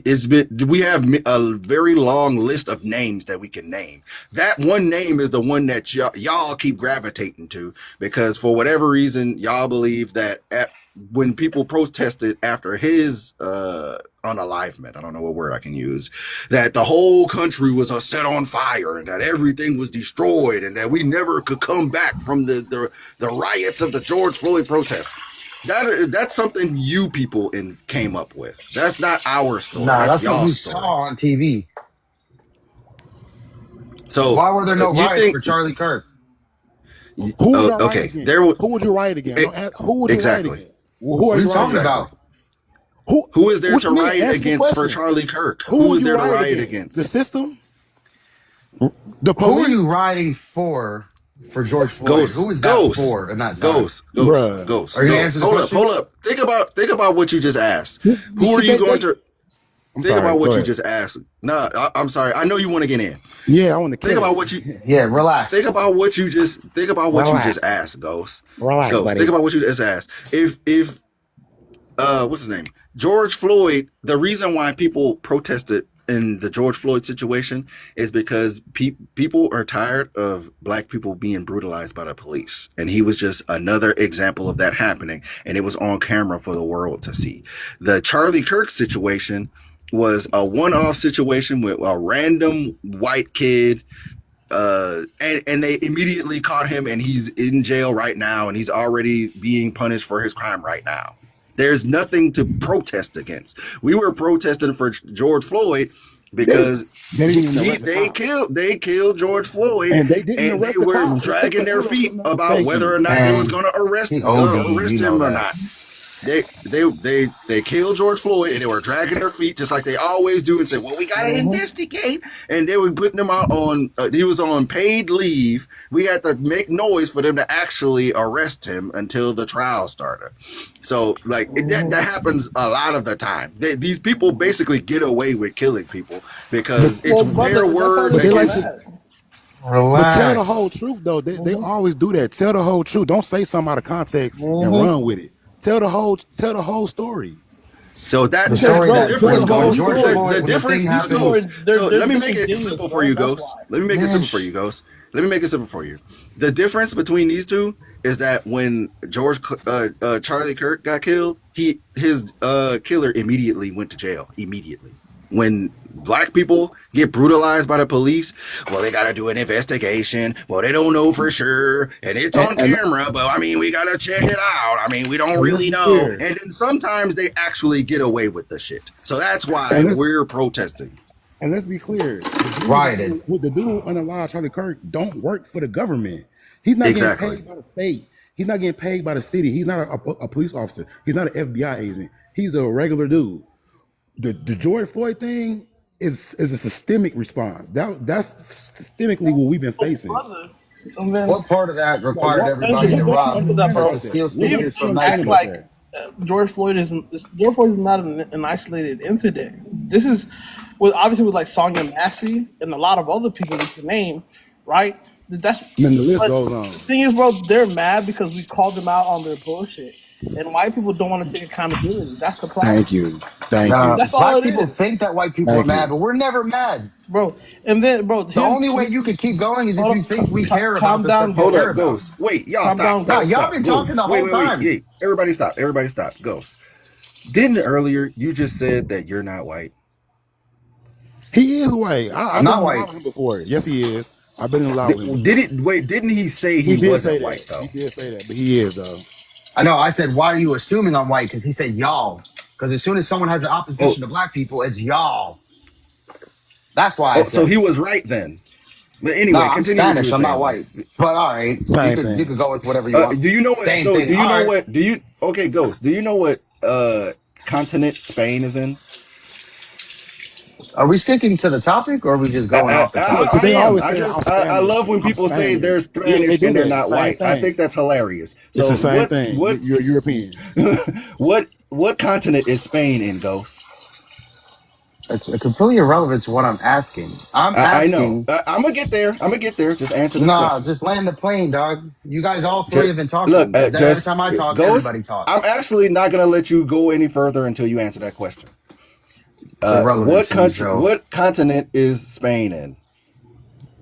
S1: have a very long list of names that we can name. That one name is the one that y'all keep gravitating to because for whatever reason y'all believe that when people protested after his unalivement, I don't know what word I can use, that the whole country was set on fire and that everything was destroyed and that we never could come back from the riots of the George Floyd protests. That's something you people came up with. That's not our story.
S12: Nah,
S1: that's
S12: that's what we
S1: y'all's story.
S12: saw on TV.
S1: So
S12: why were there no
S1: you
S12: riots
S1: think
S12: for Charlie Kirk?
S10: Who would y'all
S1: okay,
S10: riot against?
S1: there
S10: Who would you riot against? Who would you riot
S1: exactly.
S10: against? Who are you
S12: talking
S10: rioting
S12: about?
S1: Who is there
S10: What
S1: to
S10: you mean?
S1: riot
S10: Answer the
S1: against for
S10: question.
S1: Charlie Kirk?
S10: Who
S1: Who
S10: would
S1: is
S10: you
S1: there to
S10: riot
S1: riot
S10: against?
S1: against?
S10: The system? The
S12: Who are
S10: police?
S12: you rioting for George Floyd? Who is that for in that time?
S1: Ghost.
S12: Are you gonna answer the question?
S1: Hold up. Think about what you just asked. Who are you going to think about what you just asked? No, I'm sorry. I know you want to get in.
S10: Yeah, I want to
S1: think about what you.
S12: Yeah, relax.
S1: Think about what you just. Think about what you just asked, Ghost.
S10: Relax,
S1: Ghost.
S10: buddy.
S1: Think about what you just asked. If what's his name? George Floyd. The reason why people protested in the George Floyd situation is because people are tired of black people being brutalized by the police. And he was just another example of that happening. And it was on camera for the world to see. The Charlie Kirk situation was a one-off situation with a random white kid. And they immediately caught him and he's in jail right now and he's already being punished for his crime right now. There's nothing to protest against. We were protesting for George Floyd because they killed George Floyd
S10: and they didn't
S1: and they were dragging their feet about whether or not they was going to arrest him or not. They killed George Floyd and they were dragging their feet just like they always do and say, well, we got to investigate. And they were putting him out on, he was on paid leave. We had to make noise for them to actually arrest him until the trial started. So like that happens a lot of the time. These people basically get away with killing people because it's their word against.
S10: Relax. But tell the whole truth though. They always do that. Tell the whole truth. Don't say something out of context and run with it. Tell the whole story.
S1: So that's the difference goes. The difference goes. So let me make it simple for you, Ghost. Let me make it simple for you, Ghost. Let me make it simple for you. The difference between these two is that when Charlie Kirk got killed, his killer immediately went to jail. Immediately. When black people get brutalized by the police, well, they got to do an investigation. Well, they don't know for sure. And it's on camera, but I mean, we got to check it out. I mean, we don't really know. And then sometimes they actually get away with the shit. So that's why we're protesting.
S10: And let's be clear. The dude unalive Charlie Kirk don't work for the government. He's not getting paid by the state. He's not getting paid by the city. He's not a police officer. He's not an FBI agent. He's a regular dude. The George Floyd thing is a systemic response. That's systemically what we've been facing.
S12: What part of that required everybody to rob to steal sneakers from Nike?
S7: Like George Floyd is not an isolated incident. This is obviously with like Sonia Massey and a lot of other people we can name, right? That's
S10: and the list goes on.
S7: The thing is, bro, they're mad because we called them out on their bullshit. And white people don't want to take accountability. That's the problem.
S10: Thank you.
S12: That's all
S10: Black
S12: people think that white people are mad, but we're never mad,
S7: bro. And then, bro,
S12: the only way you can keep going is if you think we care about the stuff you care about.
S1: Ghost. Wait, y'all stop.
S12: Y'all been talking the whole time.
S1: Wait. Everybody stop. Ghost. Didn't earlier you just said that you're not white?
S10: He is white.
S12: I'm not white
S10: before. Yes, he is. I've been in love with him.
S1: Didn't he say he wasn't white though?
S10: He did say that, but he is though.
S12: I know. I said, why are you assuming I'm white? Because he said y'all. Because as soon as someone has an opposition to black people, it's y'all. That's why I
S1: Oh, so
S12: said
S1: he
S12: it.
S1: was right then. But
S12: No,
S1: anyway,
S12: I'm
S1: continue what you
S12: Spanish.
S1: were
S12: I'm not
S1: saying,
S12: white.
S1: Ghost.
S12: But all right,
S10: Same
S12: you
S10: thing.
S12: could go with whatever you want.
S1: Do you know what?
S12: Same
S1: So
S12: thing.
S1: do you
S12: All
S1: know
S12: right.
S1: what? Do you? Okay, Ghost. Do you know what continent Spain is in?
S12: Are we sticking to the topic, or are we just going
S1: I,
S12: off the
S1: I,
S10: Because
S1: I
S12: topic?
S10: they
S1: am.
S10: always say I'm
S1: I
S10: Spanish.
S1: love when
S10: I'm
S1: people say they're
S10: Spanish. Yeah, they
S1: Spanish
S10: do
S1: and they're
S10: that.
S1: not
S10: Same
S1: white. I
S10: thing.
S1: think that's hilarious.
S10: It's
S1: So
S10: the same thing. You're European.
S1: what continent is Spain in, Ghost?
S12: It's completely irrelevant to what I'm asking. I'm
S1: I know.
S12: asking.
S1: I'm gonna get there. I'm gonna get there. Just answer this
S12: Nah,
S1: question.
S12: just land the plane, dog. You guys all three
S1: Just,
S12: have been
S1: look,
S12: talking. Every
S1: just
S12: time I talk,
S1: Ghost.
S12: everybody
S1: I'm
S12: talks.
S1: actually not gonna let you go any further until you answer that question.
S12: It's irrelevant
S1: What
S12: to me,
S1: country?
S12: so
S1: What continent is Spain in?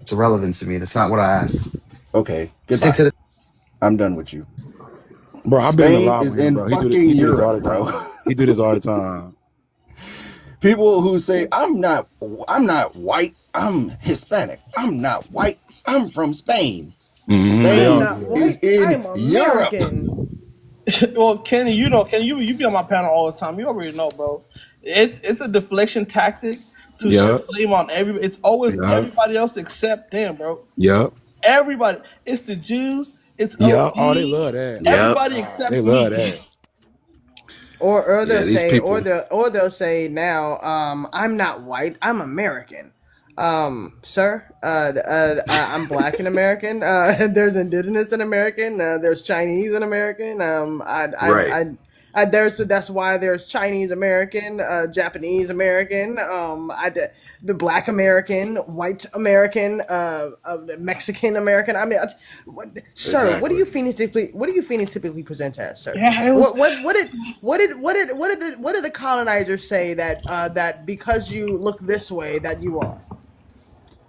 S12: it's irrelevant to me. That's not what I asked.
S1: Okay,
S12: Stick
S1: goodbye.
S12: to the.
S1: I'm done with you.
S10: Bro, I've been in the
S1: Spain
S10: lot
S1: is
S10: with him,
S1: in
S10: bro.
S1: fucking
S10: He do this all
S1: Europe,
S10: the
S1: bro.
S10: time. He do this all the time.
S1: People who say I'm not white, I'm Hispanic. I'm not white. I'm from Spain.
S10: Mm-hmm. They
S7: I'm
S10: all
S1: Spain
S7: not
S10: do
S1: is
S7: white.
S1: in
S7: I'm
S1: Europe.
S7: American. Well, Kenny, you be on my panel all the time. You already know, bro. It's a deflection tactic to
S10: that.
S7: shift blame on everybody. It's always
S10: Yep.
S7: everybody else except them, bro.
S10: Yep.
S7: Everybody. It's the Jews. It's
S10: Yep.
S7: OD.
S10: Oh, they love that.
S1: Yep.
S7: Everybody
S10: They
S7: except
S10: love
S7: me.
S10: that.
S14: Or
S1: Yeah,
S14: they'll
S1: these
S14: say,
S1: people.
S14: they'll say now, I'm not white, I'm American. Sir, I'm black and American. There's indigenous in American. There's Chinese in American.
S1: Right.
S14: That's why there's Chinese American, Japanese American, the Black American, White American, Mexican American. I mean, sir, what do you phenotypically present as, sir?
S7: Yeah, it was.
S14: What did the colonizers say that because you look this way that you are?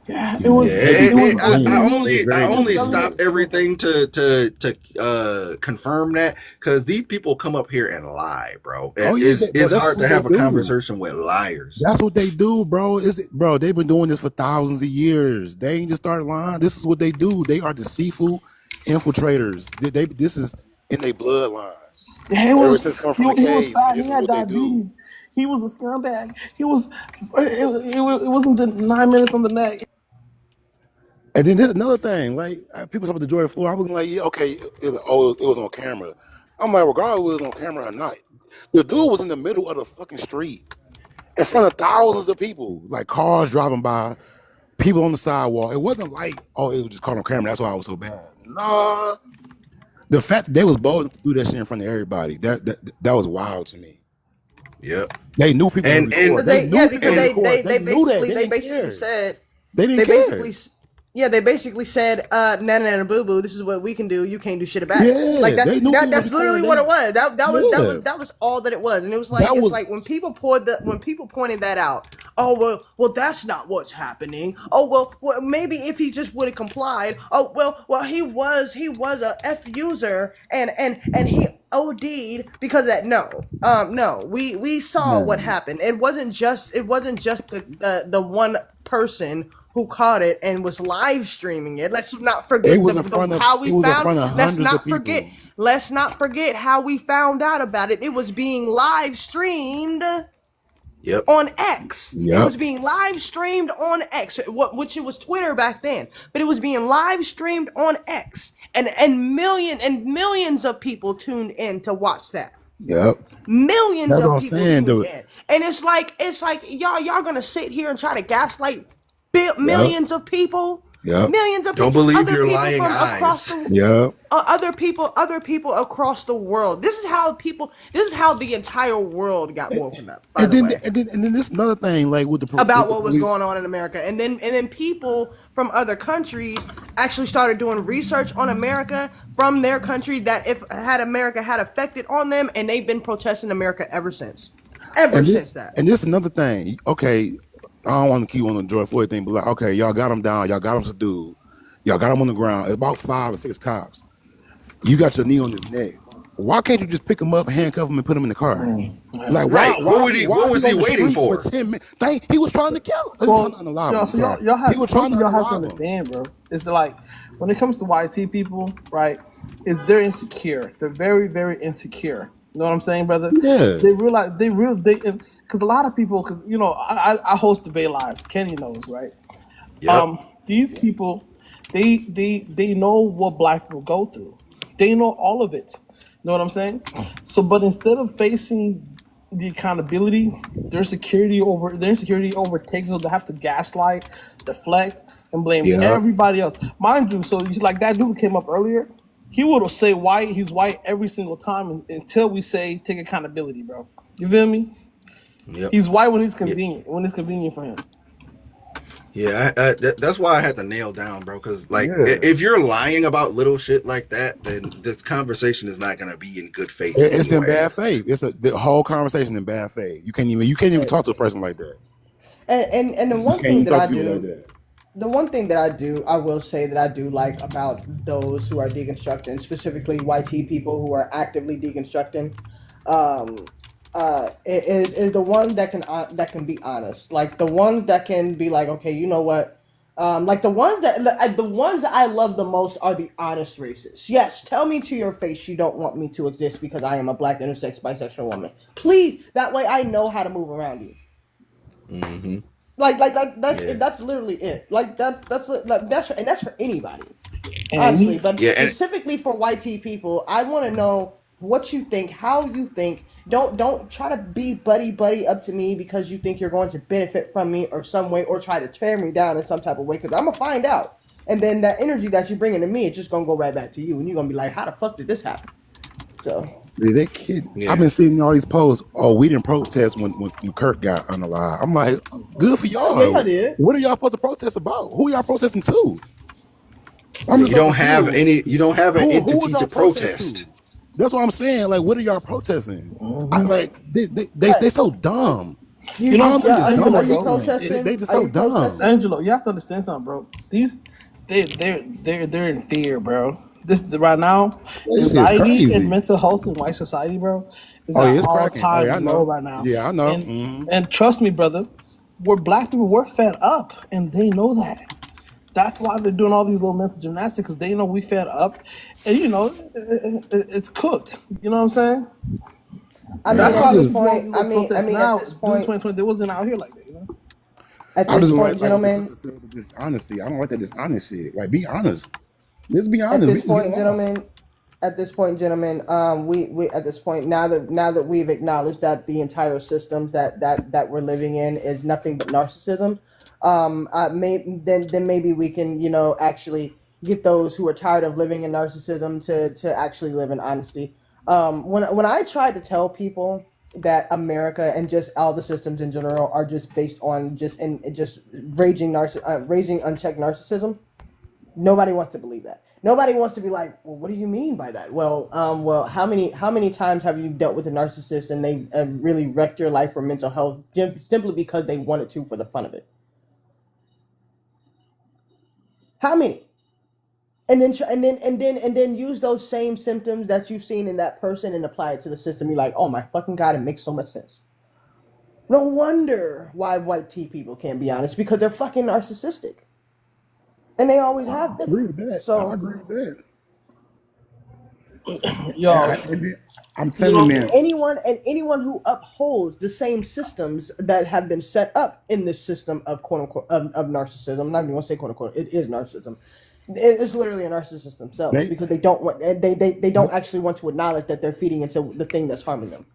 S7: Yeah, it
S1: Yeah,
S7: was. It was.
S1: I
S7: It was
S1: only
S7: very
S1: stop everything to confirm that because these people come up here and lie, bro.
S10: Oh yeah, bro.
S1: It's
S10: That's
S1: hard
S10: what
S1: to
S10: they
S1: have a
S10: do.
S1: conversation with liars.
S10: That's what they do, bro. Bro, they've been doing this for thousands of years. They ain't just started lying. This is what they do. They are deceitful infiltrators. This is in their bloodline.
S7: Yeah, it
S10: Ever
S7: was.
S10: since coming
S7: He
S10: from the
S7: was
S10: caves, man,
S7: fat.
S10: this
S7: He
S10: is
S7: had
S10: what they do.
S7: diabetes. He was a scumbag. He was. It wasn't the 9 minutes on the neck.
S10: And then there's another thing, like people talk about the Jordan Floyd. I'm looking like, yeah, okay, it was on camera. I'm like, regardless if it was on camera or not, the dude was in the middle of the fucking street in front of thousands of people, like cars driving by, people on the sidewalk. It wasn't like, oh, it was just caught on camera. That's why it was so bad. Nah, the fact that they was bold to do that shit in front of everybody, that was wild to me.
S1: Yep.
S10: They knew people would record. They knew people would record. They knew that. They
S14: basically said
S10: They didn't care.
S14: they basically said, "Nana nana boo boo, this is what we can do. You can't do shit about it."
S10: Yeah,
S14: Like
S10: they knew people
S14: that's
S10: was
S14: literally
S10: recording.
S14: what it was.
S10: Yeah.
S14: That was all that it was. And it was like
S10: That
S14: it's
S10: was-
S14: like when people pointed that out. Oh well, that's not what's happening. Oh well, maybe if he just would have complied. Oh well, he was a F user and he OD'd because of that. No, we saw what happened. It wasn't just the one person who caught it and was live streaming it. Let's not forget how we found. Let's not forget how we found out about it. It was being live streamed.
S1: Yep.
S14: On X.
S10: Yep.
S14: It was being live streamed on X, which it was Twitter back then, but it was being live streamed on X, and millions of people tuned in to watch that.
S10: Yep.
S14: Millions
S10: That's
S14: of
S10: what I'm
S14: people
S10: saying,
S14: tuned
S10: dude.
S14: in, and it's like y'all gonna sit here and try to gaslight millions of people.
S10: Yep.
S14: Millions of
S1: Don't
S14: people.
S1: believe
S14: Other
S1: your
S14: people
S1: lying
S14: from
S1: eyes.
S14: across the
S10: Yep.
S14: other people across the world. This is how the entire world got woken up. By the way,
S10: And then this another thing, like with the
S14: about
S10: with the
S14: what was
S10: police.
S14: going on in America, and then people from other countries actually started doing research on America from their country that if had America had affected on them, and they've been protesting America ever since.
S10: And this another thing. Okay, I don't want to keep on the George Floyd thing, but like, okay, y'all got him down, y'all got him subdued, y'all got him on the ground. It's about 5 or 6 cops. You got your knee on his neck. Why can't you just pick him up, handcuff him, and put him in the car? Like,
S1: Right. What was he
S10: on the
S1: waiting
S10: street
S1: for?
S10: 10 minutes? He was trying to kill him. He was trying to unalive him.
S7: So
S10: Sorry.
S7: y'all have,
S10: He was trying to
S7: y'all have to
S10: unalive him.
S7: understand, bro. It's like when it comes to YT people, right? They're insecure. They're very, very insecure. You know what I'm saying, brother?
S10: Yeah.
S7: They realize because a lot of people, because I host debate lives. Kenny knows, right?
S18: Yep.
S7: These people, they know what black people go through. They know all of it. You know what I'm saying? So, but instead of facing the accountability, their insecurity overtakes them. They have to gaslight, deflect, and blame
S10: Yeah.
S7: everybody else. Mind you, so like that dude who came up earlier, he would say he's white every single time until we say take accountability, bro. You feel me?
S18: Yep.
S7: He's white when it's
S18: Yeah.
S7: convenient, when it's convenient for him.
S18: Yeah, that's why I had to nail down, bro. Because like,
S10: Yeah.
S18: if you're lying about little shit like that, then this conversation is not gonna be in good faith
S10: It's in
S18: anyway.
S10: bad faith. The whole conversation in bad faith. You can't even talk to a person like that.
S14: And the
S10: You
S14: one
S10: can't
S14: thing
S10: even
S14: that
S10: talk
S14: I
S10: to people like
S14: do,
S10: that.
S14: the one thing that I will say that I do like about those who are deconstructing, specifically YT people who are actively deconstructing, um, is the ones that can be honest, like the ones that can be like, okay, you know what, like the ones that I love the most are the honest racists. Yes, tell me to your face you don't want me to exist because I am a black intersex bisexual woman. Please, that way I know how to move around you.
S18: Mm-hmm.
S14: Like that's literally it. Like that's for anybody, honestly.
S7: And
S14: But
S18: Yeah, and
S14: specifically for YT people, I want to know what you think, how you think. Don't try to be buddy up to me because you think you're going to benefit from me or some way, or try to tear me down in some type of way. Because I'm gonna find out, and then that energy that you bring into me, it's just gonna go right back to you, and you're gonna be like, how the fuck did this happen? So.
S10: That kid, I've
S18: yeah,
S10: been seeing all these posts. Oh, we didn't protest when Kirk got unalive. I'm like, good for
S14: Yeah, I
S10: y'all.
S14: did.
S10: What are y'all supposed to protest about? Who y'all protesting to? I'm
S18: yeah.
S10: just so confused.
S18: You don't have an
S10: Who would
S18: entity to
S10: y'all protest
S18: protest.
S10: to? That's what I'm saying. Like, what are y'all protesting? I
S7: Mhm.
S10: like they so dumb.
S14: You,
S10: All them
S7: Yeah,
S10: niggas
S7: Angelo,
S14: are
S10: dumb.
S14: you
S7: bro.
S14: protesting?
S10: They just
S14: Are
S10: so
S14: you
S10: dumb.
S14: protesting?
S7: Angelo, you have to understand something, bro. They're in fear, bro. This right now,
S10: This shit's
S7: anxiety and
S10: crazy.
S7: mental health in white society, bro, is
S10: Oh
S7: at
S10: yeah, it's
S7: all
S10: cracking. Oh yeah, I
S7: time low
S10: know.
S7: right now.
S10: Yeah, I know.
S7: And and trust me, brother, we're black people. We're fed up, and they know that. That's why they're doing all these little mental gymnastics because they know we fed up, and it's cooked. You know what I'm saying?
S14: I
S10: Yeah,
S14: mean,
S7: That's
S14: at
S7: why the
S14: this
S7: people on
S14: point,
S7: these
S14: I
S7: little
S14: mean, I
S7: protests
S14: mean, at
S7: now,
S14: this
S7: June
S14: point,
S7: 2020, they wasn't out here like that.
S14: at
S10: I
S14: this
S10: just
S14: point,
S10: like what the
S14: gentlemen,
S10: sister said with this honesty. I don't like that dishonest shit. Like, be honest. Let's be
S14: at
S10: honest. We
S14: this
S10: can get
S14: point,
S10: along.
S14: gentlemen, at this point, gentlemen, we at this point now that we've acknowledged that the entire systems that we're living in is nothing but narcissism, then maybe we can actually get those who are tired of living in narcissism to actually live in honesty. When I try to tell people that America and just all the systems in general are just based on just raging unchecked narcissism. Nobody wants to believe that. Nobody wants to be like, well, what do you mean by that? Well, how many times have you dealt with a narcissist and they really wrecked your life or mental health simply because they wanted to for the fun of it? How many? And then use those same symptoms that you've seen in that person and apply it to the system. You're like, oh my fucking god, it makes so much sense. No wonder why white tea people can't be honest because they're fucking narcissistic, and they always have
S10: I
S14: been.
S10: agree with that. I
S14: So
S10: agree with that.
S7: Yo,
S10: I'm
S7: you
S10: telling you,
S7: know,
S10: man.
S14: anyone who upholds the same systems that have been set up in this system of quote unquote of narcissism. I'm not even gonna say quote unquote. It is narcissism. It's literally a narcissist themselves
S10: They,
S14: because they don't want they don't actually want to acknowledge that they're feeding into the thing that's harming them.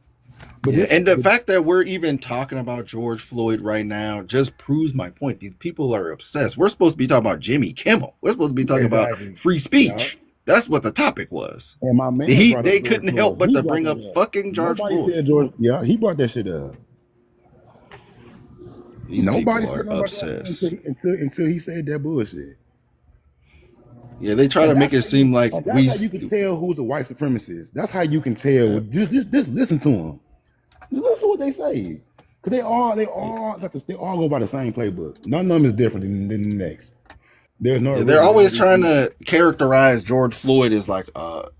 S10: but
S18: Yeah,
S10: this,
S18: and the fact that we're even talking about George Floyd right now just proves my point. These people are obsessed. We're supposed to be talking about Jimmy Kimmel. We're supposed to be talking about
S10: exactly.
S18: free
S10: Yeah.
S18: speech. That's what the topic was.
S10: And my man brought up
S18: They
S10: George
S18: couldn't help
S10: Floyd.
S18: but
S10: He
S18: to
S10: brought
S18: bring
S10: that
S18: up
S10: up.
S18: fucking George
S10: Nobody
S18: Floyd.
S10: said George. Yeah, he brought that shit up.
S18: These
S10: Nobody
S18: people
S10: said
S18: are
S10: nothing about that
S18: obsessed.
S10: until he said that bullshit.
S18: Yeah, they try
S10: And
S18: to make
S10: that's
S18: it seem like
S10: that's how you can tell who's a white supremacist. That's how you can tell. Just listen to them. Just listen to what they say. Cause they all go by the same playbook. None of them is different than the next. There's no
S18: Yeah, they're
S10: original.
S18: always trying to characterize George Floyd as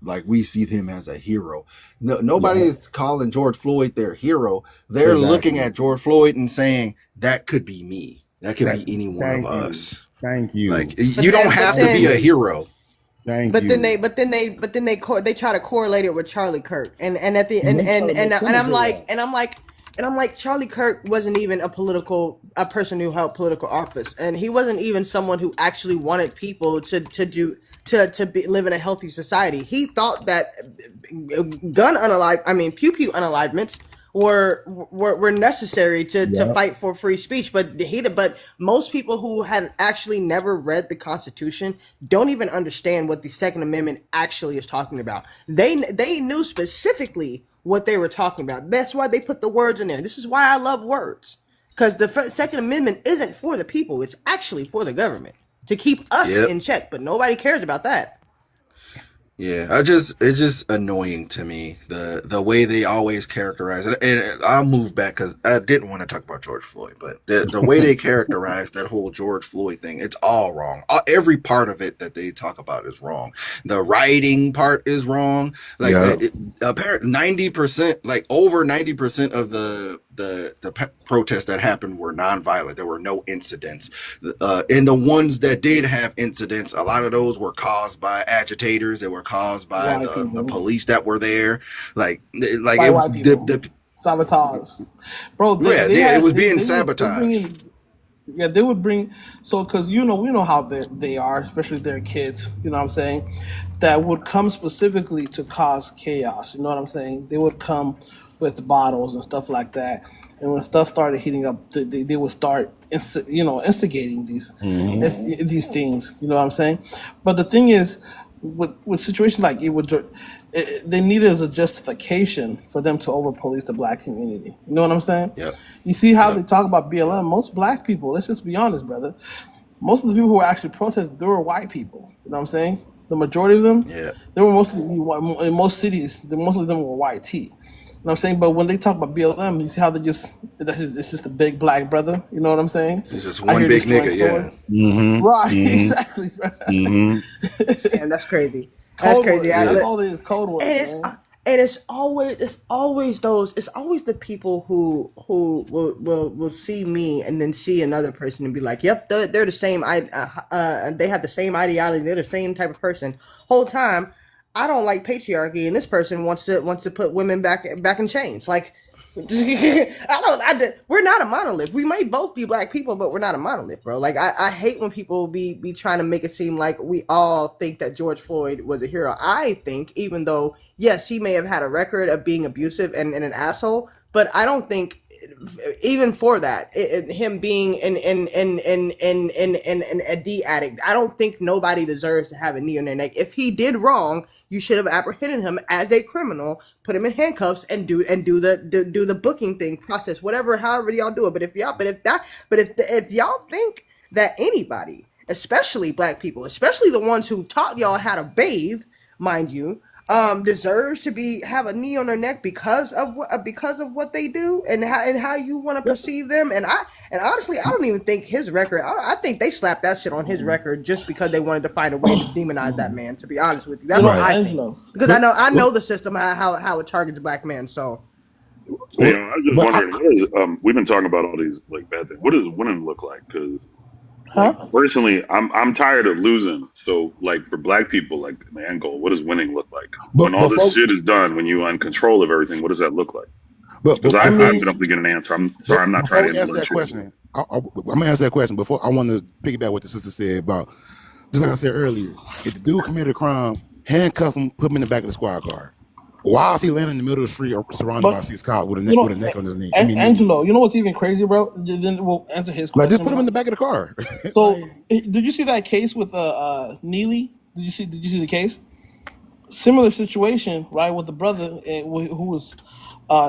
S18: like we see him as a hero. No, nobody
S10: Yeah,
S18: is calling George Floyd their hero. They're looking
S10: exactly.
S18: at George Floyd and saying that could be me. That could
S10: That,
S18: be any one of
S10: thank you.
S18: us.
S10: Thank you.
S18: Like
S14: But
S18: you don't
S14: then, but
S18: have to be a
S14: then,
S18: hero.
S10: Thank
S14: But
S10: you.
S14: then they try to correlate it with Charlie Kirk, and at the and I'm like Charlie Kirk wasn't even a person who held political office, and he wasn't even someone who actually wanted people to live in a healthy society. He thought that pew pew unalivements were necessary to fight for free speech, but most people who have actually never read the Constitution don't even understand what the Second Amendment actually is talking about. They knew specifically what they were talking about. That's why they put the words in there. This is why I love words, because the Second Amendment isn't for the people; it's actually for the government to keep us in check. But nobody cares about that.
S1: Yeah, it's just annoying to me the way they always characterize it. And I'll move back because I didn't want to talk about George Floyd, but the way they characterize that whole George Floyd thing, it's all wrong. Every part of it that they talk about is wrong. The rioting part is wrong. Like apparently 90%, like over 90% of the protests that happened were nonviolent. There were no incidents. And the ones that did have incidents, a lot of those were caused by agitators. They were caused by the police that were there. Like
S7: white people. Sabotage. Bro,
S1: it was being sabotaged.
S7: They would bring, so because we know how they are, especially their kids, you know what I'm saying, that would come specifically to cause chaos, you know what I'm saying? They would come with bottles and stuff like that, and when stuff started heating up, they would start instigating these things, you know what I'm saying? But the thing is, with situations like they need it as a justification for them to over police the black community. You know what I'm saying?
S1: Yeah.
S7: You see how they talk about BLM? Most black people, let's just be honest, brother. Most of the people who were actually protesting, they were white people. You know what I'm saying? The majority of them, they were mostly in most cities. Most of them were white tea. You know what I'm saying? But when they talk about BLM, you see how it's just a big black brother. You know what I'm saying?
S1: It's just one big nigga, yeah.
S7: Mm-hmm. Right, exactly.
S14: Damn, that's crazy. That's crazy.
S7: That's all it is, code words.
S14: It's always the people who will see me and then see another person and be like, yep, they're the same. They have the same ideology. They're the same type of person. Whole time, I don't like patriarchy, and this person wants to put women back in chains. Like, we're not a monolith. We may both be black people, but we're not a monolith, bro. Like, I hate when people be trying to make it seem like we all think that George Floyd was a hero. I think, even though, yes, he may have had a record of being abusive and an asshole, but I don't think, even for that, him being a D addict, I don't think nobody deserves to have a knee on their neck. If he did wrong, you should have apprehended him as a criminal, put him in handcuffs, and do the booking thing process, however y'all do it. But if y'all think that anybody, especially black people, especially the ones who taught y'all how to bathe, mind you, deserves to have a knee on their neck because of what they do and how you want to perceive them. And honestly, I don't even think his record. I think they slapped that shit on his record just because they wanted to find a way to demonize that man. To be honest with you, that's what I think. Because I know the system, how it targets black men. So.
S6: I was just wondering, we've been talking about all these like bad things. What does winning look like? Because personally, I'm tired of losing. So, like for black people, like the end goal, what does winning look like? When all this shit is done, when you're in control of everything, what does that look like? Because I've been able to get an answer. I'm sorry, I'm not trying to answer that
S10: question. I'm gonna answer that question. Before, I want to piggyback what the sister said about, just like I said earlier, if the dude committed a crime, handcuff him, put him in the back of the squad car. Why is he laying in the middle of the street surrounded by 6 cops with a neck on his knee?
S7: Angelo, you know what's even crazy, bro? Then we'll answer his question.
S10: Like, just put him in the back of the car.
S7: So, did you see that case with Neely? Did you see the case? Similar situation, right, with the brother who was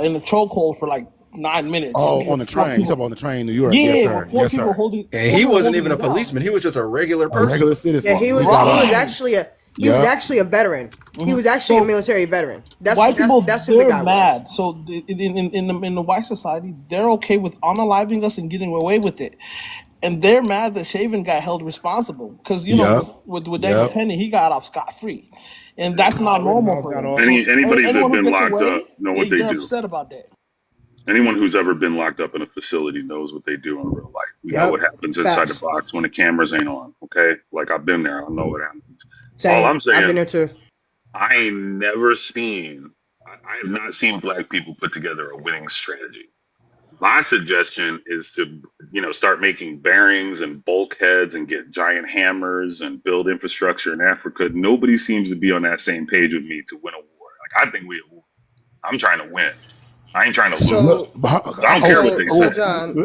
S7: in the chokehold for like 9 minutes.
S10: Oh, on the train. You talking about on the train in New York?
S7: Yeah,
S10: yes, sir.
S7: yes, sir.
S1: And he wasn't even a policeman. He was just a regular person.
S10: A regular citizen.
S14: Yeah, he was actually a veteran. He was actually a military veteran. That's who the guy
S7: mad.
S14: was.
S7: So in the white society, they're okay with unaliving us and getting away with it. And they're mad that Shaven got held responsible because with Daniel Penny, he got off scot-free, and that's not normal for them.
S6: Anybody that's been locked up know what they do.
S7: Upset about that.
S6: Anyone who's ever been locked up in a facility knows what they do in real life. We know what happens inside the box when the cameras ain't on. Okay, like I've been there. I know what happens. All
S14: Same.
S6: I'm
S14: I've been
S6: saying,
S14: there too.
S6: I ain't never seen, I have not seen black people put together a winning strategy. My suggestion is to, start making bearings and bulkheads and get giant hammers and build infrastructure in Africa. Nobody seems to be on that same page with me to win a war. Like, I think I'm trying to win. I ain't trying to lose.
S14: So,
S6: So I don't care what they
S14: so
S6: say.
S14: John,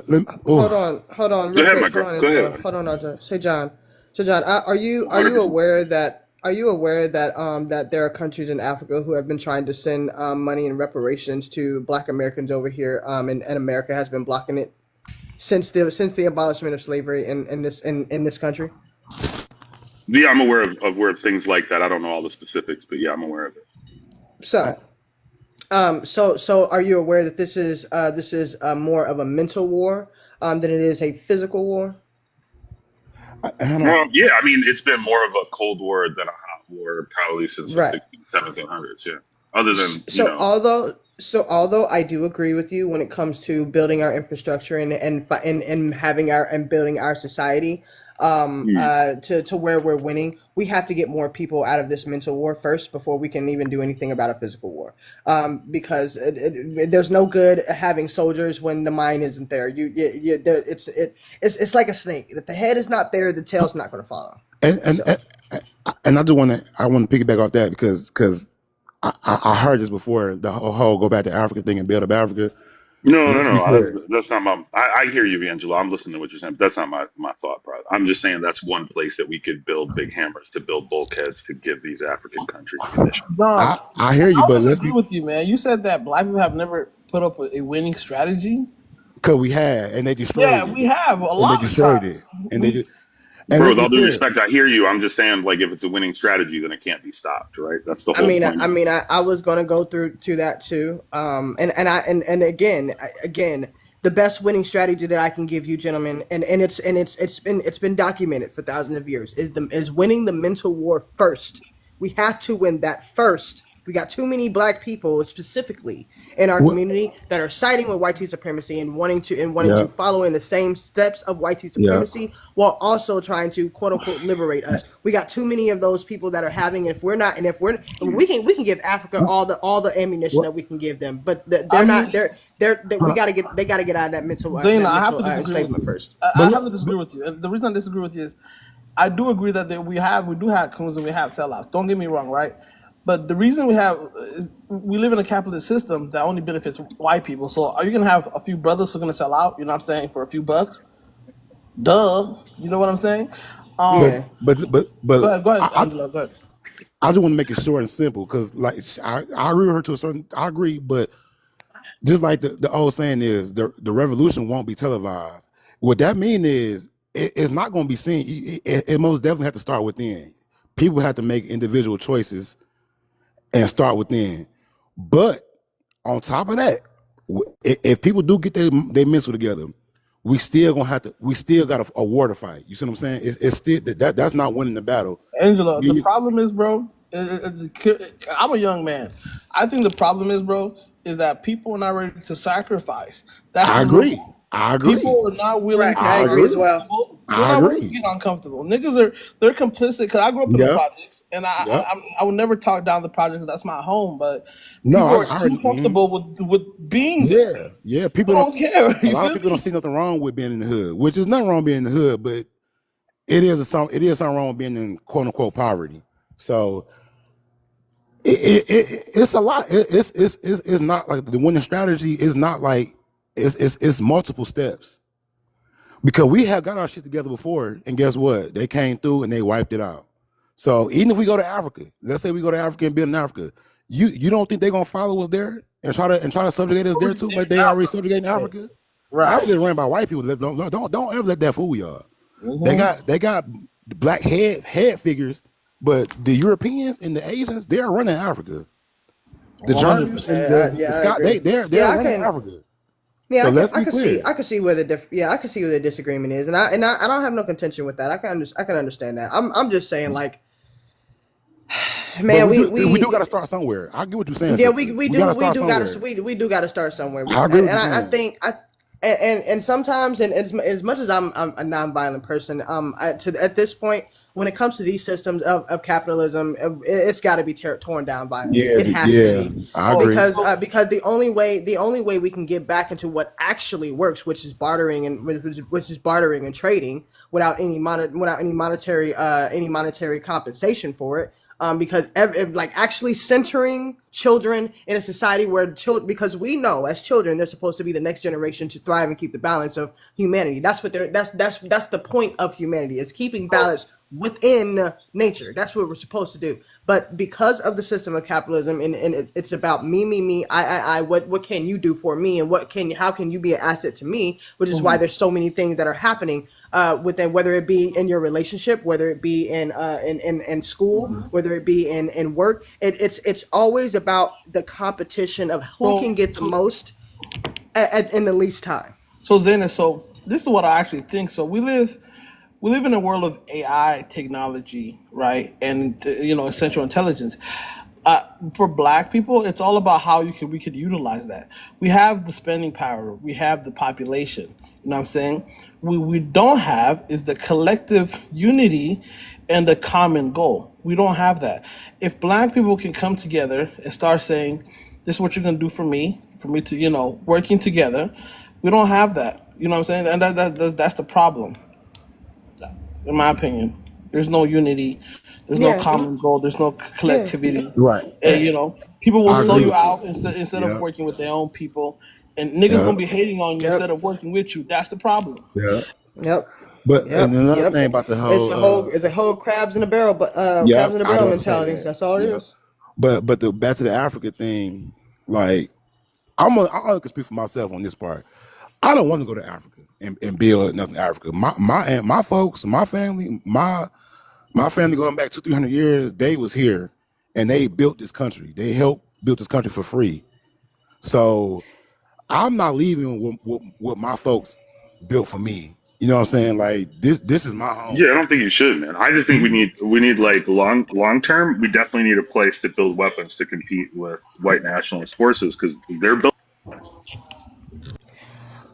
S10: oh,
S14: hold on,
S6: Go
S14: real
S6: ahead, my
S14: quick. Hold
S6: girl.
S14: on,
S6: Go
S14: Angela.
S6: ahead.
S14: Hold on, Angela. So John, are you
S6: 100%.
S14: aware that that there are countries in Africa who have been trying to send money and reparations to Black Americans over here, and America has been blocking it since the abolishment of slavery in this country.
S6: Yeah, I'm aware of things like that. I don't know all the specifics, but yeah, I'm aware of it.
S14: So, so are you aware that this is more of a mental war than it is a physical war?
S6: Well, yeah, I mean, it's been more of a Cold War than a hot war probably since the
S14: Right.
S6: 1700s, yeah. Other than,
S14: So although I do agree with you when it comes to building our infrastructure and having our and building our society to where we're winning, we have to get more people out of this mental war first before we can even do anything about a physical war. Because there's no good having soldiers when the mind isn't there. It's like a snake. If the head is not there, the tail's not going to follow.
S10: And I want to piggyback off that because I heard this before, the whole go back to Africa thing and build up Africa.
S6: No, no,
S10: Let's be
S6: no.
S10: clear.
S6: That's not my. I hear you, Angelo. I'm listening to what you're saying. But that's not my thought process. I'm just saying that's one place that we could build big hammers to build bulkheads to give these African countries munitions.
S7: John,
S10: I hear you,
S7: I'll
S10: but let's
S7: disagree
S10: be,
S7: with you, man. You said that black people have never put up a winning strategy.
S10: because we had, and they
S7: Yeah,
S10: destroyed it.
S7: we have a
S10: And they
S7: lot of
S10: destroyed it.
S7: times.
S10: And they just, and
S6: Bro,
S10: let's
S6: with
S10: be
S6: all due
S10: clear.
S6: respect, I hear you. I'm just saying, like, if it's a winning strategy, then it can't be stopped, right? That's the
S14: I
S6: whole
S14: mean,
S6: point.
S14: I was going to go through to that too. And again, the best winning strategy that I can give you, gentlemen, and it's been documented for thousands of years is winning the mental war first. We have to win that first. We got too many black people specifically in our community that are siding with white supremacy and wanting to follow in the same steps of white supremacy while also trying to quote unquote liberate us. We got too many of those people that are having. If we can give Africa all the ammunition that we can give them, but they gotta get out of that mental
S7: Zayna, I have to disagree
S14: enslavement
S7: with you.
S14: first.
S7: I have to disagree with you, and the reason I disagree with you is I do agree that we do have coups and we have sellouts. Don't get me wrong, right? But the reason we live in a capitalist system that only benefits white people. So are you gonna have a few brothers who are gonna sell out? You know what I'm saying, for a few bucks? Duh. You know what I'm saying?
S10: But
S7: Go ahead, Angela. Go ahead.
S10: I just want to make it short and simple because, like, I agree with her to a certain. I agree, but just like the old saying is, the revolution won't be televised. What that means is it's not going to be seen. It most definitely have to start within. People have to make individual choices and start within. But on top of that, if people do get their mental together, we still got a war to fight. You see what I'm saying? It's still that's not winning the battle.
S7: Angela, the problem is, bro, I'm a young man. I think the problem is, bro, is that people are not ready to sacrifice.
S10: I agree.
S7: People are not willing to.
S14: I agree as well.
S7: They're not willing to get uncomfortable. Niggas they're complicit because I grew up in the projects, and I would never talk down the projects. That's my home, but people are too comfortable with being there.
S10: Yeah. People
S7: don't care.
S10: A lot of people don't see nothing wrong with being in the hood, which is nothing wrong being in the hood, but it is something wrong with being in quote unquote poverty. So it's a lot. It's not like the winning strategy is not like it's multiple steps. Because we have got our shit together before, and guess what? They came through and they wiped it out. So even if we go to Africa, let's say we go to Africa and build in Africa, you don't think they're gonna follow us there and try to subjugate us there too, like they already subjugating Africa? Right. Africa is ran by white people. Don't ever let that fool y'all. Mm-hmm. They got black head figures, but the Europeans and the Asians, they're running Africa. The Germans and the Scott, they're running Africa.
S14: Yeah,
S10: so
S14: I can see where the disagreement is, and I don't have no contention with that. I can understand that. I'm just saying, like, man, we
S10: do got to start somewhere. I get what you're saying.
S14: Yeah, we do got to start somewhere.
S10: I agree with you.
S14: and sometimes, and as much as I'm a nonviolent person, at this point, when it comes to these systems of capitalism, it's got to be torn down violently. It has to
S10: Yeah,
S14: be,
S10: I agree.
S14: because the only way we can get back into what actually works, which is bartering and trading without any monetary compensation for it. Because like actually centering children in a society where children, because we know as children they're supposed to be the next generation to thrive and keep the balance of humanity. That's what they're that's the point of humanity, is keeping balance within nature. That's what we're supposed to do. But because of the system of capitalism, and it's about me, I, what can you do for me, and how can you be an asset to me, which is why there's so many things that are happening within, whether it be in your relationship, whether it be in school, whether it be in work. It's always about the competition of who can get the most in the least time.
S7: So Zena, so this is what I actually think. So we live in a world of AI technology, right? And essential intelligence. For Black people, it's all about how we could utilize that. We have the spending power. We have the population. You know what I'm saying? We don't have is the collective unity and the common goal. We don't have that. If Black people can come together and start saying, "This is what you're gonna do for me to working together," we don't have that. You know what I'm saying? And that's the problem. In my opinion, there's no unity, there's no common goal, there's no collectivity.
S10: Right.
S7: And people will
S10: I
S7: sell
S10: agree
S7: you
S10: with
S7: out
S10: you.
S7: instead of
S10: Yeah.
S7: working with their own people, and niggas gonna be hating on you instead of working with you. That's the problem.
S10: Yeah.
S14: Yep.
S10: But
S14: Yep.
S10: and another
S14: Yep.
S10: thing about the
S14: It's a whole crabs in a barrel, but
S10: yeah,
S14: crabs in a
S10: I was
S14: barrel
S10: about to say
S14: mentality.
S10: that.
S14: That's all it
S10: Yeah.
S14: is.
S10: But back to the Africa thing, like I only can speak for myself on this part. I don't want to go to Africa and build nothing in Africa. My folks, my family going back 200-300 years, they was here and they built this country. They helped build this country for free. So I'm not leaving what my folks built for me. You know what I'm saying? Like this is my home.
S6: Yeah, I don't think you should, man. I just think we need like long term. We definitely need a place to build weapons to compete with white nationalist forces because they're built.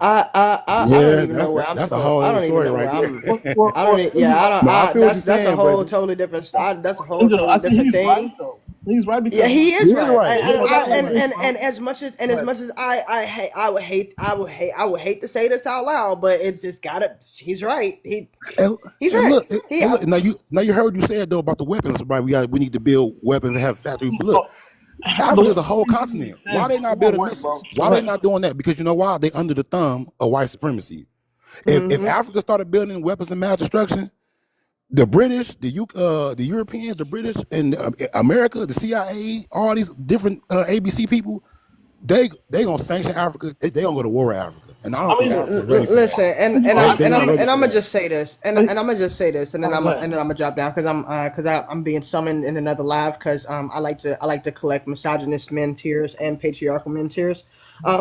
S14: I don't even know where I'm
S10: that's a
S14: supposed.
S10: whole
S14: I
S10: other
S14: don't even
S10: story
S14: know
S10: right
S14: where
S10: there.
S14: I'm. I don't. Yeah, I don't.
S10: No, I feel what you're
S14: That's a
S10: saying,
S14: whole
S10: but
S14: totally different. That's a whole
S7: Angel,
S14: totally
S7: I think
S14: different
S7: he's right
S14: thing.
S7: though. He's right because
S14: Yeah, he is right.
S7: right.
S14: And as much as I would hate to say this out loud, but it's just gotta. He's right. He's
S10: And
S14: right.
S10: look, now you heard what you said though about the weapons, right? We need to build weapons and have factories. But look, Africa is a whole continent. Why they not building missiles? Why they not doing that? Because you know why? They under the thumb of white supremacy. If Africa started building weapons of mass destruction, the British, the Europeans, the British, and America, the CIA, all these different ABC people, they gonna sanction Africa. They gonna go to war with Africa, and I don't think Africa's ready for
S14: Listen,
S10: that.
S14: and I'm gonna just say this, and I'm gonna just say this, and then I'm gonna drop down because I'm being summoned in another live because I like to collect misogynist men tears and patriarchal men tears,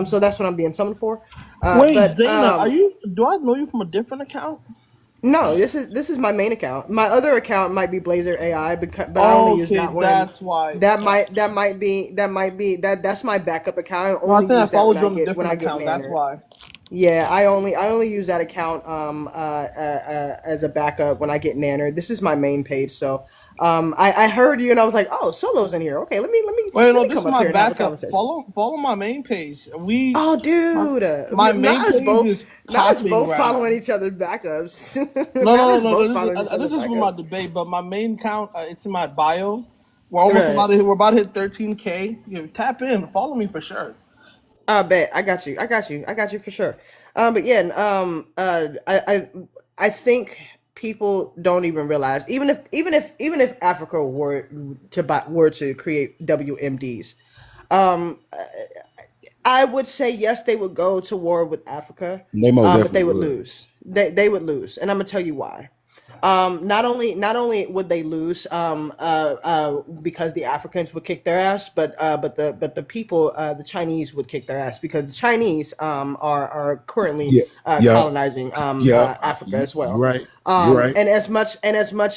S14: so that's what I'm being summoned for.
S7: Wait,
S14: but,
S7: Zayna, do I know you from a different account?
S14: No, this is my main account. My other account might be Blazer AI, but I only use that one.
S7: That's why.
S14: That's my backup account. I
S7: Well, I
S14: only
S7: think I
S14: use that
S7: followed
S14: when
S7: you on a
S14: I get
S7: different account. That's
S14: nannered.
S7: why.
S14: Yeah, I only use that account as a backup when I get nannered. This is my main page, so I heard you and I was like, oh, Solo's in here. Okay, let me
S7: This
S14: come
S7: is
S14: up
S7: my
S14: here and have a
S7: backup.
S14: conversation.
S7: Follow my main page.
S14: Oh, dude,
S7: my main
S14: not us
S7: page
S14: both,
S7: is
S14: not us
S7: popping
S14: both
S7: right
S14: following
S7: now.
S14: each other's backups.
S7: No. This is for my debate, but my main account, it's in my bio. We're about to hit 13K. Tap in, follow me for sure.
S14: I bet. I got you for sure. But yeah, I think people don't even realize, even if Africa were to create WMDs, I would say yes, they would go to war with Africa, but they would lose. They would lose, and I'm gonna tell you why. Not only would they lose because the Africans would kick their ass, but the people, the Chinese would kick their ass because the Chinese are currently colonizing Africa as well.
S10: You're right.
S14: And as much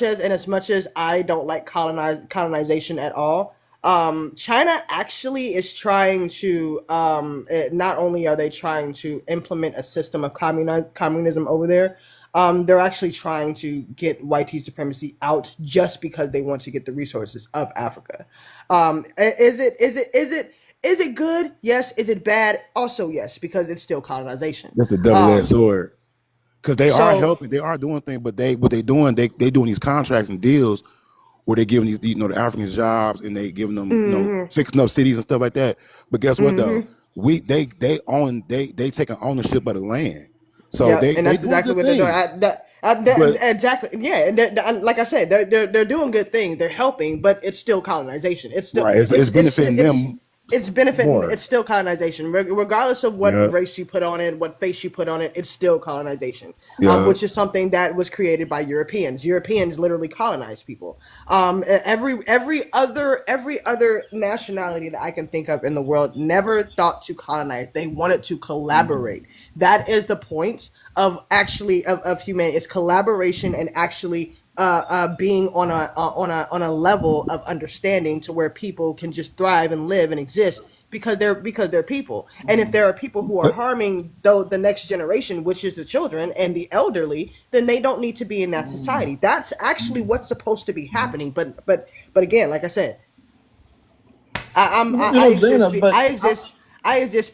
S14: as I don't like colonization at all, China actually is trying to, not only are they trying to implement a system of communism over there, they're actually trying to get white supremacy out just because they want to get the resources of Africa. Is it good? Yes. Is it bad? Also yes, because it's still colonization.
S10: That's a double-edged sword. Because they are
S14: So
S10: helping, they are doing things, but what they doing, they doing these contracts and deals where they giving these, the Africans jobs and they giving them, fixing up cities and stuff like that. But guess what though? They taking ownership of the land. So
S14: yeah,
S10: they
S14: and that's
S10: doing
S14: exactly
S10: good
S14: what they're
S10: things.
S14: doing.
S10: But
S14: Exactly, yeah. And like I said, they're doing good things. They're helping, but it's still colonization. It's still
S10: right, it's benefiting them
S14: it's benefiting.
S10: more.
S14: It's still colonization, regardless of what
S10: Yeah.
S14: race you put on it, what face you put on it. It's still colonization,
S10: Yeah.
S14: which is something that was created by Europeans. Europeans literally colonized people. Every other nationality that I can think of in the world never thought to colonize. They wanted to collaborate. That is the point of actually of humanity. It's collaboration and actually being on a level of understanding to where people can just thrive and live and exist because they're people. And if there are people who are harming the next generation, which is the children and the elderly, then they don't need to be in that society. That's actually what's supposed to be happening. But again, like I said, I exist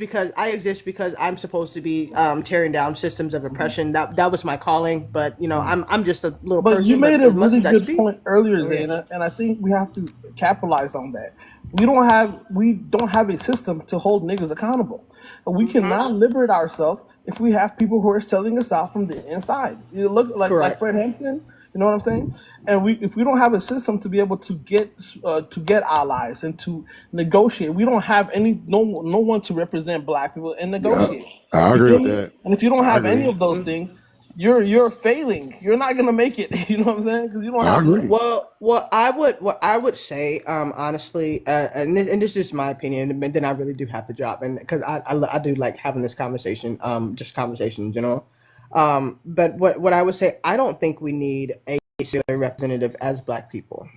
S14: because I'm supposed to be tearing down systems of oppression. That was my calling. But I'm just a little
S7: But you
S14: person.
S7: made
S14: But
S7: a
S14: as much
S7: really
S14: as I
S7: good
S14: speak,
S7: point earlier,
S14: oh, yeah.
S7: Zayna, and I think we have to capitalize on that. We don't have a system to hold niggas accountable. We cannot liberate ourselves if we have people who are selling us out from the inside. You look like Fred Hampton. You know what I'm saying? And if we don't have a system to be able to get allies and to negotiate, we don't have no one to represent Black people and negotiate.
S10: I
S7: You
S10: agree
S7: feel
S10: with
S7: me?
S10: that.
S7: And if you don't
S10: I
S7: have any
S10: agree.
S7: of those things, you're failing. You're not gonna make it. You know what I'm saying? Because you don't
S10: I
S7: have
S10: agree.
S14: Well, what I would say, honestly, and this is my opinion, and then I really do have to drop, and because I do like having this conversation, just conversation in general. But what I would say, I don't think we need a singular representative as Black people.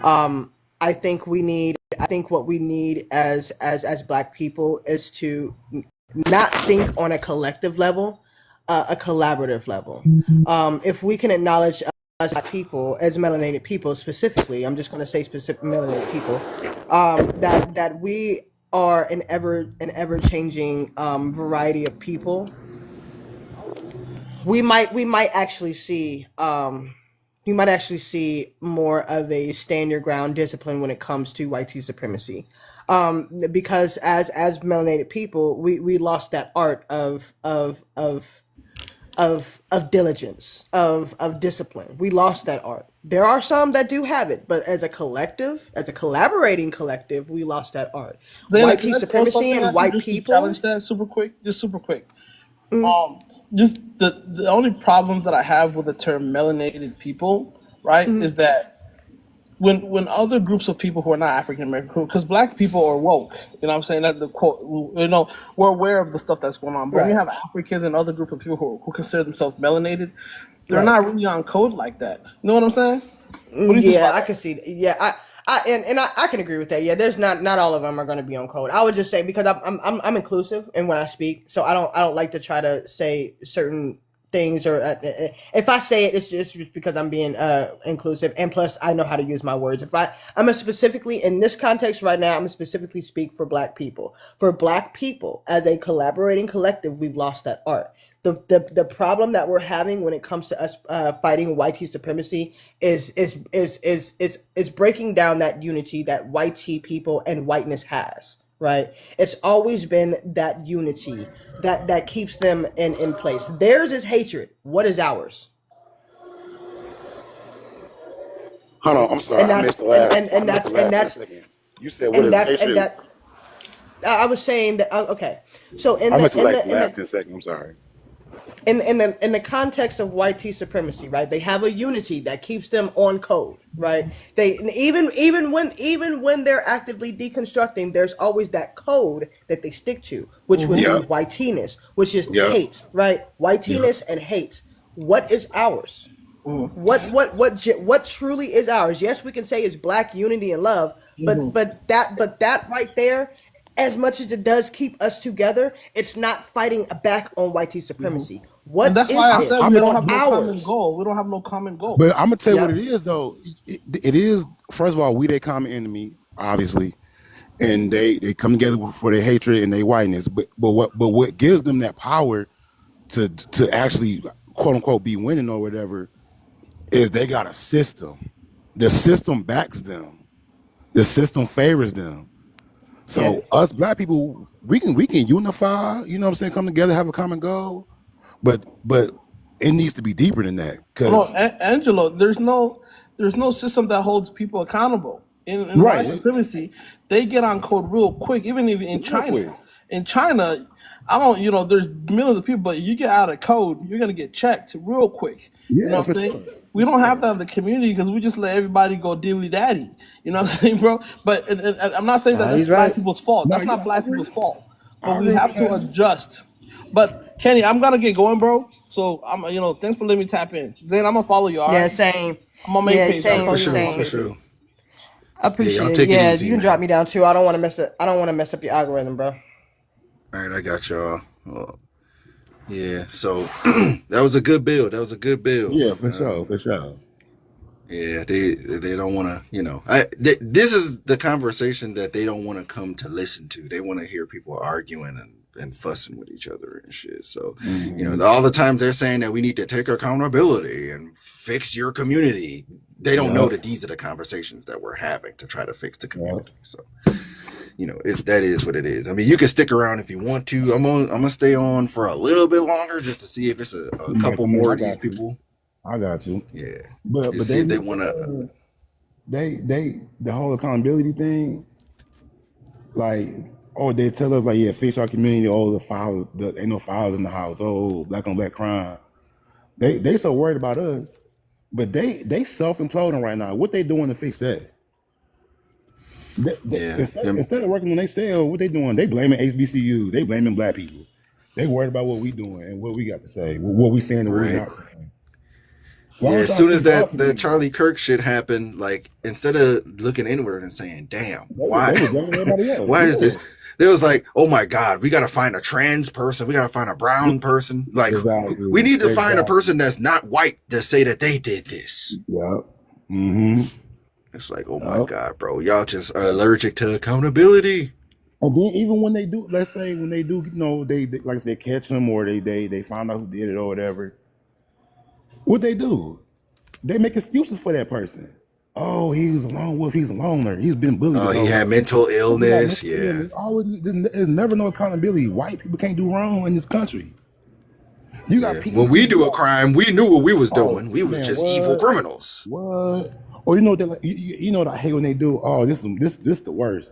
S14: I think what we need as Black people is to not think on a collective level, a collaborative level. If we can acknowledge as Black people, as melanated people specifically, I'm just going to say specific melanated people, that we are an ever changing variety of people. We might actually see you might actually see more of a stand your ground discipline when it comes to white supremacy, because as melanated people, we lost that art of diligence, of discipline. We lost that art. There are some that do have it, but as a collective, as a collaborating collective, we lost that art.
S7: Zayna,
S14: White
S7: can I throw
S14: supremacy
S7: something
S14: and
S7: at you
S14: white
S7: just to
S14: people.
S7: challenge that super quick? Just super quick. Just the only problem that I have with the term melanated people, right, is that when other groups of people who are not African American, because Black people are woke, you know what I'm saying? That the quote, we're aware of the stuff that's going on. But when you have Africans and other groups of people who consider themselves melanated, they're not really on code like that. You know what I'm saying? What do you think
S14: Yeah,
S7: about
S14: I
S7: that?
S14: can see. Yeah, I can agree with that. Yeah, there's not all of them are going to be on code. I would just say because I'm inclusive in when I speak, so I don't like to try to say certain things or if I say it, it's just because I'm being inclusive, and plus I know how to use my words. If I'm a specifically in this context right now, I'm gonna specifically speak for Black people. For Black people as a collaborating collective, we've lost that art. The problem that we're having when it comes to us fighting white supremacy is breaking down that unity that white people and whiteness has. Right? It's always been that unity that keeps them in place. Theirs is hatred. What is ours?
S10: Hold on, I'm sorry.
S14: And
S10: I
S14: that's
S10: missed the last. I
S14: and
S10: missed the
S14: that's and
S10: last 10
S14: that's
S10: seconds. You said what
S14: and
S10: is
S14: that's and
S10: hatred?
S14: that I was saying that okay. So
S10: I missed the last 10 seconds. I'm sorry.
S14: in the context of white supremacy, right? They have a unity that keeps them on code, right? They even when they're actively deconstructing, there's always that code that they stick to, which would be whiteness, which is
S10: Yeah.
S14: hate, right?
S10: Yeah.
S14: Whiteness and hate. What is ours? what truly is ours. Yes, we can say it's black unity and love, but that right there, as much as it does keep us together, it's not fighting back on white supremacy.
S7: And
S14: What
S7: that's
S14: is
S7: why I
S14: it?
S7: said we don't have no common
S14: Ours.
S7: goal. We don't have no common goal.
S10: But I'm gonna tell you what
S14: Yep.
S10: it is though. It is, first of all, we their common enemy, obviously, and they come together for their hatred and their whiteness. But what gives them that power to actually quote unquote be winning or whatever is they got a system. The system backs them. The system favors them. So us black people, we can unify. You know what I'm saying? Come together, have a common goal. But it needs to be deeper than that.
S7: No,
S10: Because
S7: Angelo, there's no system that holds people accountable. In white supremacy, they get on code real quick. Even if in China, I don't, there's millions of people, but you get out of code, you're gonna get checked real quick. You know what I'm saying? We don't have that in the community because we just let everybody go dilly daddy. You know what I'm saying, bro? But and I'm not saying that that's black people's fault. That's not black people's fault. But we have to adjust. But Kenny, I'm gonna get going, bro. So I'm, thanks for letting me tap in. Zane, I'm gonna follow you. All right.
S14: Yeah, same.
S7: I'm on main
S14: Yeah,
S7: page.
S14: same.
S7: I'll
S14: Same.
S1: For sure.
S14: I appreciate
S1: y'all
S14: it.
S1: take it
S14: Yeah,
S1: easy,
S14: you can
S1: man.
S14: drop me down too. I don't want to mess it. I don't want to mess up your algorithm, bro.
S1: All right, I got y'all. Well, yeah, so that was a good build.
S10: Yeah, for sure.
S1: Yeah, they don't want to, this is the conversation that they don't want to come to listen to. They want to hear people arguing and fussing with each other and shit. So, all the times they're saying that we need to take accountability and fix your community. They don't know that these are the conversations that we're having to try to fix the community. So, if that is what it is. I mean, you can stick around if you want to. I'm gonna stay on for a little bit longer just to see if it's a couple more of these people.
S10: I got you.
S1: Yeah.
S10: But
S1: see if they want to.
S10: They the whole accountability thing, like, they tell us like, yeah, fix our community. Ain't no files in the house. Oh, black on black crime. They so worried about us, but they self imploding right now. What they doing to fix that? Instead of working on they sell, what they doing? They blaming HBCU. They blaming black people. They worried about what we doing and what we got to say, what we saying and what we not saying.
S1: As soon as that Charlie Kirk shit happened, like, instead of looking inward and saying, "Damn, why is this?" They was like, "Oh my God, we got to find a trans person. We got to find a brown person. Like, we need to find a person that's not white to say that they did this."
S10: Yep. Mm-hmm.
S1: It's like, oh my God, bro, y'all just are allergic to accountability.
S10: And then even when they do, let's say when they do, they like they catch them or they find out who did it or whatever. What they do? They make excuses for that person. Oh, he was a lone wolf. He's a loner. He's been bullied.
S1: Oh, he had mental illness. Yeah.
S10: There's never no accountability. White people can't do wrong in this country. You got people.
S1: When we do a crime, we knew what we was doing. We was just evil criminals.
S10: What? Or what I hate when they do. Oh, this the worst.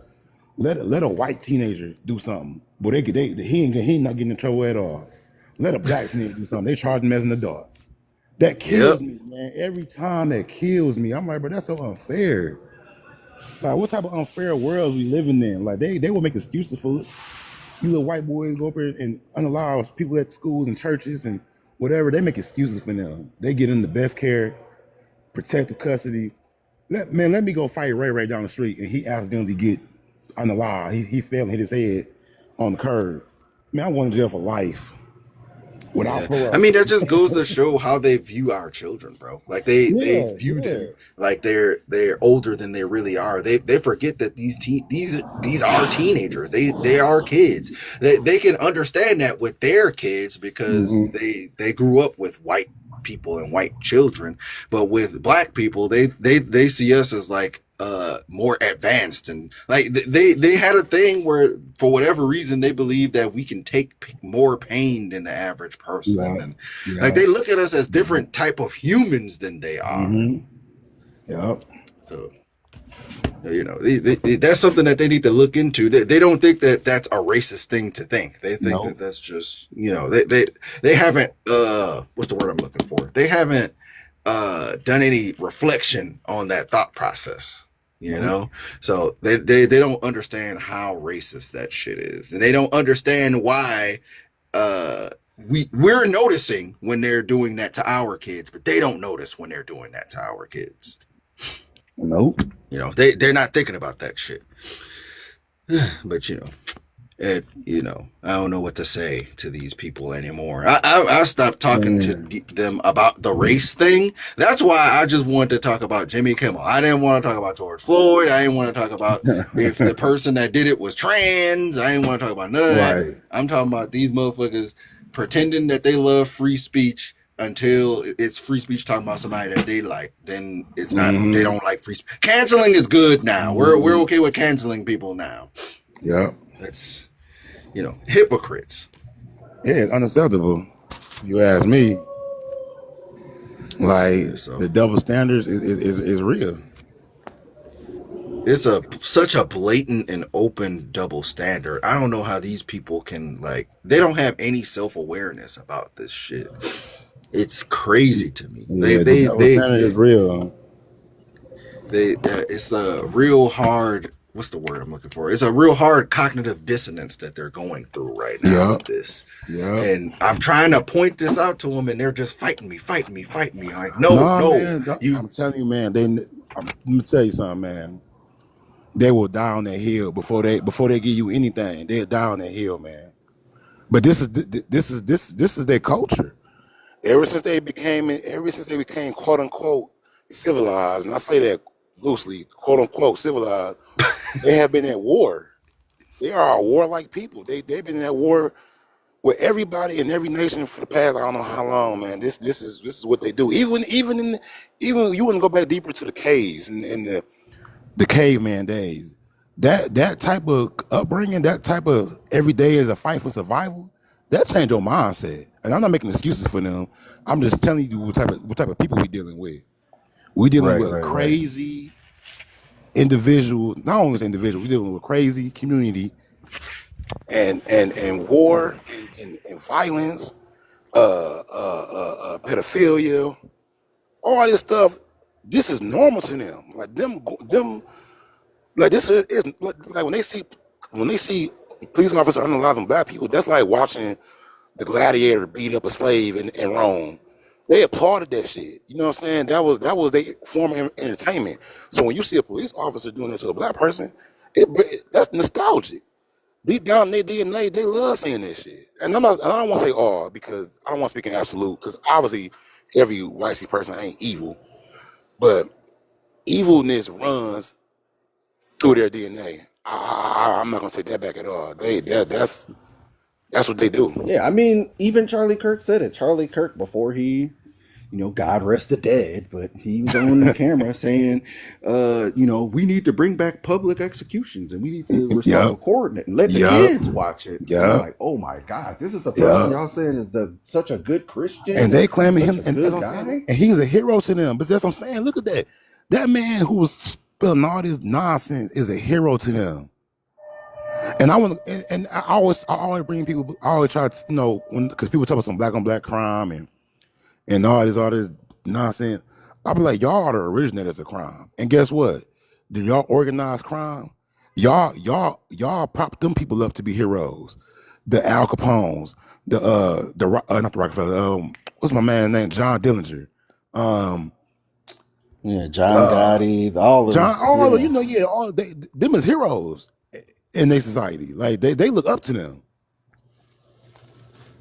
S10: Let a white teenager do something, but he ain't not getting in trouble at all. Let a black teenager do something. They charge him as an adult. That kills me, man. Every time that kills me, I'm like, bro, that's so unfair. Like, what type of unfair world we living in? Like, they will make excuses for you little white boys go up here and unallow people at schools and churches and whatever. They make excuses for them. They get in the best care, protective custody. Let me go fight Ray down the street, and he accidentally get unalived. He fell and hit his head on the curb. Man, I want to jail for life.
S1: I mean, that just goes to show how they view our children, bro. Like they view them like they're older than they really are. They forget that these are teenagers. They are kids. They can understand that with their kids because they grew up with white people and white children, but with black people, they see us as like more advanced, and like they had a thing where for whatever reason they believe that we can take more pain than the average person, and like they look at us as different type of humans than they are.
S10: Yep.
S1: So that's something that they need to look into. They don't think that that's a racist thing to think. They think that that's just they haven't what's the word I'm looking for? They haven't done any reflection on that thought process. So they don't understand how racist that shit is, and they don't understand why
S18: we're noticing when they're doing that to our kids, but they don't notice when they're doing that to our kids.
S4: Nope.
S18: You know, they're not thinking about that shit. But you know, I don't know what to say to these people anymore. I stopped talking to them about the race thing. That's why I just wanted to talk about Jimmy Kimmel. I didn't want to talk about George Floyd. I didn't want to talk about if the person that did it was trans. I didn't want to talk about none of that.
S10: Right.
S18: I'm talking about these motherfuckers pretending that they love free speech until it's free speech talking about somebody that they like. Then it's not. They don't like free speech. Canceling is good now. We're okay with canceling people now.
S10: Yeah.
S18: That's, hypocrites.
S10: Yeah, it's unacceptable. You ask me. Like the double standards is real.
S18: It's such a blatant and open double standard. I don't know how these people can they don't have any self-awareness about this shit. It's crazy to me.
S10: Yeah, the double standard is real.
S18: It's a real hard, what's the word I'm looking for? It's a real hard cognitive dissonance that they're going through right now with this.
S10: Yeah.
S18: And I'm trying to point this out to them, and they're just fighting me. Like, no.
S10: Man, I'm telling you, man. Let me tell you something, man. They will die on that hill before they give you anything. They'll die on that hill, man. But this is their culture. Ever since they became quote unquote civilized, and I say that loosely, quote unquote civilized, they have been at war. They are a warlike people. They've been at war with everybody in every nation for the past I don't know how long, man. This is what they do. Even you wouldn't go back deeper to the caves and the caveman days. That type of upbringing, that type of every day is a fight for survival, that changed your mindset. And I'm not making excuses for them. I'm just telling you what type of people we dealing with. We dealing with crazy individual, not only as individual, we dealing with crazy community and war and violence, pedophilia, all this stuff. This is normal to them. Like them. Like this is like when they see police officers analyzing black people, that's like watching the gladiator beat up a slave in Rome. They applauded that shit. You know what I'm saying? That was their form of entertainment. So when you see a police officer doing that to a black person, that's nostalgic. Deep down in their DNA, they love seeing that shit. And I don't want to say all because I don't want to speak in absolute because obviously every white person ain't evil, but evilness runs through their DNA. I'm not gonna take that back at all. That's what they do.
S1: Yeah, I mean, even Charlie Kirk said it. Charlie Kirk, before he, God rest the dead, but he was on the camera saying, we need to bring back public executions and we need to restore recording it and let the kids watch it.
S10: Yeah.
S1: I'm like, oh my God, this is the person y'all saying is such a good Christian.
S10: And they claiming him
S1: and
S10: good guy. And he's a hero to them. But that's what I'm saying. Look at that. That man who was spilling all this nonsense is a hero to them. And I always bring people. I always try to because people talk about some black on black crime and all this nonsense. I be like, y'all are the originators of crime. And guess what? Do y'all organize crime? Y'all prop them people up to be heroes. The Al Capones, not the Rockefeller. What's my man's name? John Dillinger.
S1: John Gotti. All of
S10: them as heroes in their society. Like they look up to them.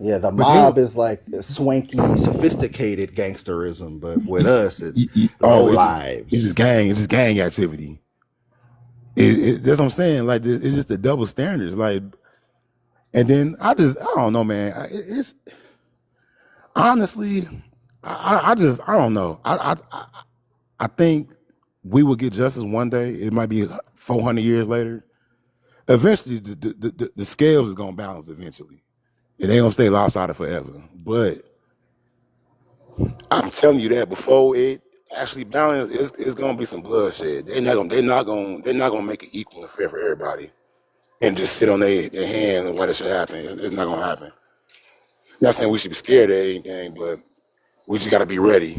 S1: Yeah, the mob is like swanky, sophisticated gangsterism, but with us, it's low lives.
S10: It's just gang activity. That's what I'm saying. Like it's just the double standards. Like, and then I don't know, man. It's honestly, I don't know. I think we will get justice one day. It might be 400 years later. Eventually, the scales is gonna balance eventually. It ain't gonna stay lopsided forever. But I'm telling you that before it actually balances, it's gonna be some bloodshed. They're not gonna make it equal and fair for everybody, and just sit on their hands and let it should happen. It's not gonna happen. Not saying we should be scared of anything, but we just gotta be ready.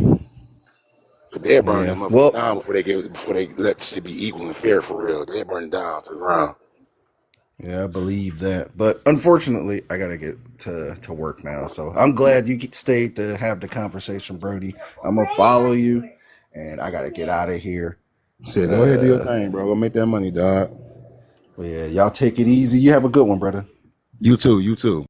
S10: They'll burn them down before they let shit be equal and fair for real. They'll burn it down to the ground.
S1: Yeah, I believe that. But unfortunately, I gotta get to work now. So I'm glad you stayed to have the conversation, Brody. I'm gonna follow you, and I gotta get out of here.
S10: Shit, go ahead, do your thing, bro. Go make that money, dog.
S1: Yeah, y'all take it easy. You have a good one, brother.
S10: You too. You too.